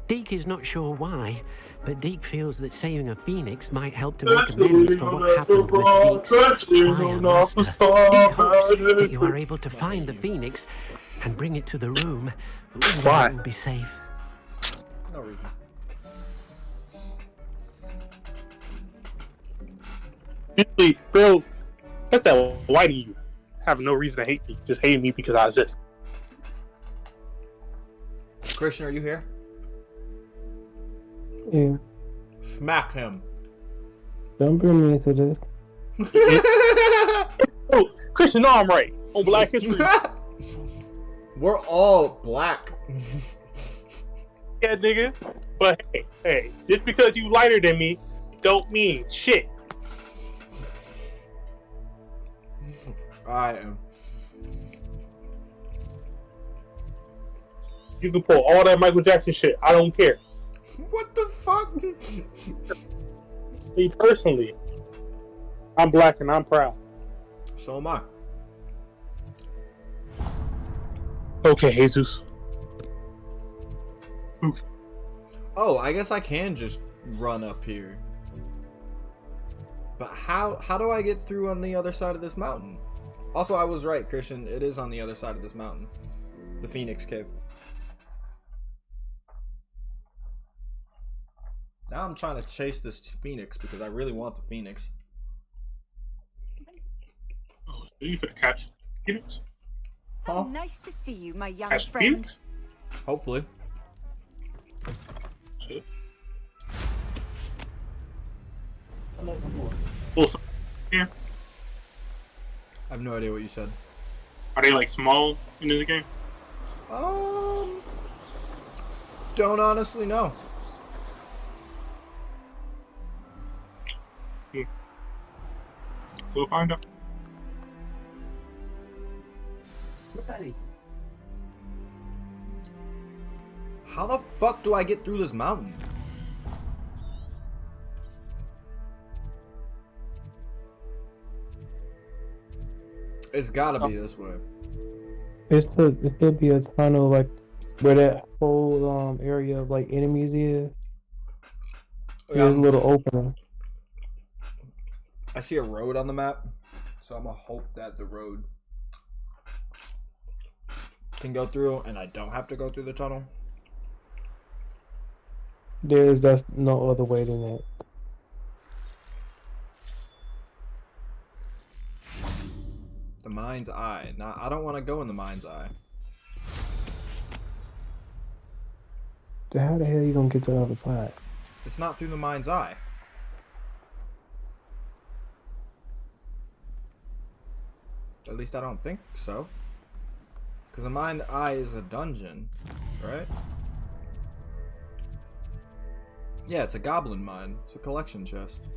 Deke is not sure why, but Deke feels that saving a phoenix might help to make amends for what happened with Deke's prior master. Deke hopes that you are able to find the phoenix and bring it to the room where it will be safe. No reason. Usually, bro, that's that white you have no reason to hate me. Just hate me because I exist. Christian, are you here? Yeah. Smack him. Don't bring me into this. Oh, Christian, no, I'm right. On Black History. We're all black. Yeah, nigga. But hey, just because you lighter than me, don't mean shit. I am. You can pull all that Michael Jackson shit. I don't care. What the fuck? Me personally, I'm black and I'm proud. So am I. Okay, Jesus. Oh, I guess I can just run up here. But how do I get through on the other side of this mountain? Also, I was right, Christian. It is on the other side of this mountain. The Phoenix Cave. Now I'm trying to chase this Phoenix because I really want the Phoenix. Oh, so you finna catch Phoenix? Huh? Nice to see you, my young Catch friend. Phoenix? Hopefully. Shit. Also, yeah. I have no idea what you said. Are they like small in this game? Don't honestly know. We'll find out. How the fuck do I get through this mountain? It's gotta be this way. It's still be a tunnel like where that whole area of like enemies is. There's a little opening. I see a road on the map, so I'm gonna hope that the road can go through and I don't have to go through the tunnel. That's no other way than that. The mind's eye. Now I don't want to go in the mind's eye. How the hell are you gonna get to the other side? It's not through the mind's eye. At least I don't think so. Because the mind's eye is a dungeon, right? Yeah, it's a goblin mine. It's a collection chest.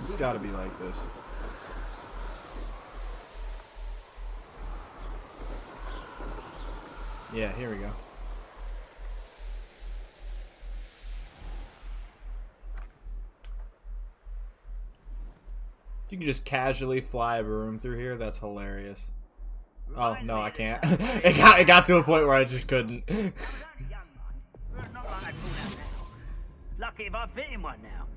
It's gotta be like this. Yeah, here we go. You can just casually fly a broom through here. That's hilarious. Oh, no, I can't. It got to a point where I just couldn't. Lucky if I fit in one now.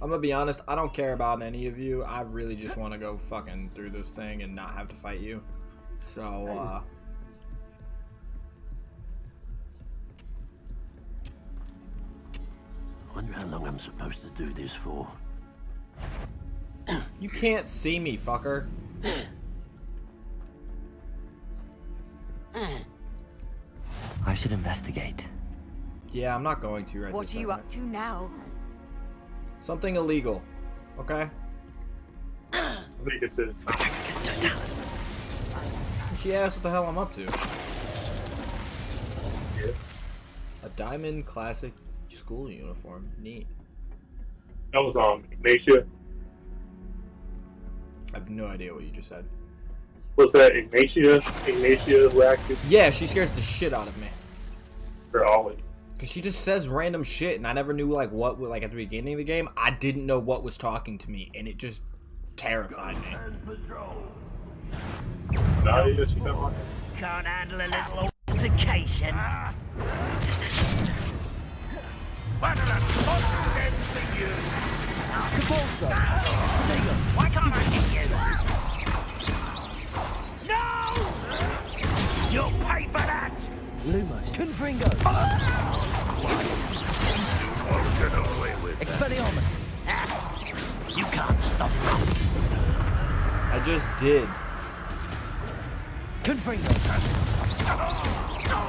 I'm gonna be honest, I don't care about any of you. I really just want to go fucking through this thing and not have to fight you. So, I wonder how long I'm supposed to do this for. You can't see me, fucker. I should investigate. Yeah, I'm not going to right What this are you second. up to now? Something illegal. Okay? She asked what the hell I'm up to. Yeah. A diamond classic school uniform. Neat. That was Ignatia. I have no idea what you just said. What's that, Ignatia? Ignatia who acted? Yeah, she scares the shit out of me. For always. Cause she just says random shit, and I never knew like what like at the beginning of the game. I didn't know what was talking to me, and it just terrified me. Can't handle a little altercation. Why can't I hit you? No! You'll pay for that! Lumos. Confringo. Expelliarmus. You can't stop us. I just did. Confringo.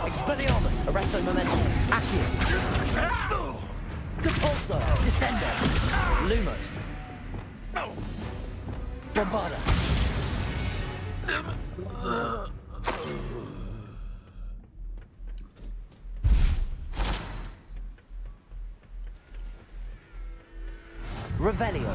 Expelliarmus. Arresto momentum. Accio. Depulso. Descendo. Lumos. Bombarda. Revelio.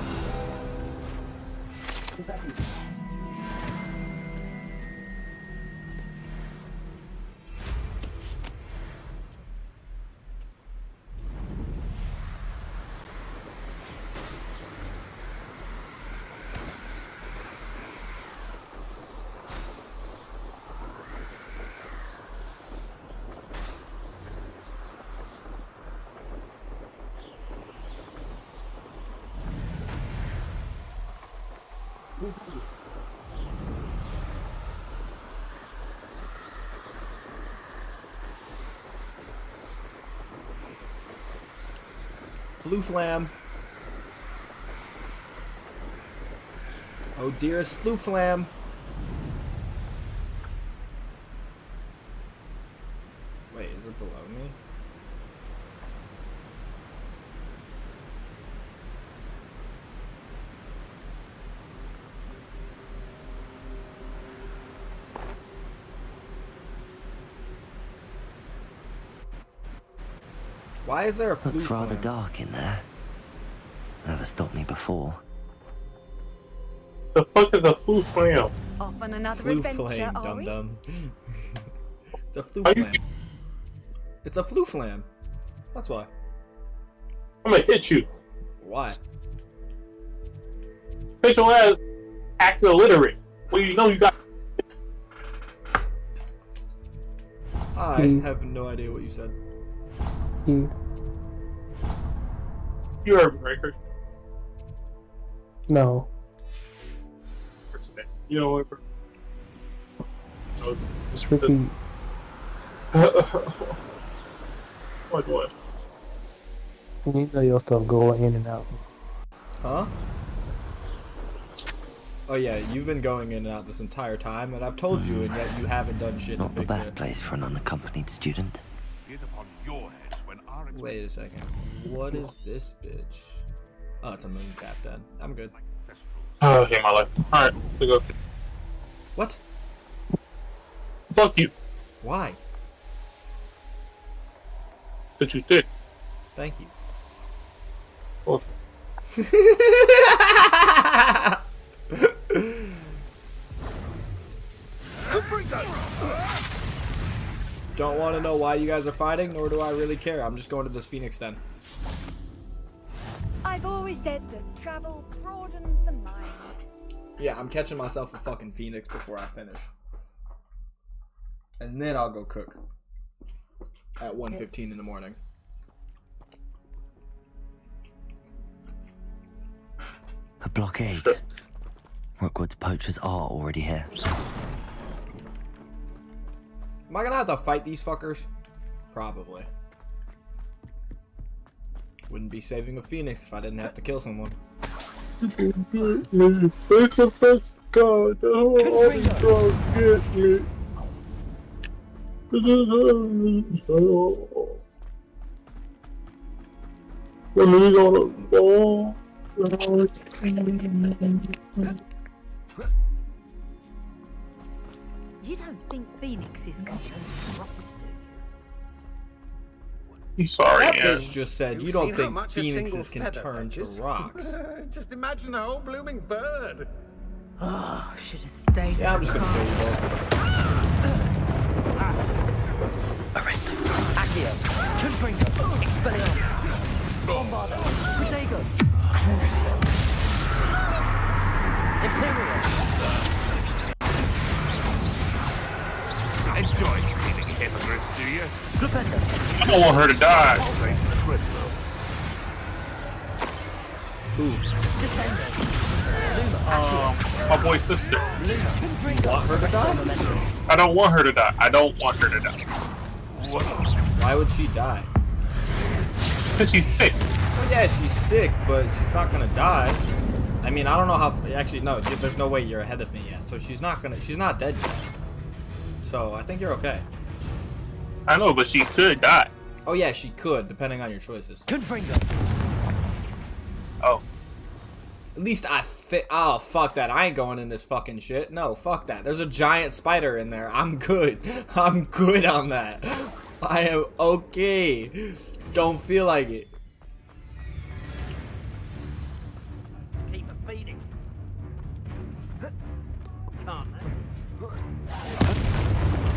Flooflam. Oh, dearest Flooflam. Wait, is it below me? Why is there a Looks Flooflam? rather dark in there. Never stopped me before. The fuck is a Flooflam? Off on another adventure, Flooflam, are dum we? dum. It's a Flooflam. It's a Flooflam. That's why. I'm gonna hit you. Why? Bitch your ass acting illiterate. Well, you know you got. I have no idea what you said. You heard me, right? No. You know what? Just repeat. What? You know your stuff going in and out. Huh? Oh yeah, you've been going in and out this entire time, and I've told you, and yet you haven't done shit Not to the fix best it. place for an unaccompanied student. Wait a second. What is this bitch? Oh, it's a moon captain. I'm good. Oh, I hate my life. Alright, we go. What? Fuck you. Why? But you did. Thank you. Okay. Don't want to know why you guys are fighting, nor do I really care. I'm just going to this Phoenix den. I've always said that travel broadens the mind. Yeah, I'm catching myself a fucking Phoenix before I finish. And then I'll go cook. At 1:15 in the morning. A blockade. Rookwood's poachers are already here. Am I gonna have to fight these fuckers? Probably. Wouldn't be saving a Phoenix if I didn't have to kill someone. Face to face, God, all these drugs get me. Let me go to the ball. You don't think Phoenixes can turn to rocks, do you? I'm sorry, That man. bitch just said you don't think Phoenixes can turn to rocks. Just imagine a whole blooming bird. Oh, should have stayed. Yeah, I'm just gonna kill you both. Arrest them. Accio. Confringo. Expelliarmus. Bombardo. Protego. Crucio. Imperial. Enjoy stealing hypocrites, do you? Flipendo. I don't want her to die. Who? Descendo. My boy's sister. Want her to die? I don't want her to die. I don't want her to die. Why would she die? Because she's sick. Well, yeah, she's sick, but she's not gonna die. I mean, I don't know how. Actually, no. There's no way you're ahead of me yet. So she's not gonna. She's not dead yet. So I think you're okay. I know, but she could die. Oh yeah, she could, depending on your choices. Confringo. Oh. At least I think. Oh fuck that! I ain't going in this fucking shit. No, fuck that. There's a giant spider in there. I'm good. I'm good on that. I am okay. Don't feel like it. Keep her feeding. Can't, man.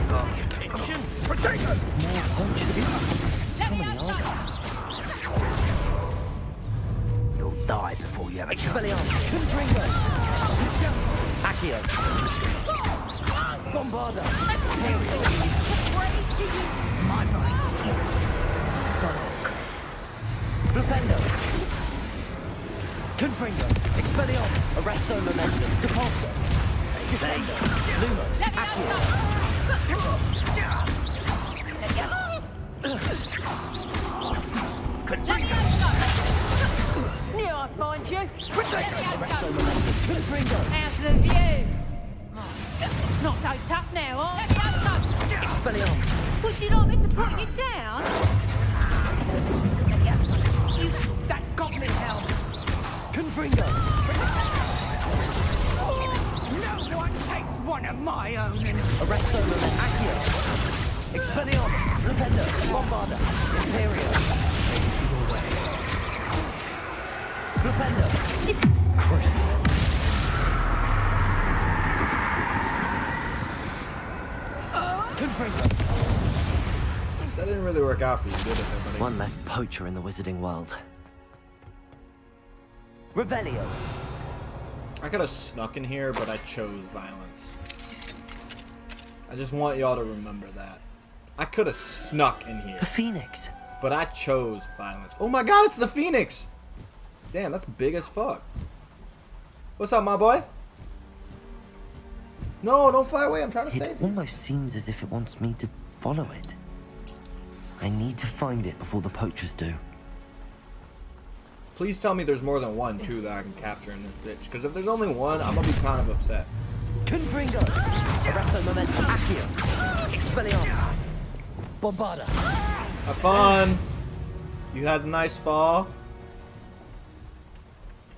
Attention! Protect us! More poachers. How many are there? You'll die before you have a chance. Expelliarmus. Confringo. Accio. Bombardo. Imperial. My mind is dark. Flipendo. Confringo. Expelliarmus. Arresto momentum. Depulso. Descendo. Lumo. Accio. Confringo! How's the view? Not so tough now, huh? Let me have some. Expelliarmus. Would you like me to put you down? Let me have some. You, that goblin helmet. Confringo. No one takes one of my own and... Arresto Moment. Accio. Expelliarmus. Flipendo. Bombarda. Imperio. Flipendo. Crucible. Confringo. That didn't really work out for you, did it, everybody? One less poacher in the wizarding world. Revelio. I could have snuck in here, but I chose violence. I just want y'all to remember that. I could have snuck in here. The Phoenix. But I chose violence. Oh my god, it's the Phoenix! Damn, that's big as fuck. What's up, my boy? No, don't fly away. I'm trying to save you. It almost seems as if it wants me to follow it. I need to find it before the poachers do. Please tell me there's more than one, too, that I can capture in this bitch. Because if there's only one, I'm gonna be kind of upset. Confringo! Arresto Momentum. Accio. Expelliarmus. Bombarda. Have fun! You had a nice fall.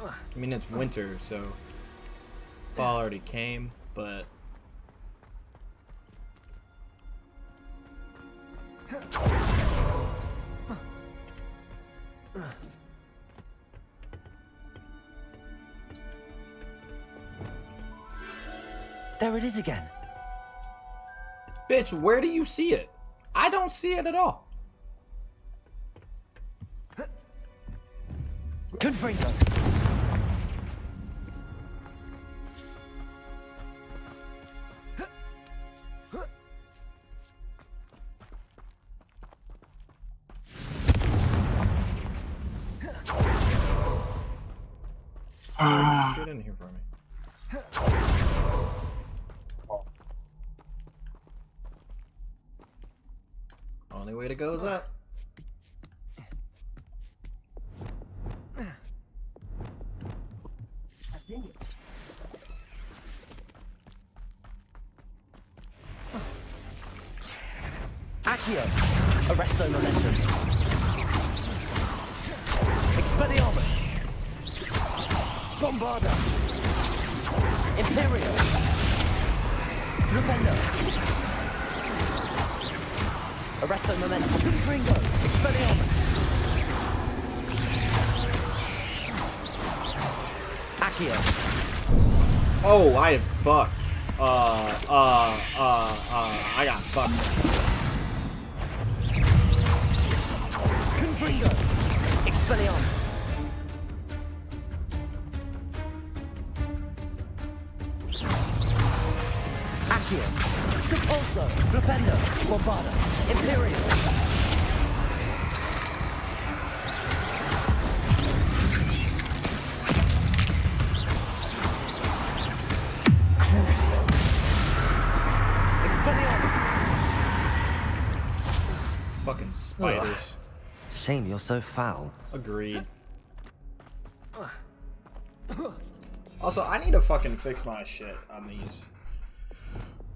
I mean, it's winter, so fall already came, but... There it is again. Bitch, where do you see it? I don't see it at all. Confringo. Get in here for me. Only way to go is up. Accio. Arresto Momentum. Expelliarmus. Bombarda. Imperio. Flipendo. Arresto Momentum. Confringo. Expelliarmus. Accio. Oh, I am fucked. I got fucked. Confringo. Expelliarmus. Accio. Repulso. Flipendo. Bombarda. Imperio. Crucio. Expelliarmus. Fucking spiders. Ugh. Shame you're so foul. Agreed. Also, I need to fucking fix my shit on these.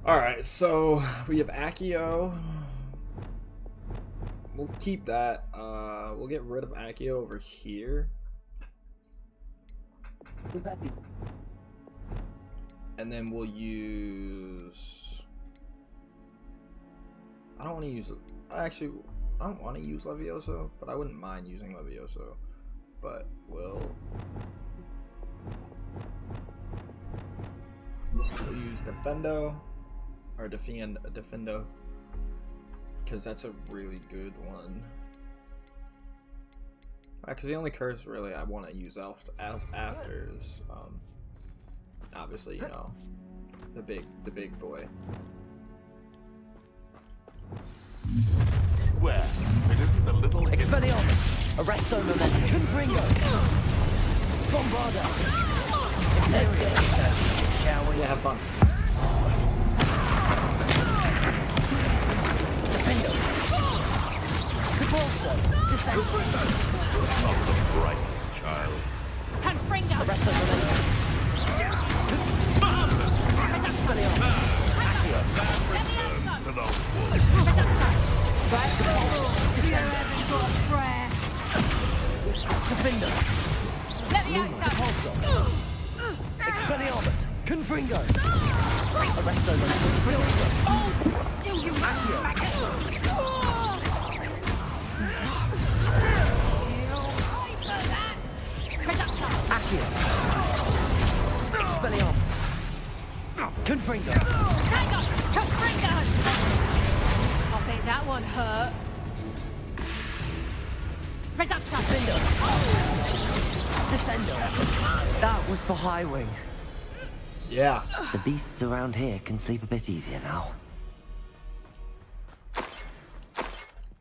Alright, so we have Accio. We'll keep that. We'll get rid of Accio over here. And then we'll use... I don't want to use... Actually, I don't want to use Levioso, but I wouldn't mind using Levioso. But we'll use Defendo. Or Defendo. Because that's a really good one. Because the only curse really I want to use after is obviously, you know, the big boy. Well, it isn't a little... Expelliarmus. Arresto Momentum. Confringo. Bombarda. Imperio. Shall we? Yeah, have fun. Defendo. Repulso. Descent. Not the brightest child. Confringo! Leviosa! Expelliarmus! Confringo! Arresto momentum! Still you Accio! Expelliarmus! Confringo! Tango! Confringo! I bet that one hurt. Reductor! Descendo! That was for Highwing. Yeah. The beasts around here can sleep a bit easier now.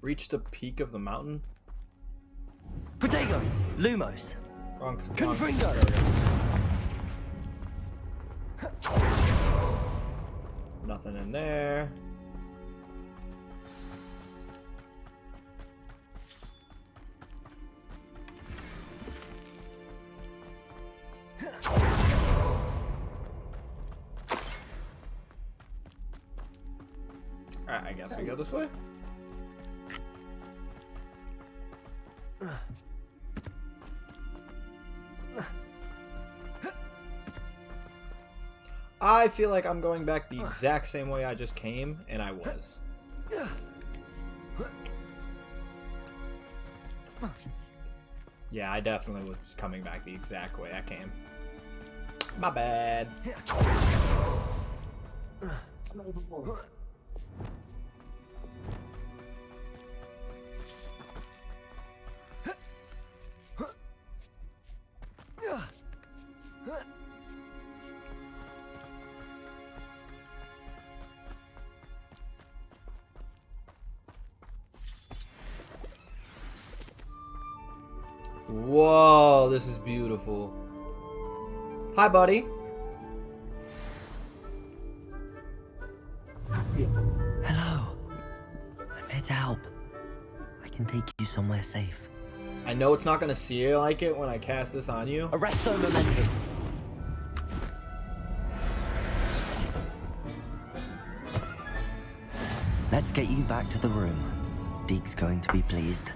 Reach the peak of the mountain. Protego! Lumos! Confringo! Nothing in there. Alright, I guess we go this way. I feel like I'm going back the exact same way I just came, and I was. Yeah, I definitely was coming back the exact way I came. My bad. Whoa, this is beautiful. Hi, buddy. Hello. I'm here to help. I can take you somewhere safe. I know it's not gonna see like it when I cast this on you. Arresto momentum. Let's get you back to the room. Deke's going to be pleased.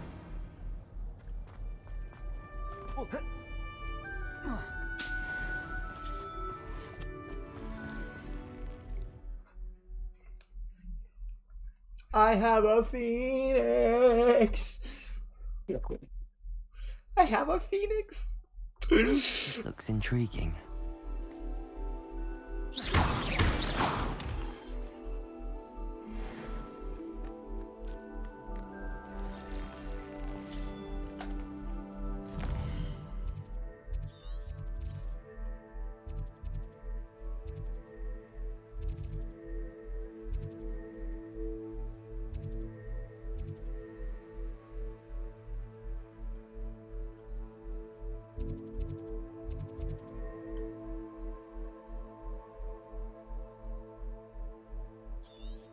I have a phoenix. I have a phoenix. Looks intriguing.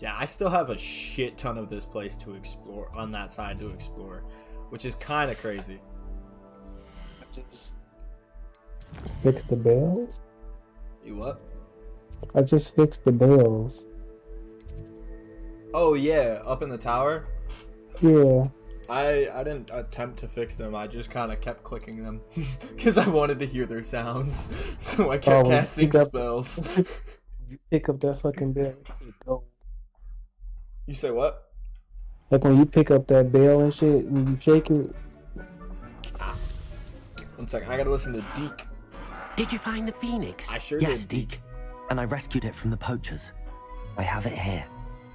Yeah, I still have a shit ton of this place to explore, on that side to explore, which is kind of crazy. Just fix the bells? You what? I just fixed the bells. Oh yeah, up in the tower? Yeah. I didn't attempt to fix them, I just kind of kept clicking them. Because I wanted to hear their sounds. So I kept casting spells. You pick up that fucking bell, it goes. You say what? Like when you pick up that bell and shit, and you shake it. One second, I gotta listen to Deke. Did you find the phoenix? I sure yes, did. Deke. And I rescued it from the poachers. I have it here.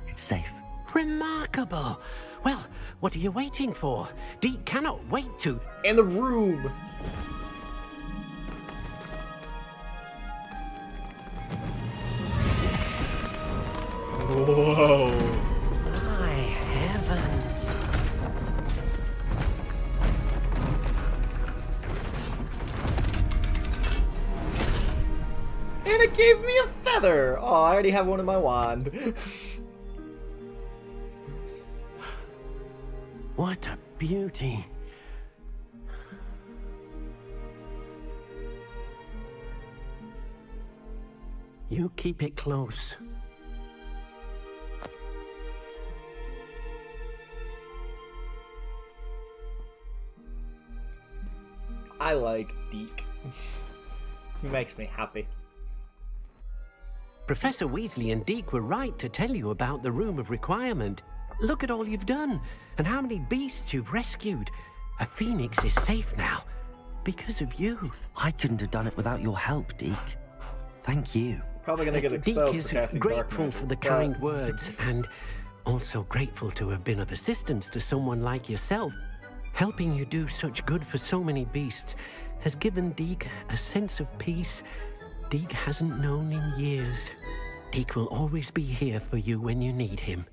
It's safe. Remarkable. Well, what are you waiting for? Deke cannot wait to... In the room! Whoa. My heavens. And it gave me a feather! Oh, I already have one in my wand. What a beauty. You keep it close. I like Deke. He makes me happy. Professor Weasley and Deke were right to tell you about the Room of Requirement. Look at all you've done, and how many beasts you've rescued. A phoenix is safe now, because of you. I couldn't have done it without your help, Deke. Thank you. Probably gonna get expelled Deke for is casting dark grateful magic. for the kind words, and also grateful to have been of assistance to someone like yourself. Helping you do such good for so many beasts has given Deke a sense of peace Deke hasn't known in years. Deke will always be here for you when you need him.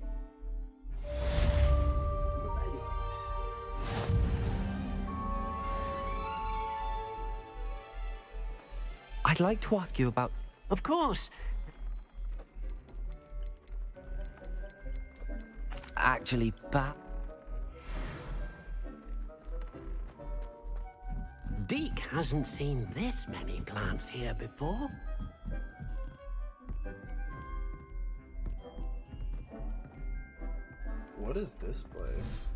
I'd like to ask you about... Of course. Actually, Deke hasn't seen this many plants here before. What is this place?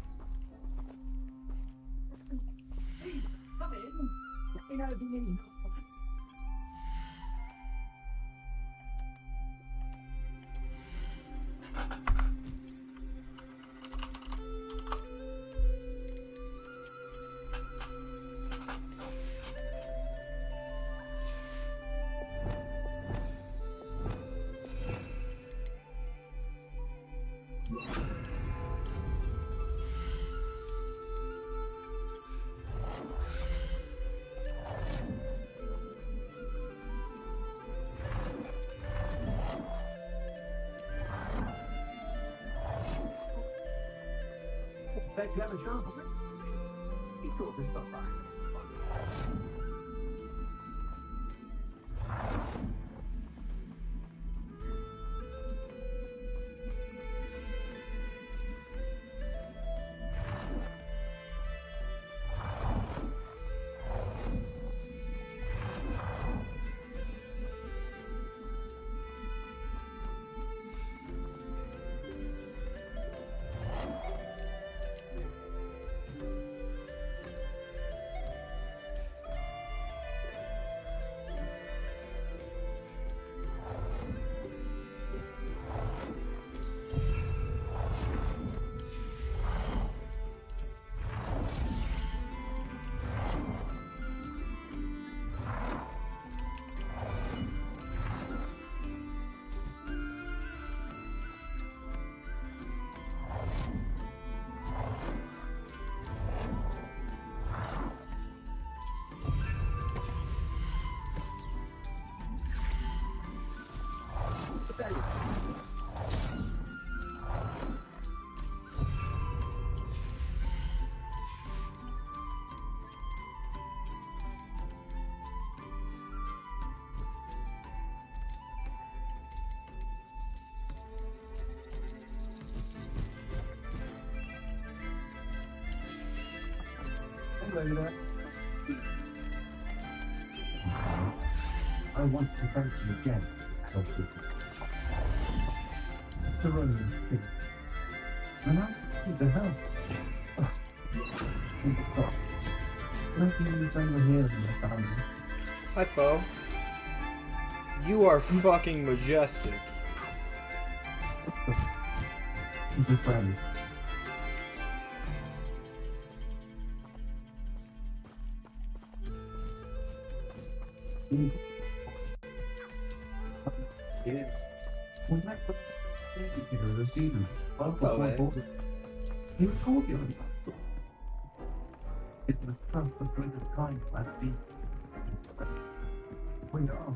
Come in. Let me know if you need. Bet you have a chance. He thought this stuff back. I want to thank you again, Sophie. The run is big. And I need the help. Nothing you've done with here in the family. Hi, Fo. You are fucking majestic. He's a friend. Yes. We met the here this evening. He told you about it. It was trust the friend of kind last week. We are.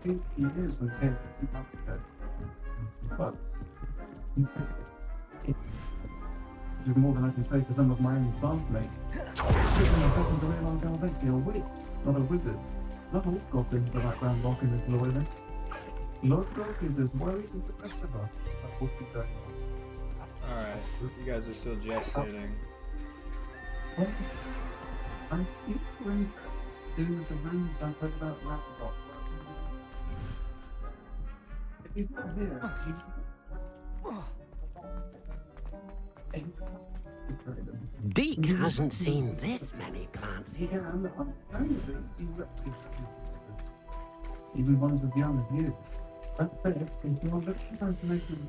15 years we came 2 months ago. But it's more than I can say for some of my own classmates. I'm starting to realise how eventually a witch, not a wizard. Not all goblins are like Grand Lock in this lawyer. Lord Brock is as worried as the rest of us about what's been going on. Alright, you guys are still gestating. Well, I think we're in to do with the rooms I heard about Ragnarok. If he's not here, Deke hasn't seen this many plants. Even ones as young as you. That's fair. If you're looking for information.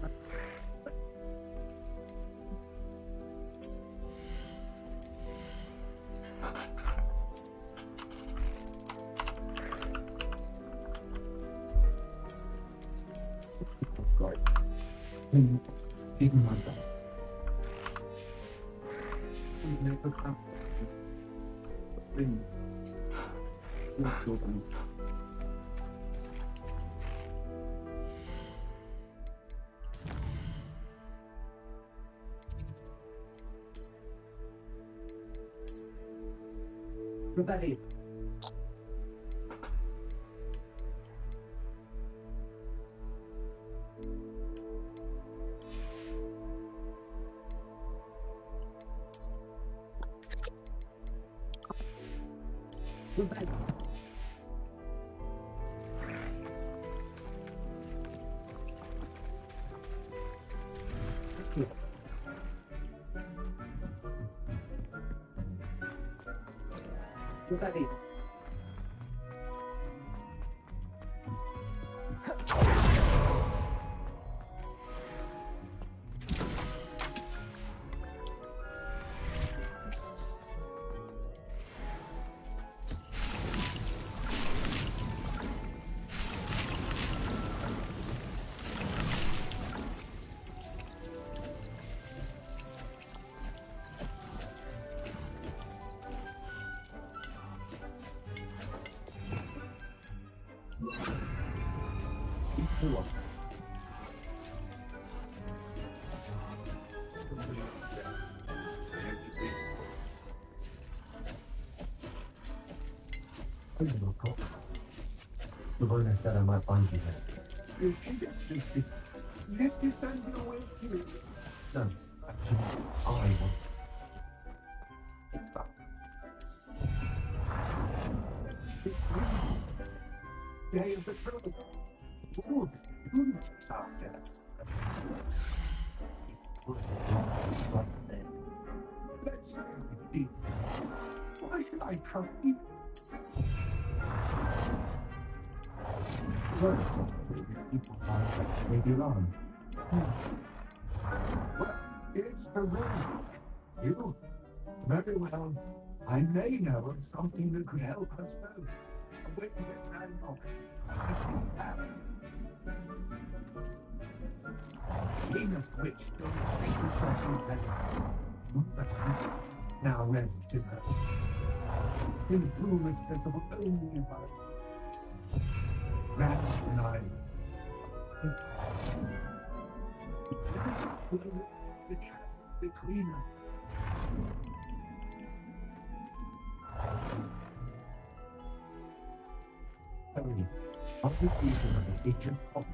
Right. Even like that. Ready. Ready. Ready. The one I said I might find you there. Let you stand your way to it. No, actually, I will. It's back. Day of the trouble. Good. Stop there. Let's see. Why should I trust you? Well, people are maybe wrong. Well, it's the room. You, very well. I may know of something that could help us both. A way to get that knowledge. We must witch don't speak to something better. Now ready to go. In true accessible only by Rather than I. The cat between us. Hurry. I'll be easy on the agent of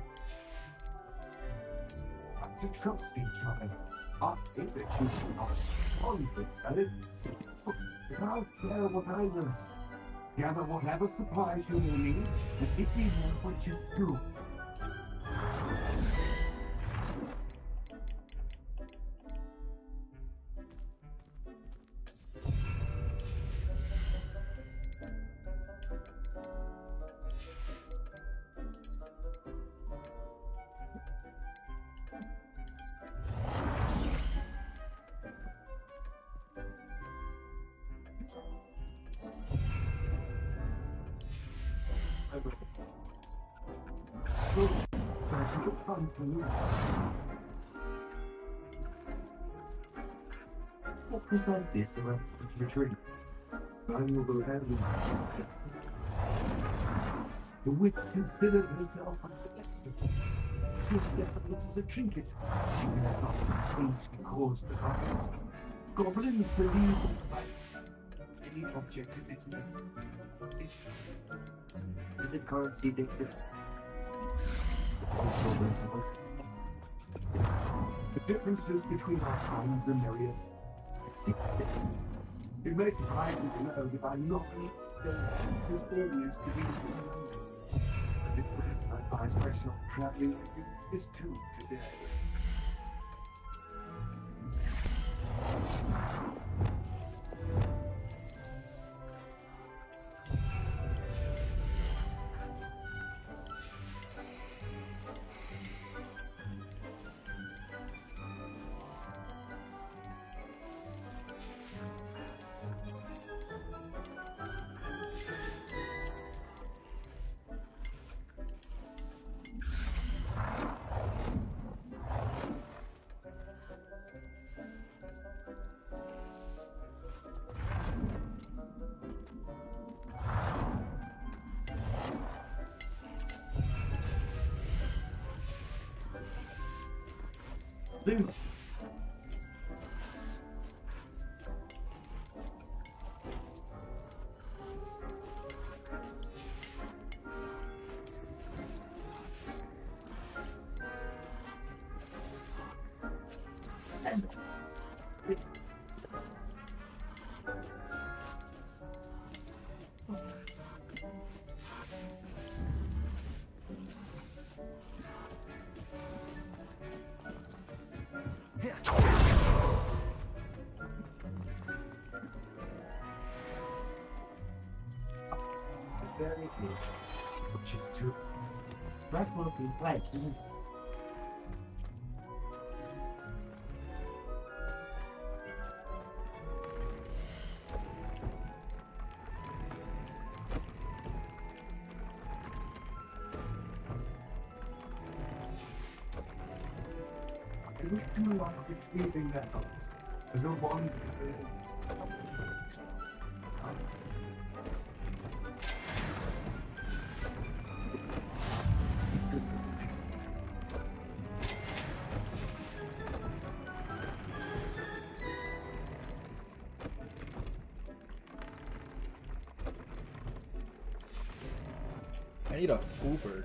to trust each other. I think that you are solid, fellas. Without care what I learn. Gather whatever supplies you will need, and if we want what you do. What precisely is the reference to retreat? I will go ahead with the witch considered herself unprotected. She stepped as a trinket. She had not strangely caused the goblins. Goblins believe that any object is its name. Is it currency dictated? The differences between our times are myriad. It may surprise you to know that I'm not the has always to be the same. I find myself traveling with you this too today. Very good. Which is true. That will be right, isn't it? It was too long of sleeping that night. There's no one. I need a Fooper.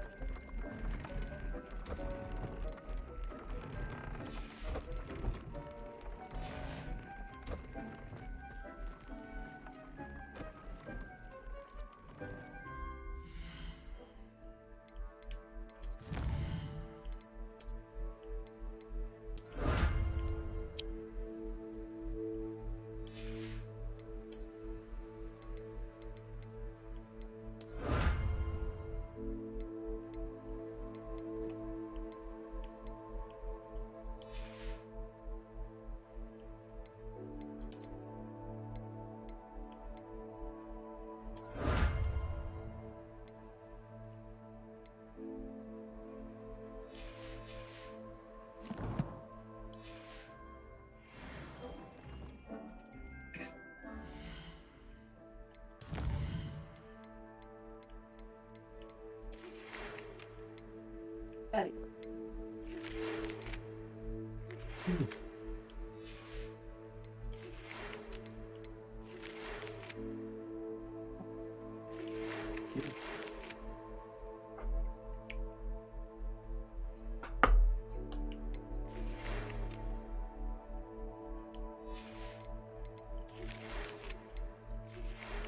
Hey.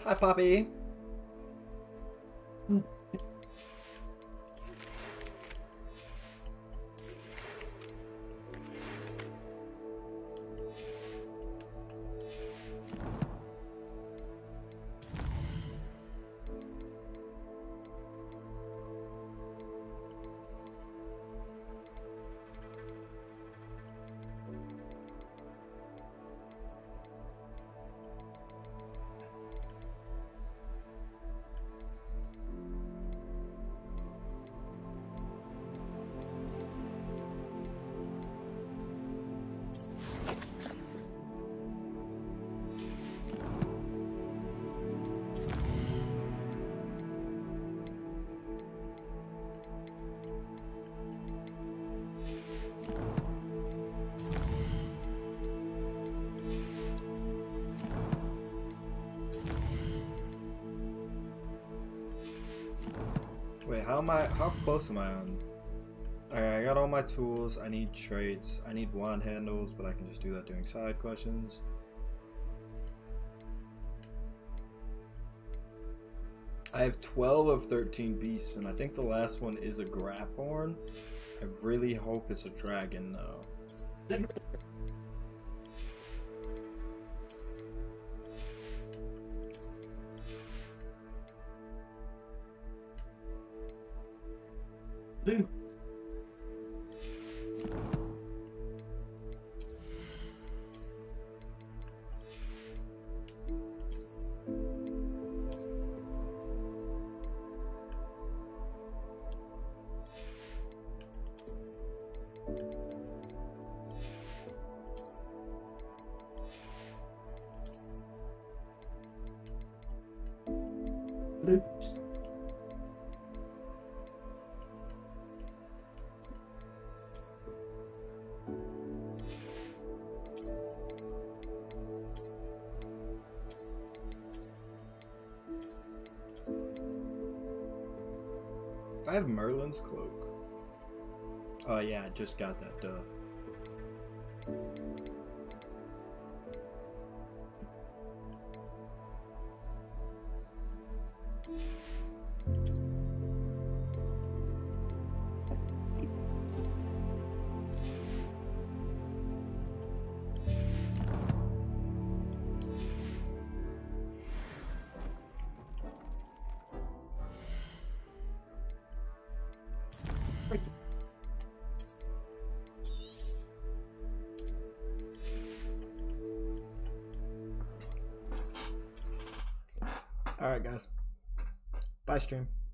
Hi, Poppy. Wait, how close am I on? Alright, I got all my tools. I need traits. I need wand handles, but I can just do that doing side questions. I have 12 of 13 beasts, and I think the last one is a Graphorn. I really hope it's a dragon, though. Oops. I have Merlin's cloak. Oh yeah, I just got that, duh. Alright, guys. Bye, stream.